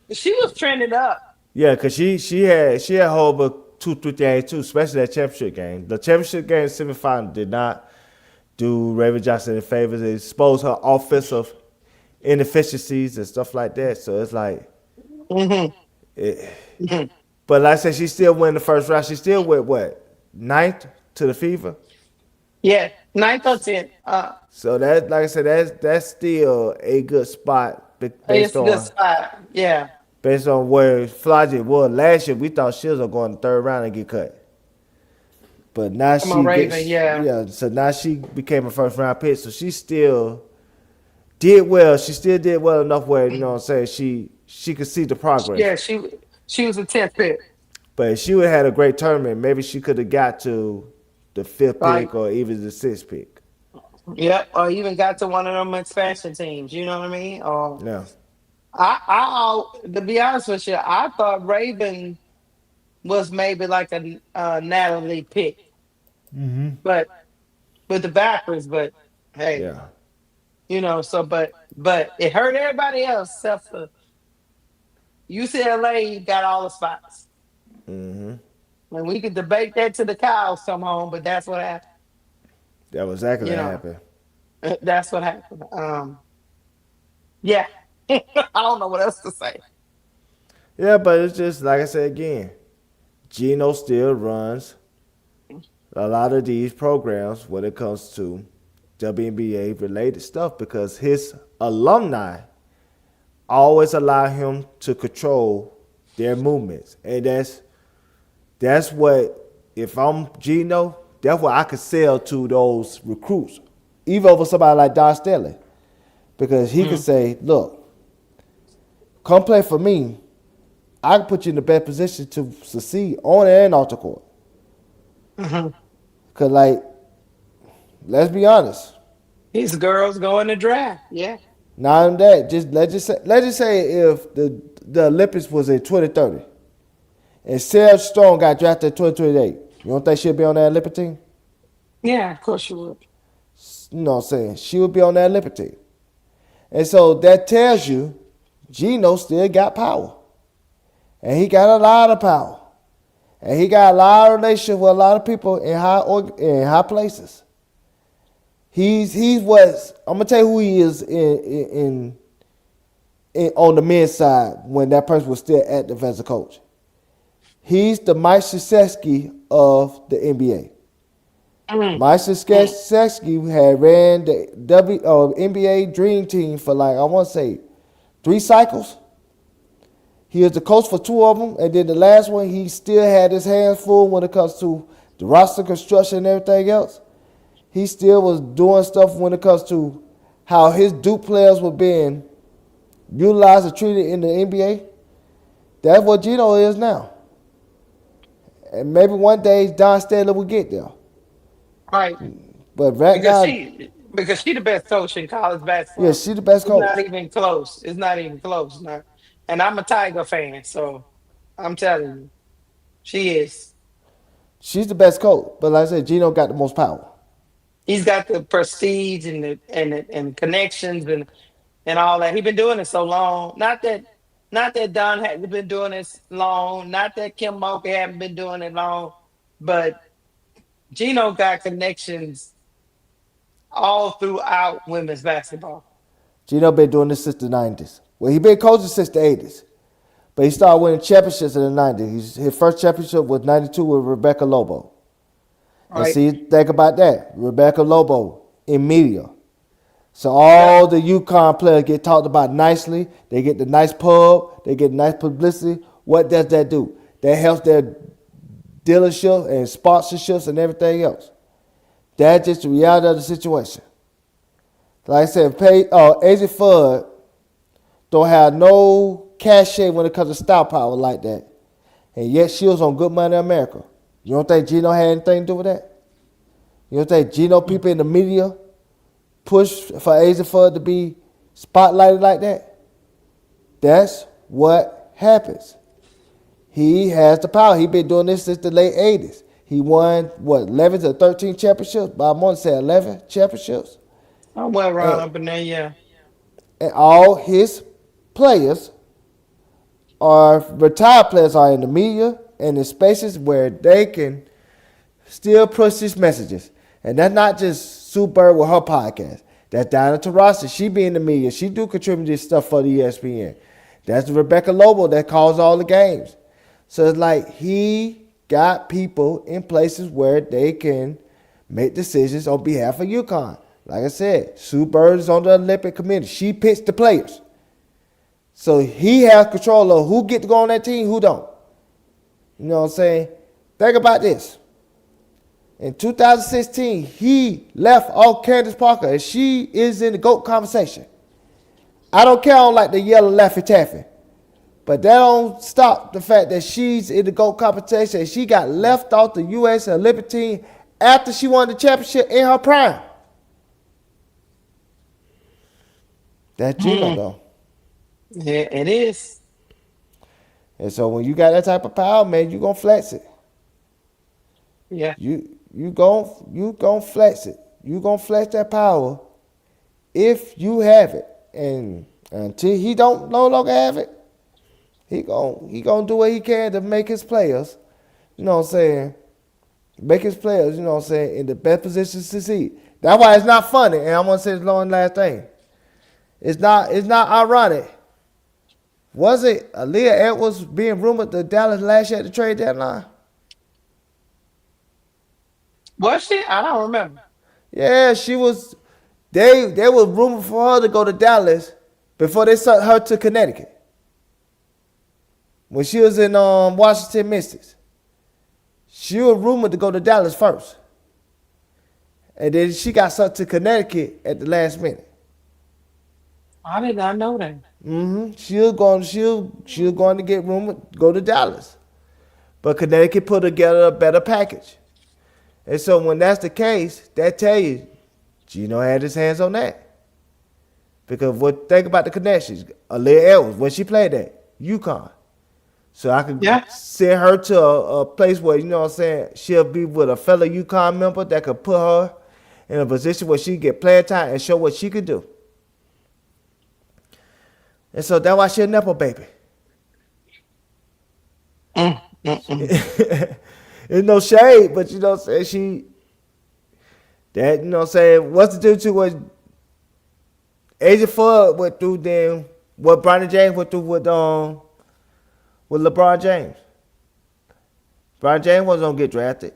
Speaker 2: But she was trending up.
Speaker 3: Yeah, because she had a whole but 2-3 games too, especially that championship game. The championship game semifinal did not do Raven Johnson any favors. It exposed her offensive inefficiencies and stuff like that. So it's like, but like I said, she still won the first round. She still went what, 9th to the Fever.
Speaker 2: Yeah, 9th or 10th.
Speaker 3: So that, like I said, that's still a good spot
Speaker 2: It's a good spot. Yeah.
Speaker 3: based on where Flau'jae was last year. We thought she was gonna go in the 3rd round and get cut, but now
Speaker 2: Come on, Raven,
Speaker 3: yeah. So now she became a first round pick. So she still did well. She still did well enough where you know what I'm saying she could see the progress.
Speaker 2: Yeah, she was a 10th pick.
Speaker 3: But if she would have had a great tournament, maybe she could have got to the 5th
Speaker 2: Right.
Speaker 3: pick or even the 6th pick.
Speaker 2: Yep, or even got to one of them expansion teams. You know what I mean? Or
Speaker 3: Yeah.
Speaker 2: to be honest with you, I thought Raven was maybe like a Natalie pick, but with the backers. But hey,
Speaker 3: Yeah.
Speaker 2: So but it hurt everybody else except for UCLA got all the spots. And we could debate that to the cows come home, but that's what happened.
Speaker 3: That was exactly
Speaker 2: You
Speaker 3: what
Speaker 2: know.
Speaker 3: happened.
Speaker 2: That's what happened. Yeah, I don't know what else to say.
Speaker 3: Yeah, but it's just like I said again, Gino still runs a lot of these programs when it comes to WNBA related stuff because his alumni always allow him to control their movements. And that's what, if I'm Gino, that's what I could sell to those recruits, even over somebody like Don Stanley. Because he could say, look, come play for me. I can put you in the best position to succeed on and off the court. Because, like, let's be honest.
Speaker 2: These girls go in the draft. Yeah.
Speaker 3: Not only that, let's just say if the Olympics was in 2030 and Sarah Stone got drafted in 2028, you don't think she'll be on that Olympic team?
Speaker 2: Yeah, of course you would.
Speaker 3: You know what I'm saying? She would be on that Olympic team. And so that tells you Gino still got power. And he got a lot of power. And he got a lot of relationships with a lot of people in high places. He's what I'm gonna tell you who he is in on the men's side when that person was still active as a coach. He's the Mike Krzyzewski of the NBA. Mike Krzyzewski had ran the NBA Dream Team for like, I want to say, 3 cycles. He was the coach for 2 of them, and then the last one, he still had his hands full when it comes to the roster construction and everything else. He still was doing stuff when it comes to how his Duke players were being utilized and treated in the NBA. That's what Gino is now. And maybe one day Don Stanley will get there.
Speaker 2: Right.
Speaker 3: But right
Speaker 2: Because
Speaker 3: now,
Speaker 2: she the best coach in college
Speaker 3: yeah,
Speaker 2: basketball.
Speaker 3: she the best
Speaker 2: It's not
Speaker 3: coach.
Speaker 2: even close. It's not even close now. And I'm a Tiger fan, so I'm telling you, she is.
Speaker 3: She's the best coach. But like I said, Gino got the most power.
Speaker 2: He's got the prestige and connections and all that. He's been doing it so long. Not that Don hasn't been doing this long. Not that Kim Mulkey hasn't been doing it long. But Gino got connections all throughout women's basketball.
Speaker 3: Gino been doing this since the 90s. Well, he been coaching since the 80s. But he started winning championships in the 90s. His first championship was 92 with Rebecca Lobo. And
Speaker 2: Right.
Speaker 3: see, think about that. Rebecca Lobo in media. So all the UConn players get talked about nicely. They get the nice pub. They get nice publicity. What does that do? That helps their dealership and sponsorships and everything else. That's just the reality of the situation. Like I said, Azzi Fudd don't have no cachet when it comes to star power like that. And yet she was on Good Money America. You don't think Gino had anything to do with that? You don't think Gino people in the media push for Azzi Fudd to be spotlighted like that? That's what happens. He has the power. He been doing this since the late 80s. He won, 11 to 13 championships? But I'm going to say 11 championships.
Speaker 2: I went around up in there, yeah.
Speaker 3: And all his players are retired players are in the media and in spaces where they can still push his messages. And that's not just Sue Bird with her podcast. That's Dianna Taurasi. She be in the media. She do contribute this stuff for the ESPN. That's Rebecca Lobo that calls all the games. So it's like he got people in places where they can make decisions on behalf of UConn. Like I said, Sue Bird is on the Olympic committee. She picks the players. So he has control of who get to go on that team, who don't. You know what I'm saying? Think about this. In 2016, he left off Candace Parker, and she is in the GOAT conversation. I don't care on like the yellow Laffy Taffy, but that don't stop the fact that she's in the GOAT competition, and she got left off the U.S. Olympic team after she won the championship in her prime. That's Gino, though.
Speaker 2: Yeah, it is.
Speaker 3: And so when you got that type of power, man, you gonna flex it.
Speaker 2: Yeah.
Speaker 3: You gon' flex it. You gonna flex that power if you have it. And until he don't no longer have it, he gonna do what he can to make his players, you know what I'm saying, make his players, you know what I'm saying, in the best positions to succeed. That's why it's not funny. And I'm gonna say this last thing. It's not ironic. Was it Aaliyah Edwards being rumored to Dallas last year at the trade deadline?
Speaker 2: Was she? I don't remember.
Speaker 3: Yeah, she was. They were rumored for her to go to Dallas before they sent her to Connecticut. When she was in Washington Mystics, she was rumored to go to Dallas first, and then she got sent to Connecticut at the last minute.
Speaker 2: I did not know that.
Speaker 3: She was going to get rumored go to Dallas, but Connecticut put together a better package. And so when that's the case, that tell you Gino had his hands on that. Because think about the connections. Aaliyah Edwards, when she played at UConn. So I could send her to a place where, you know what I'm saying, she'll be with a fellow UConn member that could put her in a position where she can get playing time and show what she could do. And so that's why she a Nepo baby.
Speaker 2: Mm-mm.
Speaker 3: It's no shade, but you know what I'm saying? That, you know what I'm saying? What's the difference to what Azzi Fudd went through then, what Bronny James went through with LeBron James? LeBron James wasn't going to get drafted,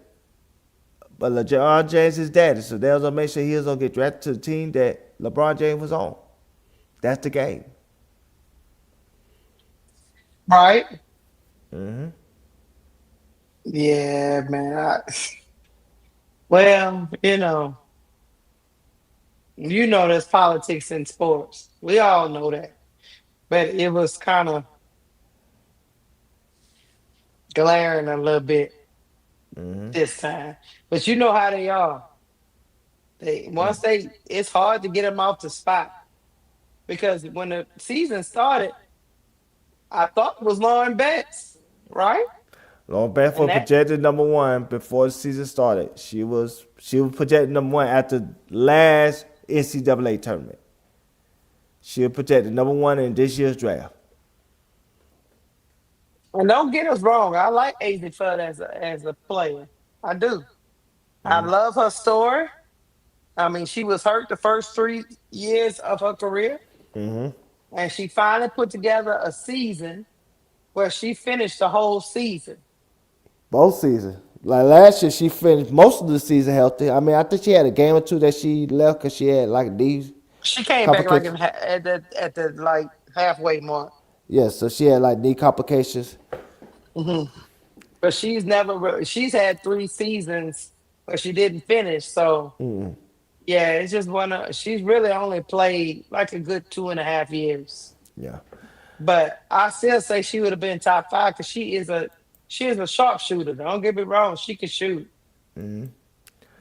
Speaker 3: but LeBron James is daddy, so they was going to make sure he was going to get drafted to the team that LeBron James was on. That's the game.
Speaker 2: Right?
Speaker 3: Mm-hmm.
Speaker 2: Yeah, man. Well, there's politics in sports. We all know that. But it was kind of glaring a little bit
Speaker 3: Mm-hmm.
Speaker 2: this time. But you know how they are. It's hard to get them off the spot because when the season started, I thought it was Lauren Betts, right?
Speaker 3: Lauren Bedford
Speaker 2: And that
Speaker 3: projected number one before the season started. She was projected number one after last NCAA tournament. She was projected number one in this year's draft.
Speaker 2: and don't get us wrong, I like Azzi Fudd as a player. I do. I love her story. I mean, she was hurt the first 3 years of her career,
Speaker 3: Mm-hmm.
Speaker 2: and she finally put together a season where she finished the whole season.
Speaker 3: Both seasons. Like last year, she finished most of the season healthy. I mean, I think she had a game or two that she left because she had like these
Speaker 2: She came back like
Speaker 3: complications.
Speaker 2: at the like halfway mark.
Speaker 3: Yeah, so she had like knee complications.
Speaker 2: Hmm. But she's had 3 seasons where she didn't finish. So yeah, it's just she's really only played like a good 2.5 years.
Speaker 3: Yeah.
Speaker 2: But I still say she would have been top five because she is a sharpshooter. Don't get me wrong, she can shoot.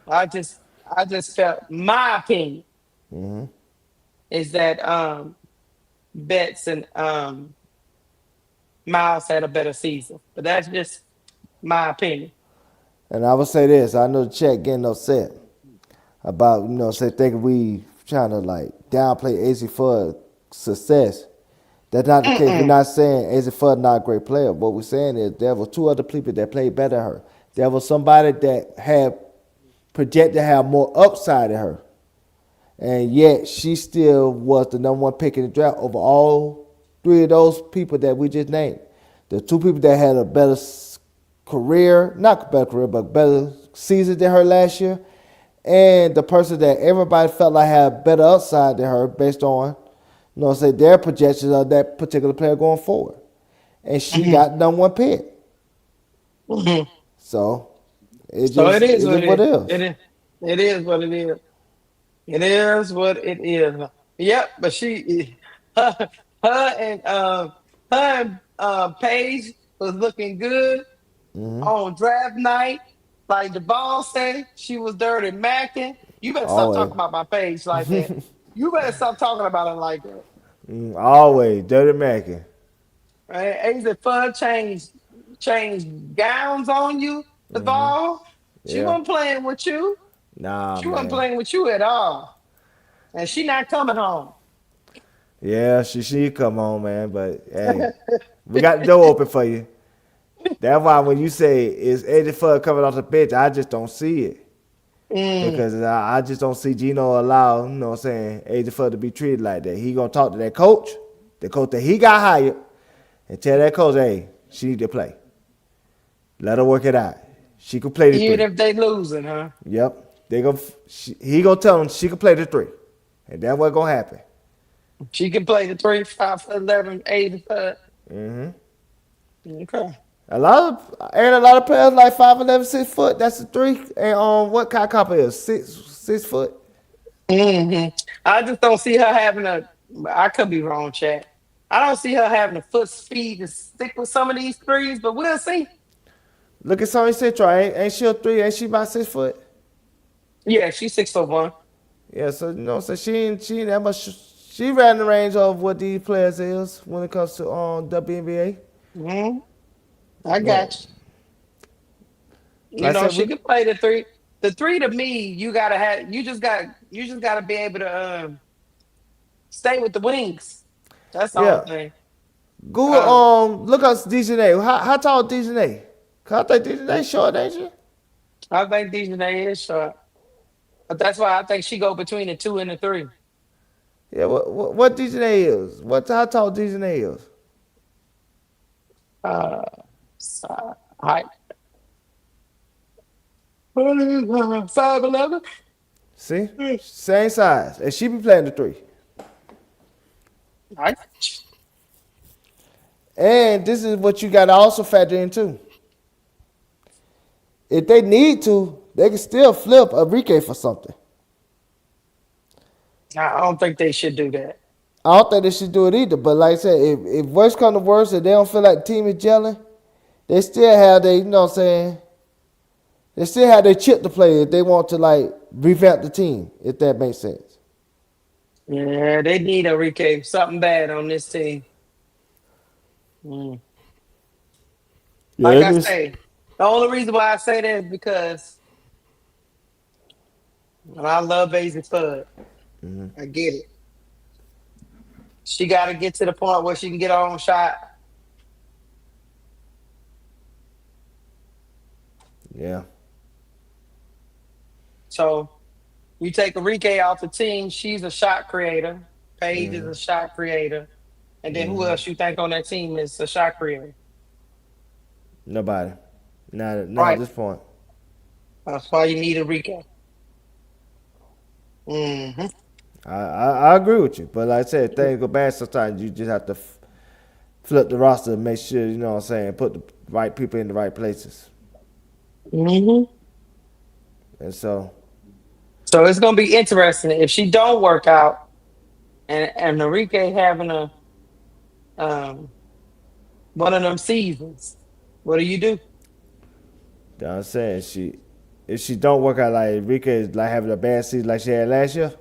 Speaker 2: I just felt my opinion is that Betts and Miles had a better season. But that's just my opinion.
Speaker 3: And I would say this: I know the chat getting upset about say thinking we trying to like downplay Azzi Fudd success. That's not the case. We're
Speaker 2: Mm-mm.
Speaker 3: not saying Azzi Fudd not a great player. What we're saying is there were two other people that played better than her. There was somebody that had projected to have more upside than her, and yet she still was the number one pick in the draft over all three of those people that we just named. The two people that had a better career, not better career, but better season than her last year, and the person that everybody felt like had better upside than her based on, say their projections of that particular player going forward. And she
Speaker 2: Mhm.
Speaker 3: got number one pick.
Speaker 2: Mhm.
Speaker 3: So
Speaker 2: So it is
Speaker 3: it's
Speaker 2: what
Speaker 3: just
Speaker 2: it
Speaker 3: what
Speaker 2: is.
Speaker 3: it
Speaker 2: It
Speaker 3: is.
Speaker 2: is. It is what it is. It is what it is. Yep, but her, her and Paige was looking good on draft night. Like the ball said, she was dirty macking. You better stop
Speaker 3: Always.
Speaker 2: talking about my Paige like that. You better stop talking about it like that.
Speaker 3: Always. Dirty Mackin.
Speaker 2: Right? Ain't it fun? Change gowns on you. The ball. She
Speaker 3: Yeah.
Speaker 2: wasn't playing with you.
Speaker 3: Nah,
Speaker 2: She wasn't
Speaker 3: man.
Speaker 2: playing with you at all. And she not coming home.
Speaker 3: Yeah, she come on, man. But hey, we got the door open for you. That's why when you say is Eddie Fudd coming off the bench, I just don't see it.
Speaker 2: Mm.
Speaker 3: Because I just don't see Gino allow, what I'm saying, Eddie Fudd to be treated like that. He gonna talk to that coach, the coach that he got hired, and tell that coach, hey, she need to play. Let her work it out. She can play the
Speaker 2: Even
Speaker 3: three.
Speaker 2: if they losing, huh?
Speaker 3: Yep. He gonna tell him she can play the three. And that's what gonna happen.
Speaker 2: She can play the 3, 5, 11, 8. Okay.
Speaker 3: A lot of players like 5'11", 6 foot. That's a three. And what kind of comp is 6 foot?
Speaker 2: hmm I just don't see her having a. I could be wrong, Chad. I don't see her having a foot speed to stick with some of these threes, but we'll see.
Speaker 3: Look at Sony Central. Ain't she a three? Ain't she about 6 foot?
Speaker 2: Yeah, she's 6'1".
Speaker 3: Yeah, so so she ain't that much. She ran the range of what these players is when it comes to WNBA.
Speaker 2: hmm I got
Speaker 3: No,
Speaker 2: you.
Speaker 3: like I said,
Speaker 2: She could play the three. The three to me, you gotta have. You just gotta be able to stay with the wings. That's the only
Speaker 3: yeah.
Speaker 2: thing.
Speaker 3: Google
Speaker 2: Um,
Speaker 3: look up DJA. How tall is DJA? Cause I think Dejanay short, ain't she?
Speaker 2: I think Dejanay is short. But that's why I think she go between the 2 and the 3.
Speaker 3: Yeah, what Dejanay is? How tall Dejanay is?
Speaker 2: Uh, height. 5'11".
Speaker 3: See? Same size. And she be playing the 3.
Speaker 2: Right.
Speaker 3: And this is what you gotta also factor in too. If they need to, they can still flip Enrique for something.
Speaker 2: I don't think they should do that.
Speaker 3: I don't think they should do it either. But like I said, if worse come to worse and they don't feel like the team is gelling, they still have they, you know what I'm saying? They still have their chip to play if they want to like revamp the team, if that makes sense.
Speaker 2: Yeah, they need Enrique. Something bad on this team. Mm.
Speaker 3: Yeah,
Speaker 2: Like
Speaker 3: it
Speaker 2: I
Speaker 3: is.
Speaker 2: say, the only reason why I say that is because I love Azzi Fudd. I get it. She got to get to the point where she can get her own shot.
Speaker 3: Yeah.
Speaker 2: So you take Enrique off the team, she's a shot creator. Paige is a shot creator. And then who else you think on that team is a shot creator?
Speaker 3: Nobody. Not at
Speaker 2: Right.
Speaker 3: this point.
Speaker 2: That's why you need Enrique. Mm-hmm.
Speaker 3: I agree with you. But like I said, things go bad sometimes. You just have to flip the roster and make sure, you know what I'm saying, put the right people in the right places.
Speaker 2: Mm-hmm.
Speaker 3: And so,
Speaker 2: So it's gonna be interesting if she don't work out and Enrique having a one of them seasons. What do?
Speaker 3: you know what I'm saying, if she don't work out like Enrique is like having a bad season like she had last year,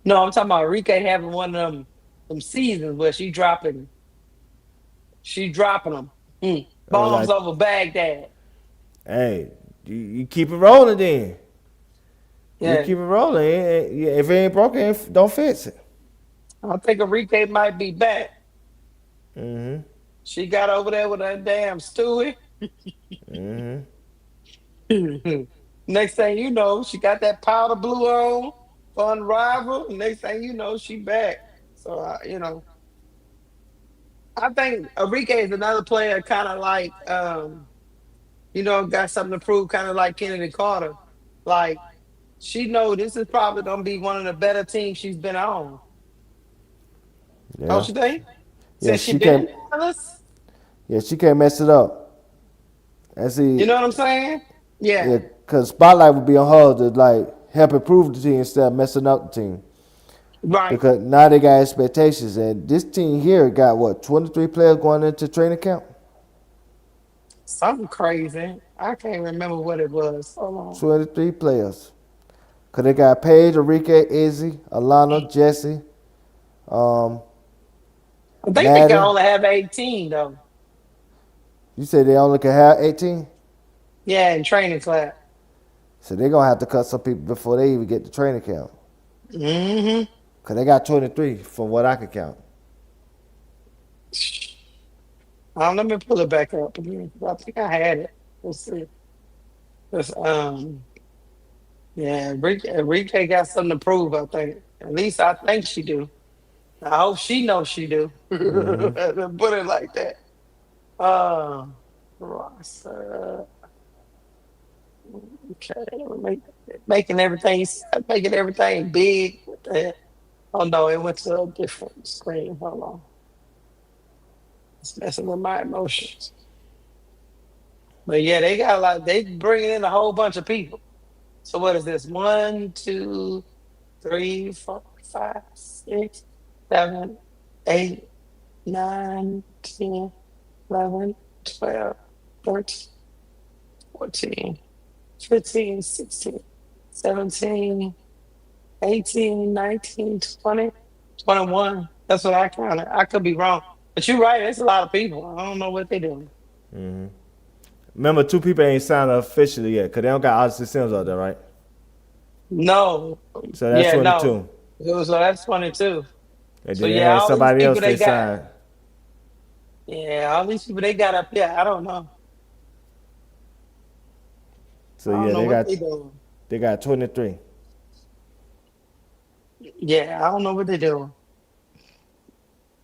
Speaker 2: No, I'm talking about Enrique having one of them seasons where she dropping them.
Speaker 3: or
Speaker 2: Bombs
Speaker 3: like,
Speaker 2: over Baghdad.
Speaker 3: hey, you keep it rolling then. You
Speaker 2: Yeah,
Speaker 3: keep it rolling. If it ain't broken, don't fix it.
Speaker 2: I think Enrique might be back.
Speaker 3: Mm-hmm.
Speaker 2: She got over there with that damn Stewie.
Speaker 3: Mm-hmm.
Speaker 2: Next thing you know, she got that powder blue on, fun rival. Next thing you know, she back. So I think Enrique is another player, kind of like got something to prove, kind of like Kennedy Carter. Like she know this is probably gonna be one of the better teams she's been on. Don't
Speaker 3: Yeah.
Speaker 2: you think?
Speaker 3: Yeah,
Speaker 2: Since she
Speaker 3: she
Speaker 2: been in
Speaker 3: can't.
Speaker 2: Dallas,
Speaker 3: Yeah, she can't mess it up. And
Speaker 2: you
Speaker 3: see,
Speaker 2: know what I'm saying?
Speaker 3: yeah,
Speaker 2: Yeah,
Speaker 3: because spotlight would be on her to like help improve the team instead of messing up the team.
Speaker 2: right.
Speaker 3: Because now they got expectations, and this team here got what 23 players going into training camp.
Speaker 2: Something crazy. I can't remember what it was. Hold on.
Speaker 3: 23 players. Cause they got Paige, Enrique, Izzy, Alana, Jesse, um,
Speaker 2: I think they can
Speaker 3: Maddie.
Speaker 2: only have 18 though.
Speaker 3: You said they only can have 18,
Speaker 2: Yeah, in training class.
Speaker 3: so they're gonna have to cut some people before they even get to training camp.
Speaker 2: Mm-hmm.
Speaker 3: Cause they got 23 from what I could count.
Speaker 2: Let me pull it back up again. I think I had it. Let's see. Let's, yeah, Enrique got something to prove, I think. At least I think she do. I hope she knows she do. Put it like that. Ross, okay, making everything big. What the heck? Oh no, it went to a different screen. Hold on. It's messing with my emotions. But yeah, they got a lot. They bringing in a whole bunch of people. So what is this? 1, 2, 3, 4, 5, 6, 7, 8, 9, 10, 11, 12, 13, 14, 15, 16, 17, 18, 19, 20, 21. That's what I counted. I could be wrong. But you're right. It's a lot of people. I don't know what they're doing.
Speaker 3: Remember, 2 people ain't signed officially yet, cause they don't got Odyssey Sims out there, right?
Speaker 2: No.
Speaker 3: So that's
Speaker 2: Yeah, no.
Speaker 3: 22.
Speaker 2: So that's 22.
Speaker 3: And
Speaker 2: So
Speaker 3: then they
Speaker 2: yeah,
Speaker 3: had
Speaker 2: all these
Speaker 3: somebody else
Speaker 2: people
Speaker 3: they
Speaker 2: they got.
Speaker 3: signed.
Speaker 2: Yeah, all these people they got up there. I don't know.
Speaker 3: So
Speaker 2: I don't
Speaker 3: yeah,
Speaker 2: know what they doing.
Speaker 3: they got 23.
Speaker 2: Yeah, I don't know what they doing.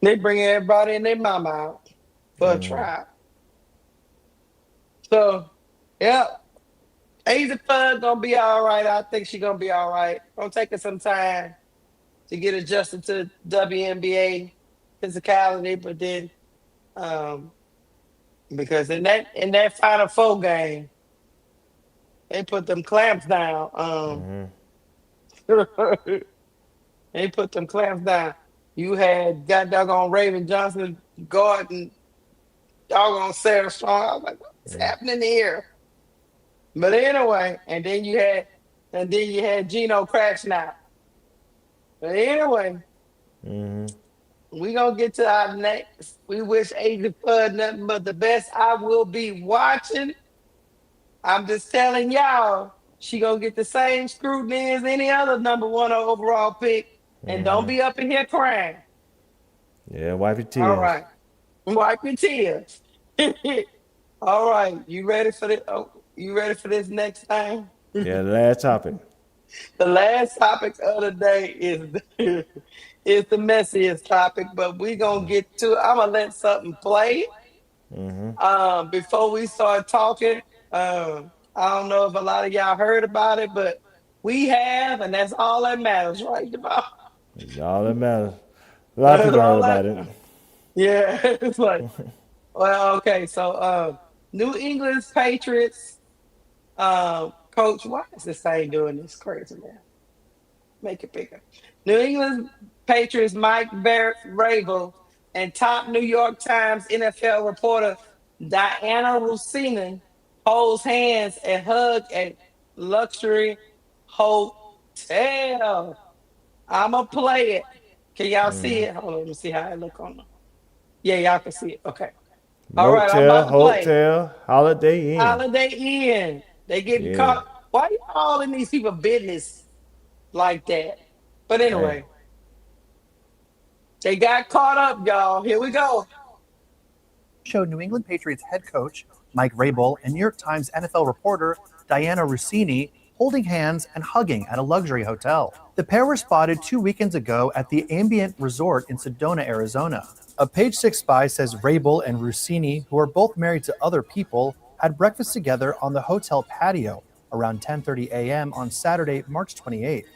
Speaker 2: They bring everybody and their mama out for a trial. So, yeah, Azzi Fudd gonna be all right. I think she gonna be all right. Gonna take her some time to get adjusted to WNBA physicality, but then um because in that Final Four game, they put them clamps down. They put them clamps down. You had got doggone Raven Johnson guarding doggone Sarah Strong. I was like, what's happening here? But anyway, and then you had Gino crashing out. But anyway, we gonna get to our next. We wish Azzi Fudd nothing but the best. I will be watching. I'm just telling y'all, she gonna get the same scrutiny as any other number one overall pick. And don't be up in here crying.
Speaker 3: Yeah, wipe your
Speaker 2: All
Speaker 3: tears.
Speaker 2: right. Wipe your tears. All right. You ready for this? Oh, you ready for this next thing?
Speaker 3: Yeah, the last topic.
Speaker 2: The last topic of the day is is the messiest topic, but we gonna get to. I'm gonna let something play. Before we start talking. I don't know if a lot of y'all heard about it, but we have, and that's all that matters, right? About
Speaker 3: All that matters. A lot of
Speaker 2: that's
Speaker 3: people heard
Speaker 2: all
Speaker 3: about
Speaker 2: that.
Speaker 3: it.
Speaker 2: Yeah, it's like, well, okay. So, New England's Patriots coach. Why is this thing doing this crazy, man? Make it bigger. New England Patriots Mike Vrabel and top New York Times NFL reporter Dianna Russini holds hands and hug at luxury hotel. I'ma play it. Can y'all see it? Hold on, let me see how it look on them. Yeah, y'all can see it. Okay. All right, I'm
Speaker 3: Motel,
Speaker 2: about to play.
Speaker 3: hotel, Holiday Inn.
Speaker 2: Holiday Inn. They getting
Speaker 3: Yeah.
Speaker 2: caught. Why you all in these people business like that? But
Speaker 3: Hey.
Speaker 2: anyway, they got caught up, y'all. Here we go.
Speaker 7: Showed New England Patriots head coach Mike Vrabel and New York Times NFL reporter Dianna Russini holding hands and hugging at a luxury hotel. The pair were spotted 2 weekends ago at the Ambient Resort in Sedona, Arizona. A Page Six spy says Vrabel and Russini, who are both married to other people, had breakfast together on the hotel patio around 10:30 a.m. on Saturday, March 28th,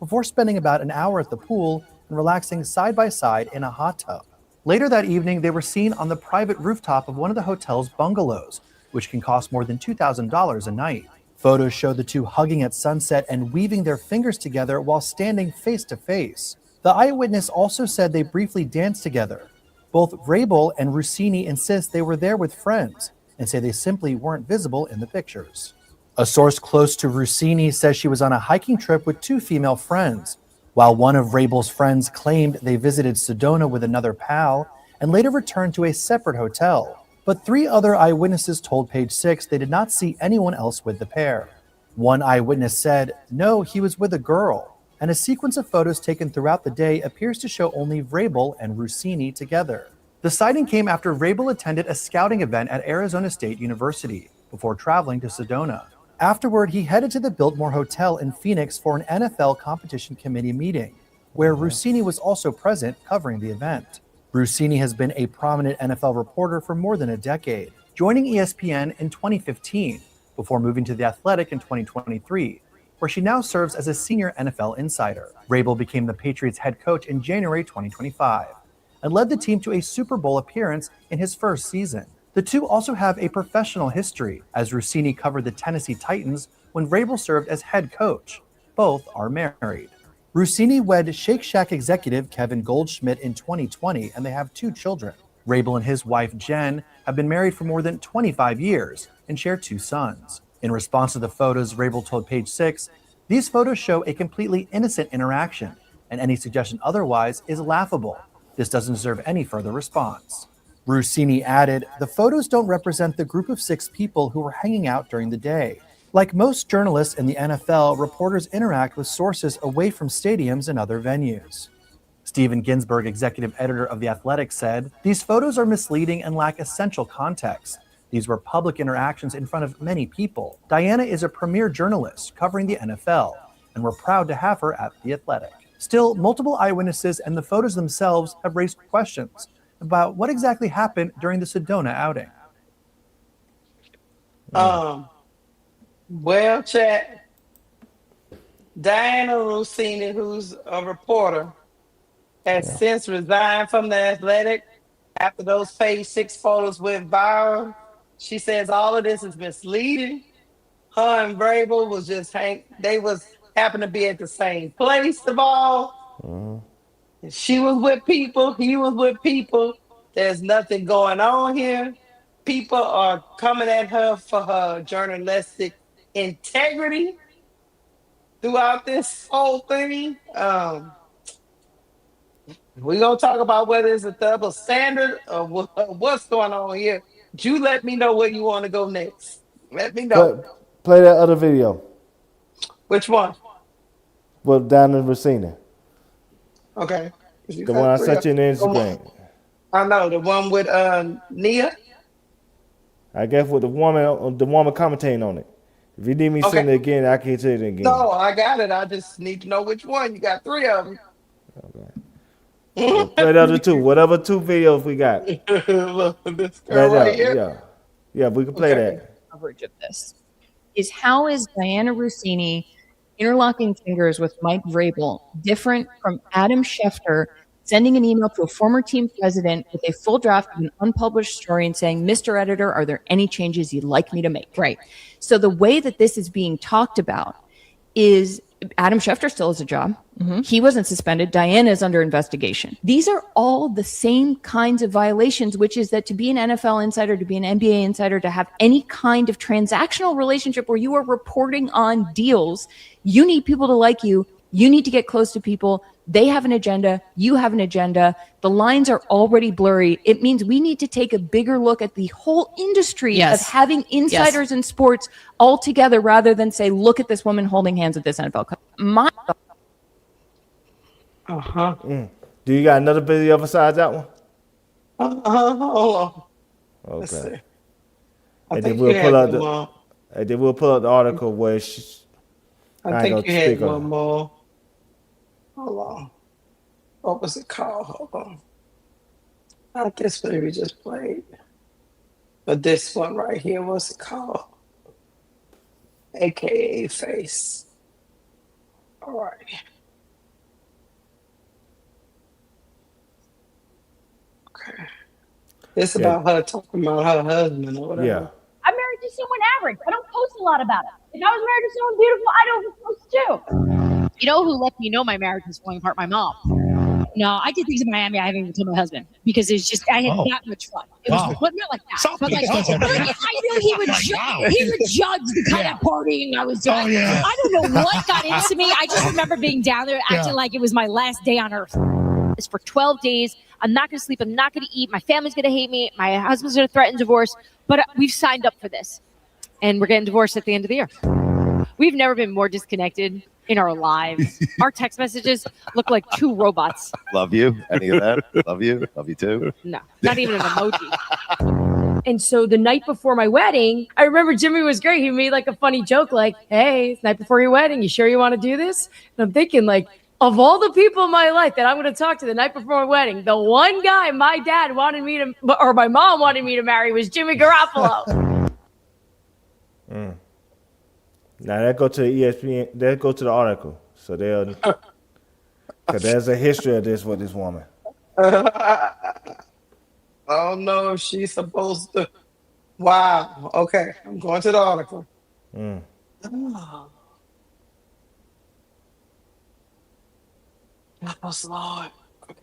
Speaker 7: before spending about an hour at the pool and relaxing side by side in a hot tub. Later that evening, they were seen on the private rooftop of one of the hotel's bungalows, which can cost more than $2,000 a night. Photos show the two hugging at sunset and weaving their fingers together while standing face to face. The eyewitness also said they briefly danced together. Both Vrabel and Russini insist they were there with friends and say they simply weren't visible in the pictures. A source close to Russini says she was on a hiking trip with two female friends, while one of Vrabel's friends claimed they visited Sedona with another pal and later returned to a separate hotel. But three other eyewitnesses told Page Six they did not see anyone else with the pair. One eyewitness said, no, he was with a girl, and a sequence of photos taken throughout the day appears to show only Vrabel and Russini together. The sighting came after Vrabel attended a scouting event at Arizona State University before traveling to Sedona. Afterward, he headed to the Biltmore Hotel in Phoenix for an NFL competition committee meeting, where Russini was also present covering the event. Russini has been a prominent NFL reporter for more than a decade, joining ESPN in 2015 before moving to The Athletic in 2023, where she now serves as a senior NFL insider. Vrabel became the Patriots head coach in January 2025 and led the team to a Super Bowl appearance in his first season. The two also have a professional history, as Russini covered the Tennessee Titans when Vrabel served as head coach. Both are married. Russini wed Shake Shack executive Kevin Goldschmidt in 2020, and they have two children. Vrabel and his wife Jen have been married for more than 25 years and share two sons. In response to the photos, Vrabel told Page Six, these photos show a completely innocent interaction, and any suggestion otherwise is laughable. This doesn't deserve any further response. Russini added, the photos don't represent the group of 6 people who were hanging out during the day. Like most journalists in the NFL, reporters interact with sources away from stadiums and other venues. Steven Ginsberg, executive editor of The Athletic, said, these photos are misleading and lack essential context. These were public interactions in front of many people. Dianna is a premier journalist covering the NFL, and we're proud to have her at The Athletic. Still, multiple eyewitnesses and the photos themselves have raised questions about what exactly happened during the Sedona outing.
Speaker 2: Well, chat, Dianna Russini, who's a reporter, has since resigned from The Athletic after those page 6 photos went viral. She says all of this is misleading. Her and Vrabel was just happened to be at the same place of all. She was with people, he was with people. There's nothing going on here. People are coming at her for her journalistic integrity throughout this whole thing. We're going to talk about whether it's a double standard or what's going on here. You let me know where you want to go next. Let me know.
Speaker 3: Play that other video.
Speaker 2: Which one?
Speaker 3: Well, Dianna Russini.
Speaker 2: Okay.
Speaker 3: The one I sent you in Instagram.
Speaker 2: I know, the one with Nia.
Speaker 3: I guess with the woman commentating on it. If you need me to send it again, I can say it again.
Speaker 2: No, I got it. I just need to know which one. You got 3 of them.
Speaker 3: Okay. Well, play the other 2. Whatever 2 videos we got.
Speaker 2: Look, this girl right here.
Speaker 3: Yeah, we can play that.
Speaker 8: Coverage of this is how is Dianna Russini interlocking fingers with Mike Vrabel different from Adam Schefter sending an email to a former team president with a full draft of an unpublished story and saying, Mr. Editor, are there any changes you'd like me to make? Right. So the way that this is being talked about is Adam Schefter still has a job. He wasn't suspended. Dianna is under investigation. These are all the same kinds of violations, which is that to be an NFL insider, to be an NBA insider, to have any kind of transactional relationship where you are reporting on deals, you need people to like you. You need to get close to people. They have an agenda. You have an agenda. The lines are already blurry. It means we need to take a bigger look at the whole industry of having insiders in sports all together rather than say, look at this woman holding hands at this NFL coach.
Speaker 3: Do you got another video besides that one?
Speaker 2: Hold on.
Speaker 3: Okay. And then we'll pull up the article where
Speaker 2: I think you had one more. Hold on. What was it called? Hold on. Not this one we just played. But this one right here, what's it called? AKA Face. All right. Okay. It's about her talking about her husband or whatever.
Speaker 3: Yeah.
Speaker 9: I'm married to someone average. I don't post a lot about it. If I was married to someone beautiful, I don't post too.
Speaker 10: You know who let me know my marriage was falling apart? My mom. No, I did things in Miami I haven't even told my husband because it's just I had that much fun. It was but not like that. But like, I knew he would judge the kind of partying I was doing. I don't know what got into me. I just remember being down there acting like it was my last day on earth. It's for 12 days. I'm not going to sleep. I'm not going to eat. My family's going to hate me. My husband's going to threaten divorce. But we've signed up for this. And we're getting divorced at the end of the year. We've never been more disconnected in our lives. Our text messages look like 2 robots.
Speaker 11: Love you. Any of that? Love you. Love you too.
Speaker 10: No, not even an emoji. And so the night before my wedding, I remember Jimmy was great. He made like a funny joke like, hey, it's the night before your wedding. You sure you want to do this? And I'm thinking like, of all the people in my life that I'm going to talk to the night before my wedding, the one guy my dad wanted me to, or my mom wanted me to marry was Jimmy Garoppolo.
Speaker 3: Now that go to the ESPN. That go to the article, so they'll. Because there's a history of this with this woman.
Speaker 2: I don't know if she's supposed to. Wow. Okay, I'm going to the article. Oh. Oh, Lord. Okay.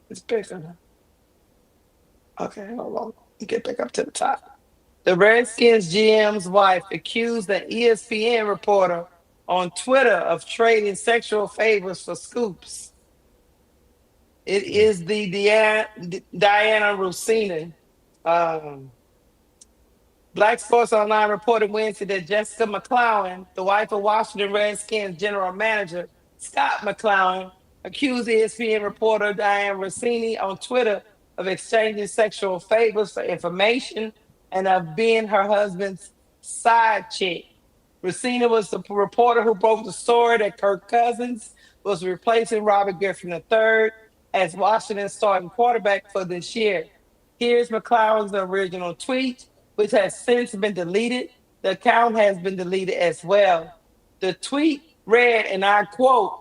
Speaker 2: It's bigger. Okay, hold on. Get back up to the top. The Redskins GM's wife accused an ESPN reporter on Twitter of trading sexual favors for scoops. It is the Dianna Russini. Black Sports Online reported Wednesday that Jessica McClowan, the wife of Washington Redskins general manager Scott McClowan, accused ESPN reporter Dianna Russini on Twitter of exchanging sexual favors for information and of being her husband's side chick. Russini was the reporter who broke the story that Kirk Cousins was replacing Robert Griffin III as Washington's starting quarterback for this year. Here's McLaren's original tweet, which has since been deleted. The account has been deleted as well. The tweet read, and I quote,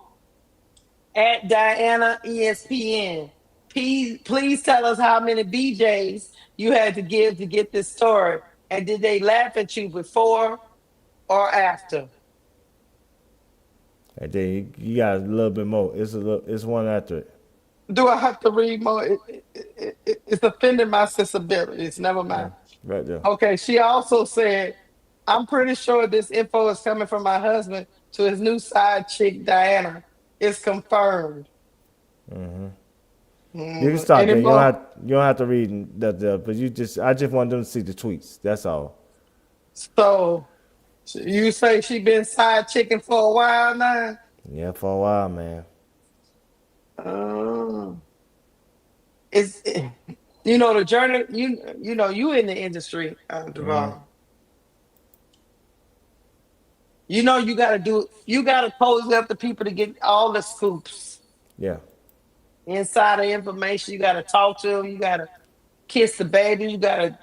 Speaker 2: at Dianna ESPN, please tell us how many BJs you had to give to get this story. And did they laugh at you before or after?
Speaker 3: And then you got a little bit more. It's one after it.
Speaker 2: Do I have to read more? It's offending my sensibilities. Never mind.
Speaker 3: Right there.
Speaker 2: Okay, she also said, I'm pretty sure this info is coming from my husband to his new side chick, Dianna. It's confirmed.
Speaker 3: Mm-hmm. You can stop there. You don't have to read that, but I just want them to see the tweets. That's all.
Speaker 2: So you say she been side chicking for a while now?
Speaker 3: Yeah, for a while, man.
Speaker 2: The journey. You in the industry, Devon. You gotta pose up to people to get all the scoops.
Speaker 3: Yeah.
Speaker 2: Insider information. You gotta talk to them. You gotta kiss the baby. You gotta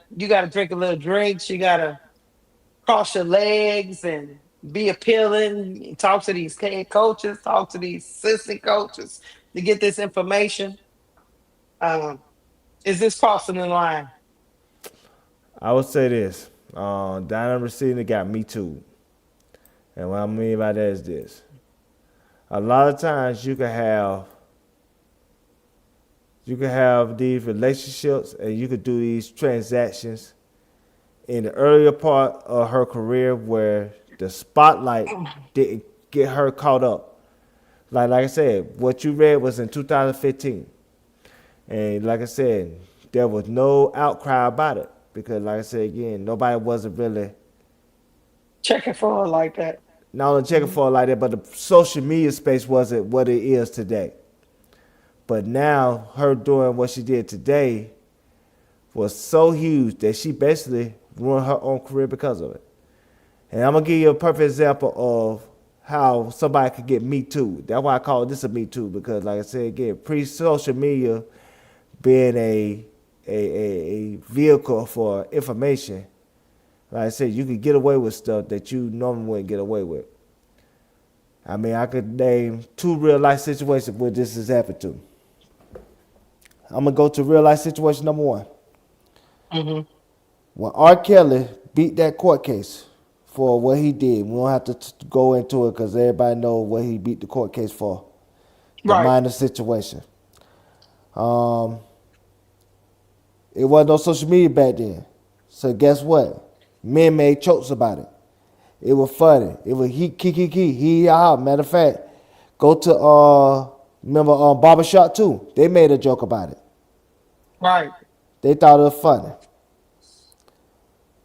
Speaker 2: drink a little drinks. You gotta cross your legs and be appealing. Talk to these head coaches. Talk to these assistant coaches to get this information. Is this crossing the line?
Speaker 3: I would say this. Dianna Russini got Me Too. And what I mean by that is this. A lot of times you can have these relationships and you could do these transactions in the earlier part of her career where the spotlight didn't get her caught up. Like I said, what you read was in 2015. And like I said, there was no outcry about it because like I said again, nobody wasn't really
Speaker 2: checking for her like that.
Speaker 3: Not only checking for her like that, but the social media space wasn't what it is today. But now her doing what she did today was so huge that she basically ruined her own career because of it. And I'm going to give you a perfect example of how somebody could get Me Too. That's why I call this a Me Too, because like I said again, pre-social media being a vehicle for information, like I said, you could get away with stuff that you normally wouldn't get away with. I mean, I could name 2 real-life situations where this has happened to. I'm going to go to real-life situation number 1.
Speaker 2: Mm-hmm.
Speaker 3: When R. Kelly beat that court case for what he did, we don't have to go into it because everybody knows what he beat the court case for. The minor situation. It wasn't no social media back then. So guess what? Men made jokes about it. It was funny. It was he, matter of fact, go to remember Barbershop 2. They made a joke about it.
Speaker 2: Right.
Speaker 3: They thought it was funny.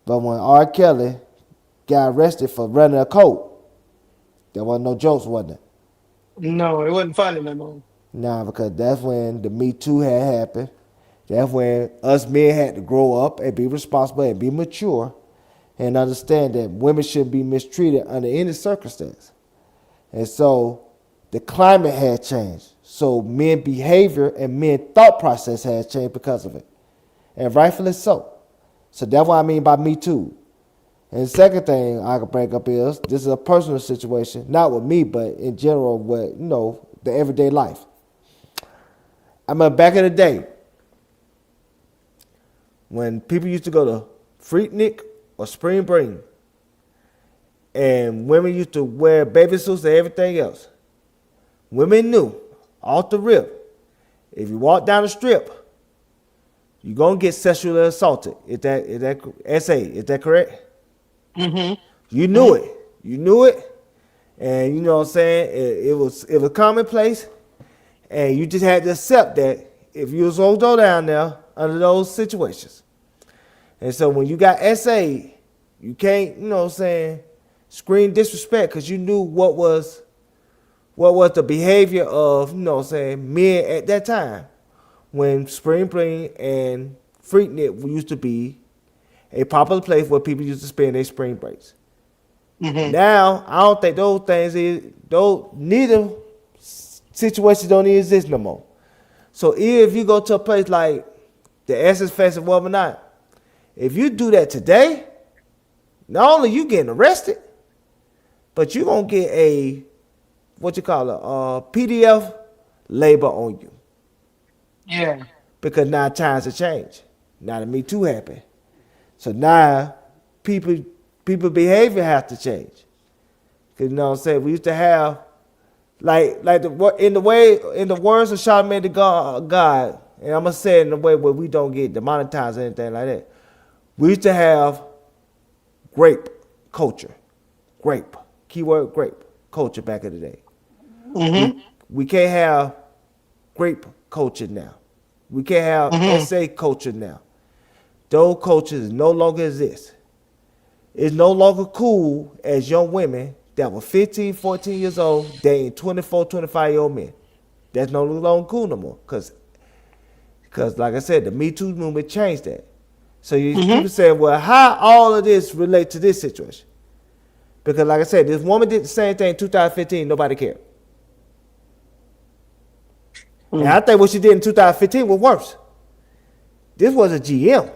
Speaker 3: But when R. Kelly got arrested for running a coat, there wasn't no jokes, wasn't it?
Speaker 2: No, it wasn't funny no more.
Speaker 3: Nah, because that's when the Me Too had happened. That's when us men had to grow up and be responsible and be mature and understand that women shouldn't be mistreated under any circumstance. And so the climate had changed. So men behavior and men thought process had changed because of it. And rightfully so. So that's what I mean by Me Too. And the second thing I can bring up is, this is a personal situation, not with me, but in general with, the everyday life. I mean, back in the day, when people used to go to Freaknik or Spring Break, and women used to wear baby suits and everything else, women knew off the rip, if you walk down the strip, you're going to get sexually assaulted. Is that SA? Is that correct?
Speaker 2: Mm-hmm.
Speaker 3: You knew it. You knew it. And you know what I'm saying? It was commonplace. And you just had to accept that if you was going to go down there under those situations. And so when you got SA, you can't, scream disrespect because you knew what was the behavior of, men at that time when Spring Break and Freaknik used to be a popular place where people used to spend their spring breaks.
Speaker 2: Mm-hmm.
Speaker 3: Now, I don't think neither situations don't even exist no more. So if you go to a place like the Essence Festival or not, if you do that today, not only you getting arrested, but you're going to get a PDF label on you.
Speaker 2: Yeah.
Speaker 3: Because now times have changed. Now the Me Too happened. So now people behavior has to change. Cause you know what I'm saying? We used to have in the words of Charlamagne the God, and I'm gonna say it in a way where we don't get demonetized or anything like that. We used to have grape culture. Grape. Keyword grape culture back in the day.
Speaker 2: Mm-hmm.
Speaker 3: We can't have grape culture now. We can't have essay culture now. Those cultures no longer exist. It's no longer cool as young women that were 15, 14 years old dating 24, 25-year-old men. That's no longer cool no more. Because like I said, the Me Too movement changed that. So people say, well, how all of this relate to this situation? Because like I said, this woman did the same thing in 2015, nobody cared. And I think what she did in 2015 was worse. This was a GM.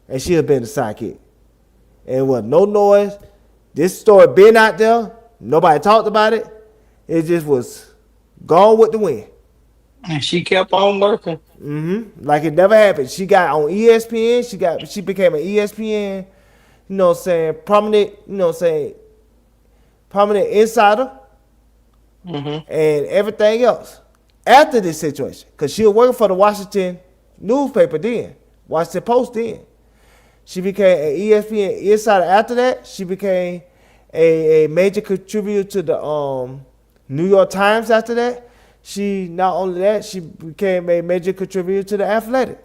Speaker 3: And she had been a sidekick. And it was no noise. This story been out there. Nobody talked about it. It just was gone with the wind.
Speaker 2: And she kept on working.
Speaker 3: Like it never happened. She got on ESPN. She became an ESPN, you know what I'm saying, prominent insider. And everything else. After this situation, because she was working for the Washington newspaper then, Washington Post then. She became an ESPN insider after that. She became a major contributor to the New York Times after that. Not only that, she became a major contributor to the Athletic.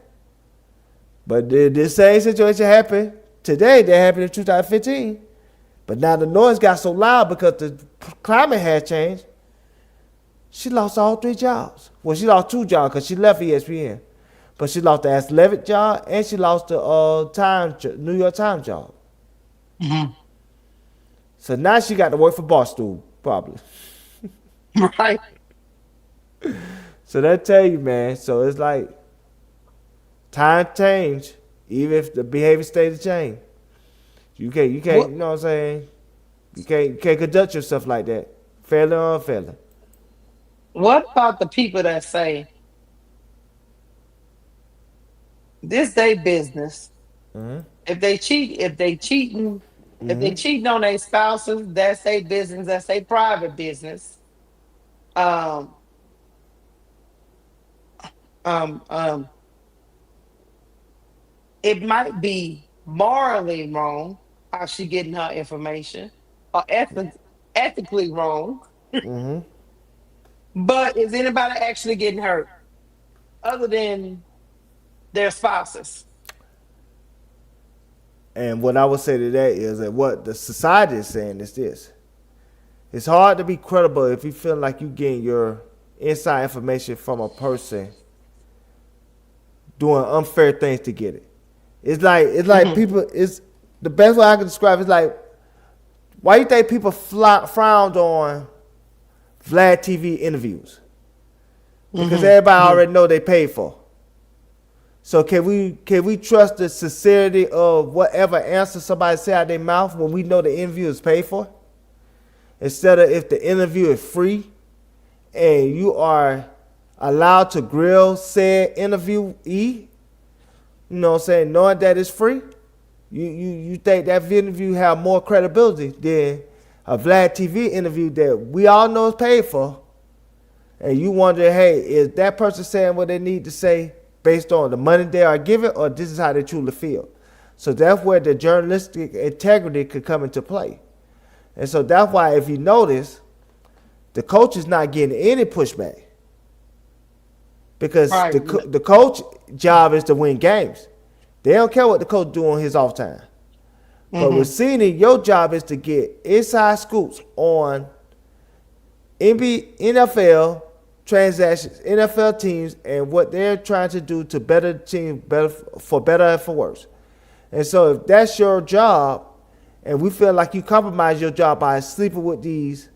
Speaker 3: But this same situation happened today. That happened in 2015. But now the noise got so loud because the climate had changed. She lost all 3 jobs. Well, she lost 2 jobs because she left ESPN. But she lost the Athletic job and she lost the New York Times job. So now she got to work for Barstool, probably.
Speaker 2: Right.
Speaker 3: So that tell you, man. So it's like time change, even if the behavior stays the same. You can't, you know what I'm saying? You can't conduct yourself like that, fairly or unfairly.
Speaker 2: What about the people that say this their business? If they cheating on their spouses, that's their business. That's their private business. It might be morally wrong how she getting her information, or ethically wrong. But is anybody actually getting hurt other than their spouses?
Speaker 3: And what I would say to that is that what the society is saying is this. It's hard to be credible if you feel like you getting your inside information from a person doing unfair things to get it. It's like people, it's the best way I can describe it is like, why you think people frowned on Vlad TV interviews? Because everybody already know they paid for. So can we trust the sincerity of whatever answer somebody say out their mouth when we know the interview is paid for? Instead of if the interview is free and you are allowed to grill said interviewee, you know what I'm saying, knowing that it's free, you think that interview have more credibility than a Vlad TV interview that we all know is paid for. And you wonder, hey, is that person saying what they need to say based on the money they are given, or this is how they truly feel? So that's where the journalistic integrity could come into play. And so that's why, if you notice, the coach is not getting any pushback. Because the coach job is to win games. They don't care what the coach do on his off time. But Russini, your job is to get inside scoops on NFL transactions, NFL teams, and what they're trying to do to better the team, better and for worse. And so if that's your job, and we feel like you compromise your job by sleeping with these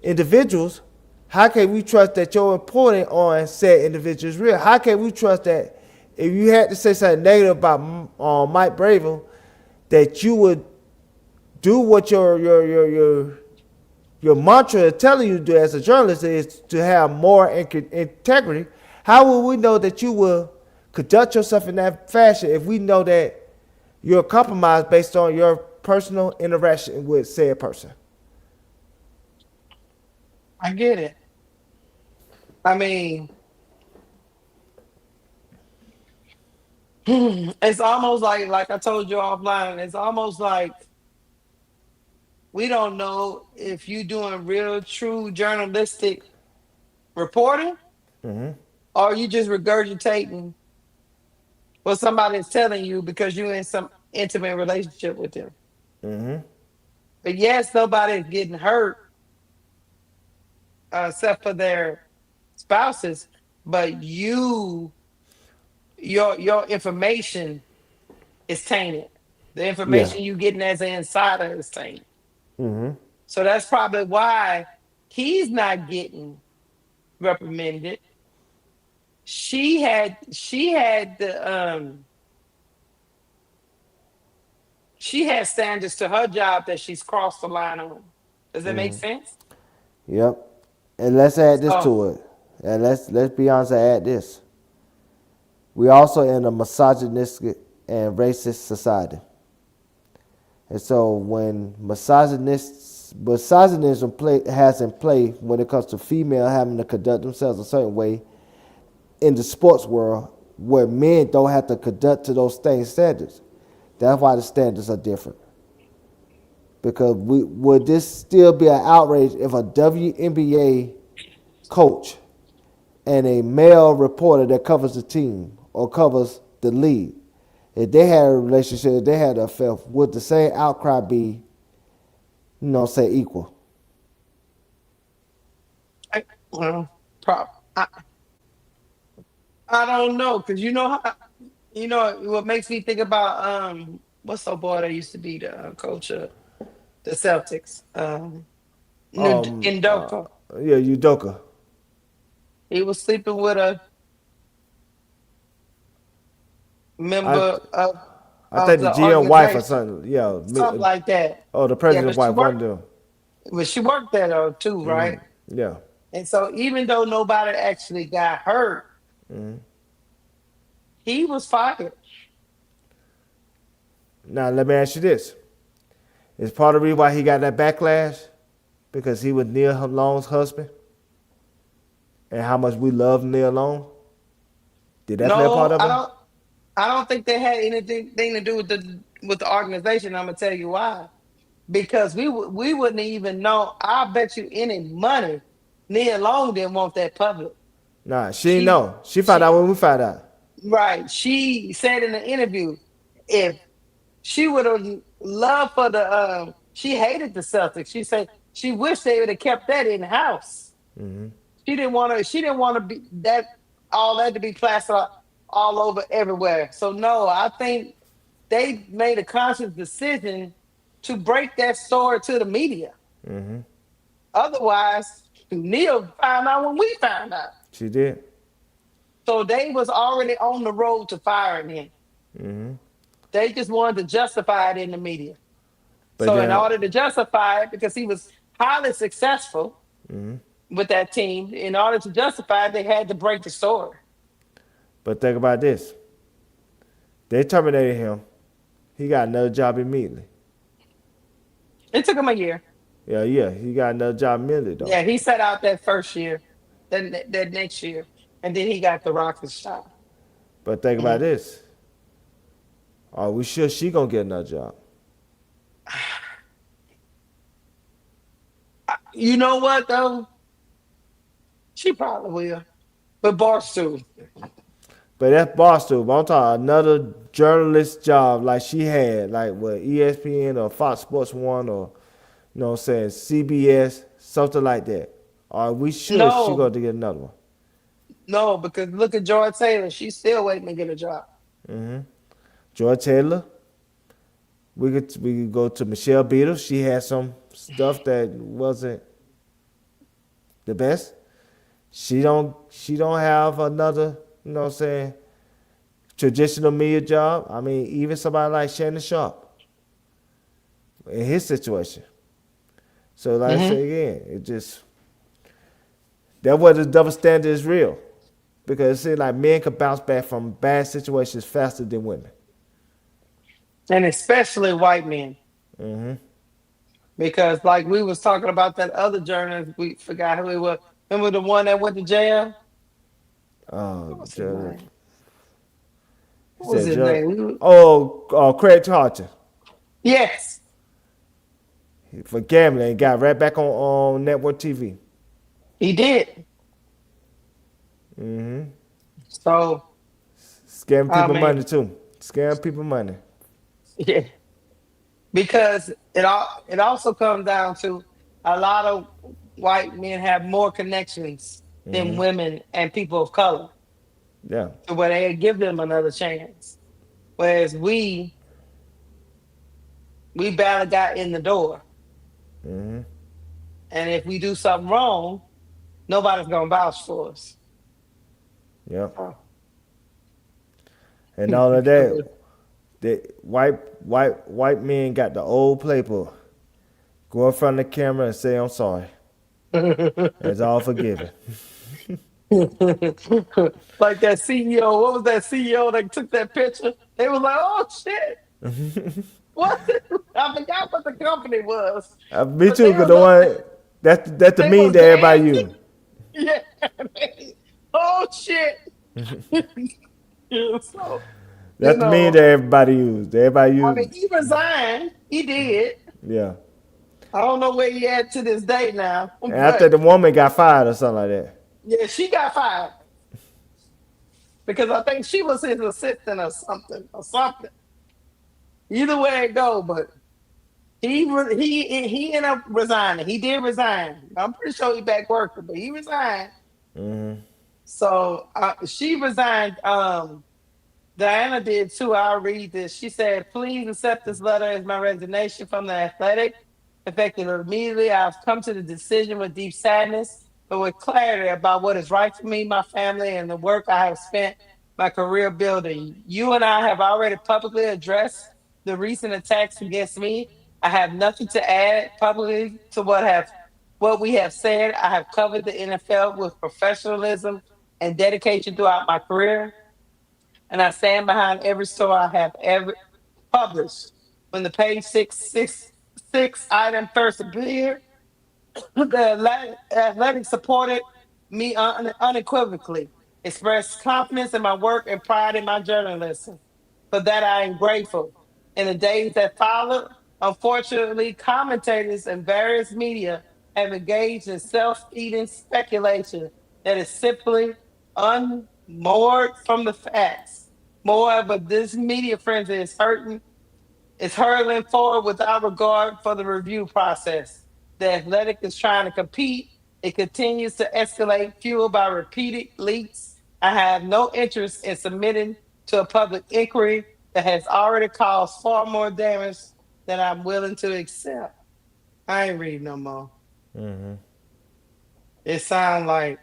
Speaker 3: individuals, how can we trust that your reporting on said individuals is real? How can we trust that if you had to say something negative about Mike Vrabel, that you would do what your mantra is telling you to do as a journalist is to have more integrity? How will we know that you will conduct yourself in that fashion if we know that you're compromised based on your personal interaction with said person?
Speaker 2: I get it. I mean, it's almost like I told you offline. It's almost like we don't know if you doing real, true journalistic reporting, or you just regurgitating what somebody's telling you because you're in some intimate relationship with them. But yes, nobody's getting hurt except for their spouses. But your information is tainted. The
Speaker 3: Yeah.
Speaker 2: information you getting as an insider is tainted. So that's probably why he's not getting reprimanded. She had standards to her job that she's crossed the line on. Does that make sense?
Speaker 3: Yep. And let's add this
Speaker 2: So
Speaker 3: to it. And let's be honest and add this. We also in a misogynistic and racist society. And so when misogynism has in play when it comes to female having to conduct themselves a certain way in the sports world, where men don't have to conduct to those same standards. That's why the standards are different. Because would this still be an outrage if a WNBA coach and a male reporter that covers the team or covers the league, if they had a relationship, if they had an affair, would the same outcry be, say equal?
Speaker 2: well, I don't know, because what makes me think about what's the boy that used to be the coach of the Celtics, Ndoka.
Speaker 3: Yeah, Udoka.
Speaker 2: He was sleeping with a
Speaker 3: I
Speaker 2: member of
Speaker 3: think the
Speaker 2: the
Speaker 3: GM wife or
Speaker 2: organization,
Speaker 3: something. Yeah.
Speaker 2: something like that.
Speaker 3: Oh, the
Speaker 2: Yeah,
Speaker 3: president's wife, one of them.
Speaker 2: but she worked there too, right?
Speaker 3: Yeah.
Speaker 2: And so even though nobody actually got hurt, he was fired.
Speaker 3: Now let me ask you this: is part of the reason why he got that backlash because he was Neil Long's husband, and how much we love Neil Long? Did that play a part
Speaker 2: No,
Speaker 3: of it?
Speaker 2: I don't think they had anything to do with the organization. I'm gonna tell you why. Because we wouldn't even know. I bet you any money, Nia Long didn't want that public.
Speaker 3: Nah, she didn't know. She found out when we found out.
Speaker 2: Right. She said in the interview, if she would have loved for the she hated the Celtics. She said she wished they would have kept that in house. She didn't want to be that all that to be plastered all over everywhere. So no, I think they made a conscious decision to break that story to the media. Otherwise, Neil found out when we found out.
Speaker 3: She did.
Speaker 2: So they was already on the road to firing him. They just wanted to justify it in the media.
Speaker 3: But
Speaker 2: so
Speaker 3: then,
Speaker 2: in order to justify it, because he was highly successful with that team, in order to justify it, they had to break the story.
Speaker 3: but think about this: they terminated him. He got another job immediately.
Speaker 2: It took him a year.
Speaker 3: Yeah, he got another job immediately though.
Speaker 2: Yeah, he set out that first year, then that next year, and then he got the Rockets job.
Speaker 3: But think about this: are we sure she gonna get another job?
Speaker 2: You know what though? She probably will. But Barstool.
Speaker 3: But that's Boston. But I'm talking another journalist job like she had, like what ESPN or Fox Sports One or what I'm saying, CBS, something like that. Are we sure she going to get another one?
Speaker 2: No, because look at Joy Taylor. She's still waiting to get a job.
Speaker 3: Joy Taylor. We could go to Michelle Beadle. She had some stuff that wasn't the best. She don't have another, you know what I'm saying, traditional media job. I mean, even somebody like Shannon Sharp in his situation. So like I say again, it just that where the double standard is real. Because it seems like men can bounce back from bad situations faster than women.
Speaker 2: And especially white men. Because like we was talking about that other journalist, we forgot who it was. Remember the one that went to jail? What's his name? What was his name?
Speaker 3: Craig Tarleton.
Speaker 2: Yes.
Speaker 3: For gambling, got right back on network TV.
Speaker 2: He did. So
Speaker 3: Scam people money too. Scam people money.
Speaker 2: Yeah. Because it also comes down to a lot of white men have more connections than women and people of color.
Speaker 3: Yeah.
Speaker 2: To where they give them another chance. Whereas we barely got in the door. And if we do something wrong, nobody's gonna vouch for us.
Speaker 3: Yeah. And all of that, the white men got the old playbook. Go in front of the camera and say I'm sorry. It's all forgiven.
Speaker 2: Like that CEO, what was that CEO that took that picture? They was like, "Oh shit, what?" I forgot what the company was.
Speaker 3: Me too, because the one that's the meme that everybody use.
Speaker 2: Yeah. Oh shit. So,
Speaker 3: that's the meme that everybody used. Everybody used.
Speaker 2: I mean, he resigned. He did.
Speaker 3: Yeah.
Speaker 2: I don't know where he at to this day now.
Speaker 3: And I think the woman got fired or something like that.
Speaker 2: Yeah, she got fired. Because I think she was his assistant or something. Either way it go, but he ended up resigning. He did resign. I'm pretty sure he back working, but he resigned. So she resigned. Dianna did too. I'll read this. She said, "Please accept this letter as my resignation from the Athletic. Effective immediately, I've come to the decision with deep sadness, but with clarity about what is right for me, my family, and the work I have spent my career building. You and I have already publicly addressed the recent attacks against me. I have nothing to add publicly to what we have said. I have covered the NFL with professionalism and dedication throughout my career, and I stand behind every story I have ever published. When the page 666 item first appeared, the Athletic supported me unequivocally, expressed confidence in my work and pride in my journalism. For that, I am grateful. In the days that followed, unfortunately, commentators and various media have engaged in self-feeding speculation that is simply unmoored from the facts. Moreover, this media frenzy is hurtling forward without regard for the review process. The Athletic is trying to compete. It continues to escalate, fueled by repeated leaks. I have no interest in submitting to a public inquiry that has already caused far more damage than I'm willing to accept." I ain't reading no more. It sounds like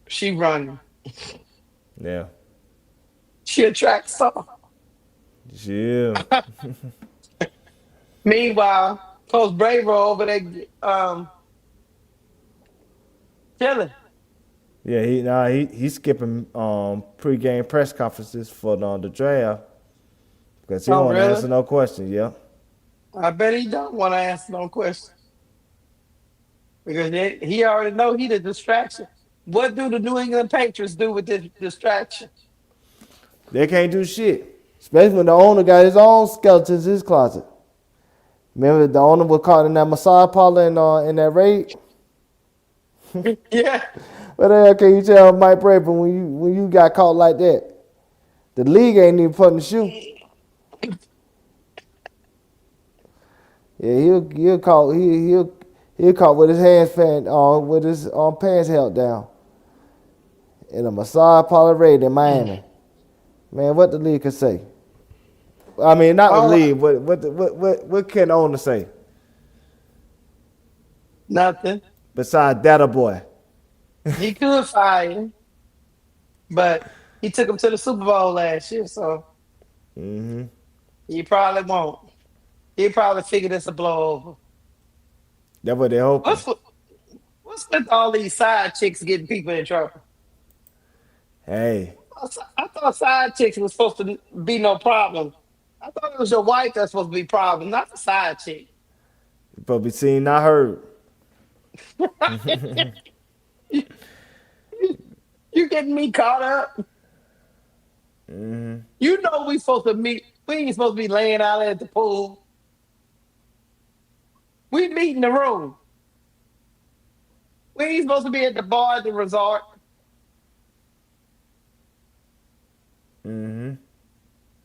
Speaker 2: she running.
Speaker 3: Yeah.
Speaker 2: She attracts some.
Speaker 3: Yeah.
Speaker 2: Meanwhile, Coach Vrabel over there chilling.
Speaker 3: Yeah, he's skipping pre-game press conferences for the draft because he don't want to answer no questions. Yeah.
Speaker 2: I bet he don't want to answer no questions because he already know he the distraction. What do the New England Patriots do with this distraction?
Speaker 3: They can't do shit, especially when the owner got his own skeletons in his closet. Remember the owner was caught in that massage parlor in that raid?
Speaker 2: Yeah.
Speaker 3: What the hell can you tell Mike Vrabel when you got caught like that? The league ain't even putting the shoe. Yeah, he'll caught with his with his pants held down in a massage parlor raid in Miami. Man, what the league can say? I mean, not the
Speaker 2: Oh,
Speaker 3: league. What can the owner say
Speaker 2: nothing.
Speaker 3: besides that boy?
Speaker 2: He could fire him, but he took him to the Super Bowl last year, so he probably won't. He probably figured it's a blow over.
Speaker 3: That's what they hoping.
Speaker 2: What's with all these side chicks getting people in trouble?
Speaker 3: Hey,
Speaker 2: I thought side chicks was supposed to be no problem. I thought it was your wife that's supposed to be problem, not the side chick.
Speaker 3: but be seen, not heard.
Speaker 2: You getting me caught up? You know we supposed to meet. We ain't supposed to be laying out at the pool. We meet in the room. We ain't supposed to be at the bar at the resort.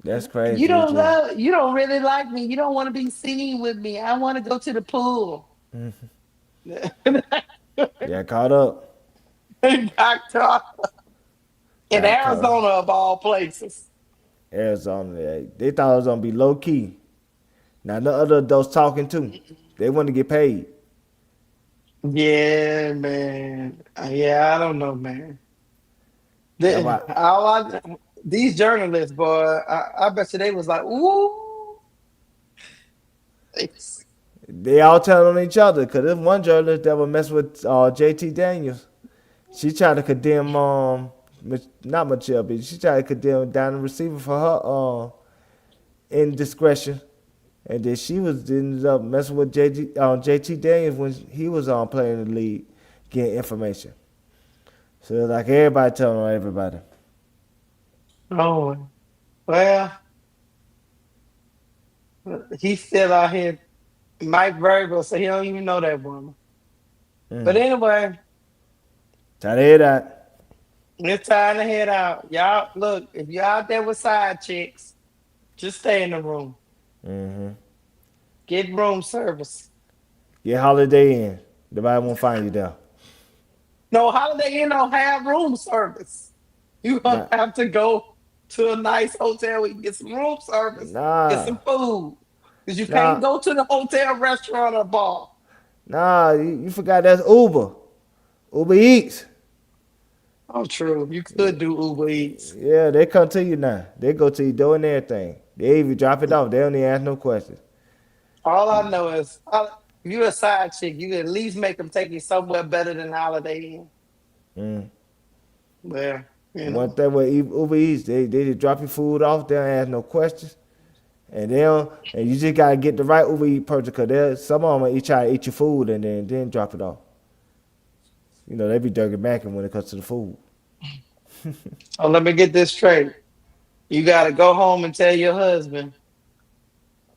Speaker 3: That's crazy.
Speaker 2: You don't really like me. You don't want to be seen with me. I want to go to the pool.
Speaker 3: Yeah, caught up.
Speaker 2: Got caught in
Speaker 3: Got caught
Speaker 2: Arizona
Speaker 3: up.
Speaker 2: of all places.
Speaker 3: Arizona. They thought it was gonna be low key. Now the other adults talking too. They want to get paid.
Speaker 2: Yeah, man. Yeah, I don't know, man.
Speaker 3: That's why
Speaker 2: These journalists, boy, I bet you they was like, ooh.
Speaker 3: they all telling on each other. Cause there's one journalist that was messing with JT Daniels. She tried to condemn not Michelle, but she tried to condemn Dianna receiver for her indiscretion. And then she ended up messing with JT Daniels when he was playing the league, getting information. So like everybody telling on everybody.
Speaker 2: Oh, well, he's still out here. Mike Vrabel, so he don't even know that woman. But anyway,
Speaker 3: Try to hear that.
Speaker 2: it's time to head out. Y'all, look, if you're out there with side chicks, just stay in the room. Get room service.
Speaker 3: Get Holiday Inn. Nobody won't find you there.
Speaker 2: No, Holiday Inn don't have room service. You gonna have to go to a nice hotel where you can get some room service, get some food. Because you can't go to the hotel, restaurant, or bar.
Speaker 3: Nah, you forgot that's Uber. Uber Eats.
Speaker 2: Oh, true. You could do Uber Eats.
Speaker 3: Yeah, they come to you now. They go to your door and everything. They even drop it off. They don't even ask no questions.
Speaker 2: All I know is, if you're a side chick, you can at least make them take you somewhere better than Holiday Inn. Yeah.
Speaker 3: One thing with Uber Eats, they just drop your food off. They don't ask no questions. And you just gotta get the right Uber Eats person, because some of them try to eat your food and then drop it off. You know, they be dirty macking when it comes to the food.
Speaker 2: Oh, let me get this straight. You gotta go home and tell your husband.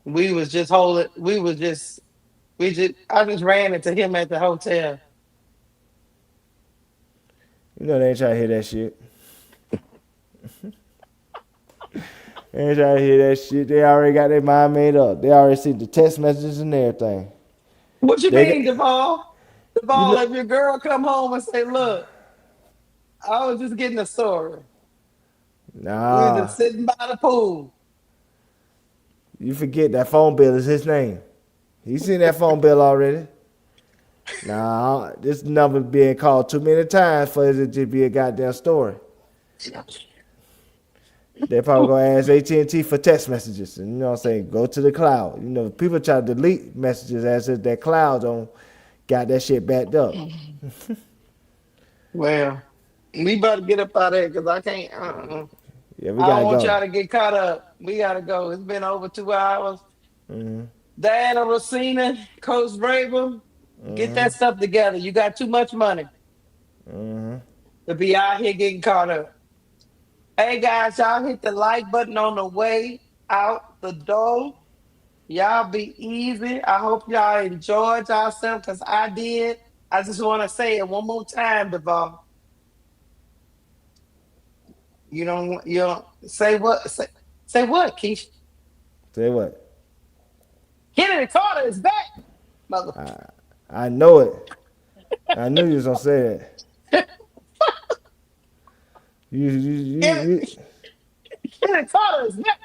Speaker 2: I just ran into him at the hotel.
Speaker 3: You know they ain't trying to hear that shit. They ain't trying to hear that shit. They already got their mind made up. They already see the text messages and everything.
Speaker 2: What you mean, Duvall? Duvall, if your girl come home and say, look, I was just getting a story.
Speaker 3: Nah.
Speaker 2: We were just sitting by the pool.
Speaker 3: You forget that phone bill is his name. He seen that phone bill already. Nah, this number being called too many times for it to just be a goddamn story. They probably gonna ask AT&T for text messages, and you know what I'm saying, go to the cloud. You know, people try to delete messages as if that cloud don't got that shit backed up.
Speaker 2: Well, we better get up out of here because I can't.
Speaker 3: Yeah, we
Speaker 2: I
Speaker 3: gotta
Speaker 2: don't want
Speaker 3: go.
Speaker 2: y'all to get caught up. We gotta go. It's been over 2 hours. Dianna Russini, Coach Vrabel, get that stuff together. You got too much money to be out here getting caught up. Hey guys, y'all hit the like button on the way out the door. Y'all be easy. I hope y'all enjoyed yourself because I did. I just want to say it one more time, Devon. You don't say what? Say what, Keisha?
Speaker 3: Say what?
Speaker 2: Chennedy Carter is back, mother.
Speaker 3: I know it. I knew you was gonna say that.
Speaker 2: Chennedy Carter is next.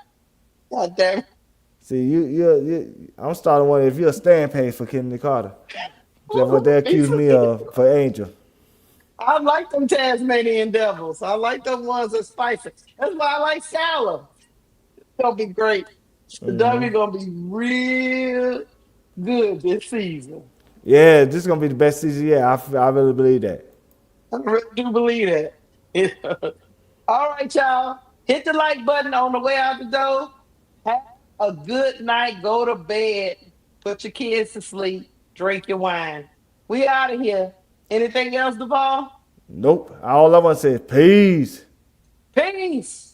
Speaker 2: God damn it.
Speaker 3: See, I'm starting one. If you're a stand page for Chennedy Carter, that's what they accuse me of for Angel.
Speaker 2: I like them Tasmanian devils. I like them ones that spicy. That's why I like salad. It's gonna be great. The W gonna be real good this season.
Speaker 3: Yeah, this is gonna be the best season yet. I really believe that.
Speaker 2: I really do believe that. All right, y'all. Hit the like button on the way out the door. Have a good night. Go to bed. Put your kids to sleep. Drink your wine. We out of here. Anything else, Duval?
Speaker 3: Nope. All I want to say is peace.
Speaker 2: Peace.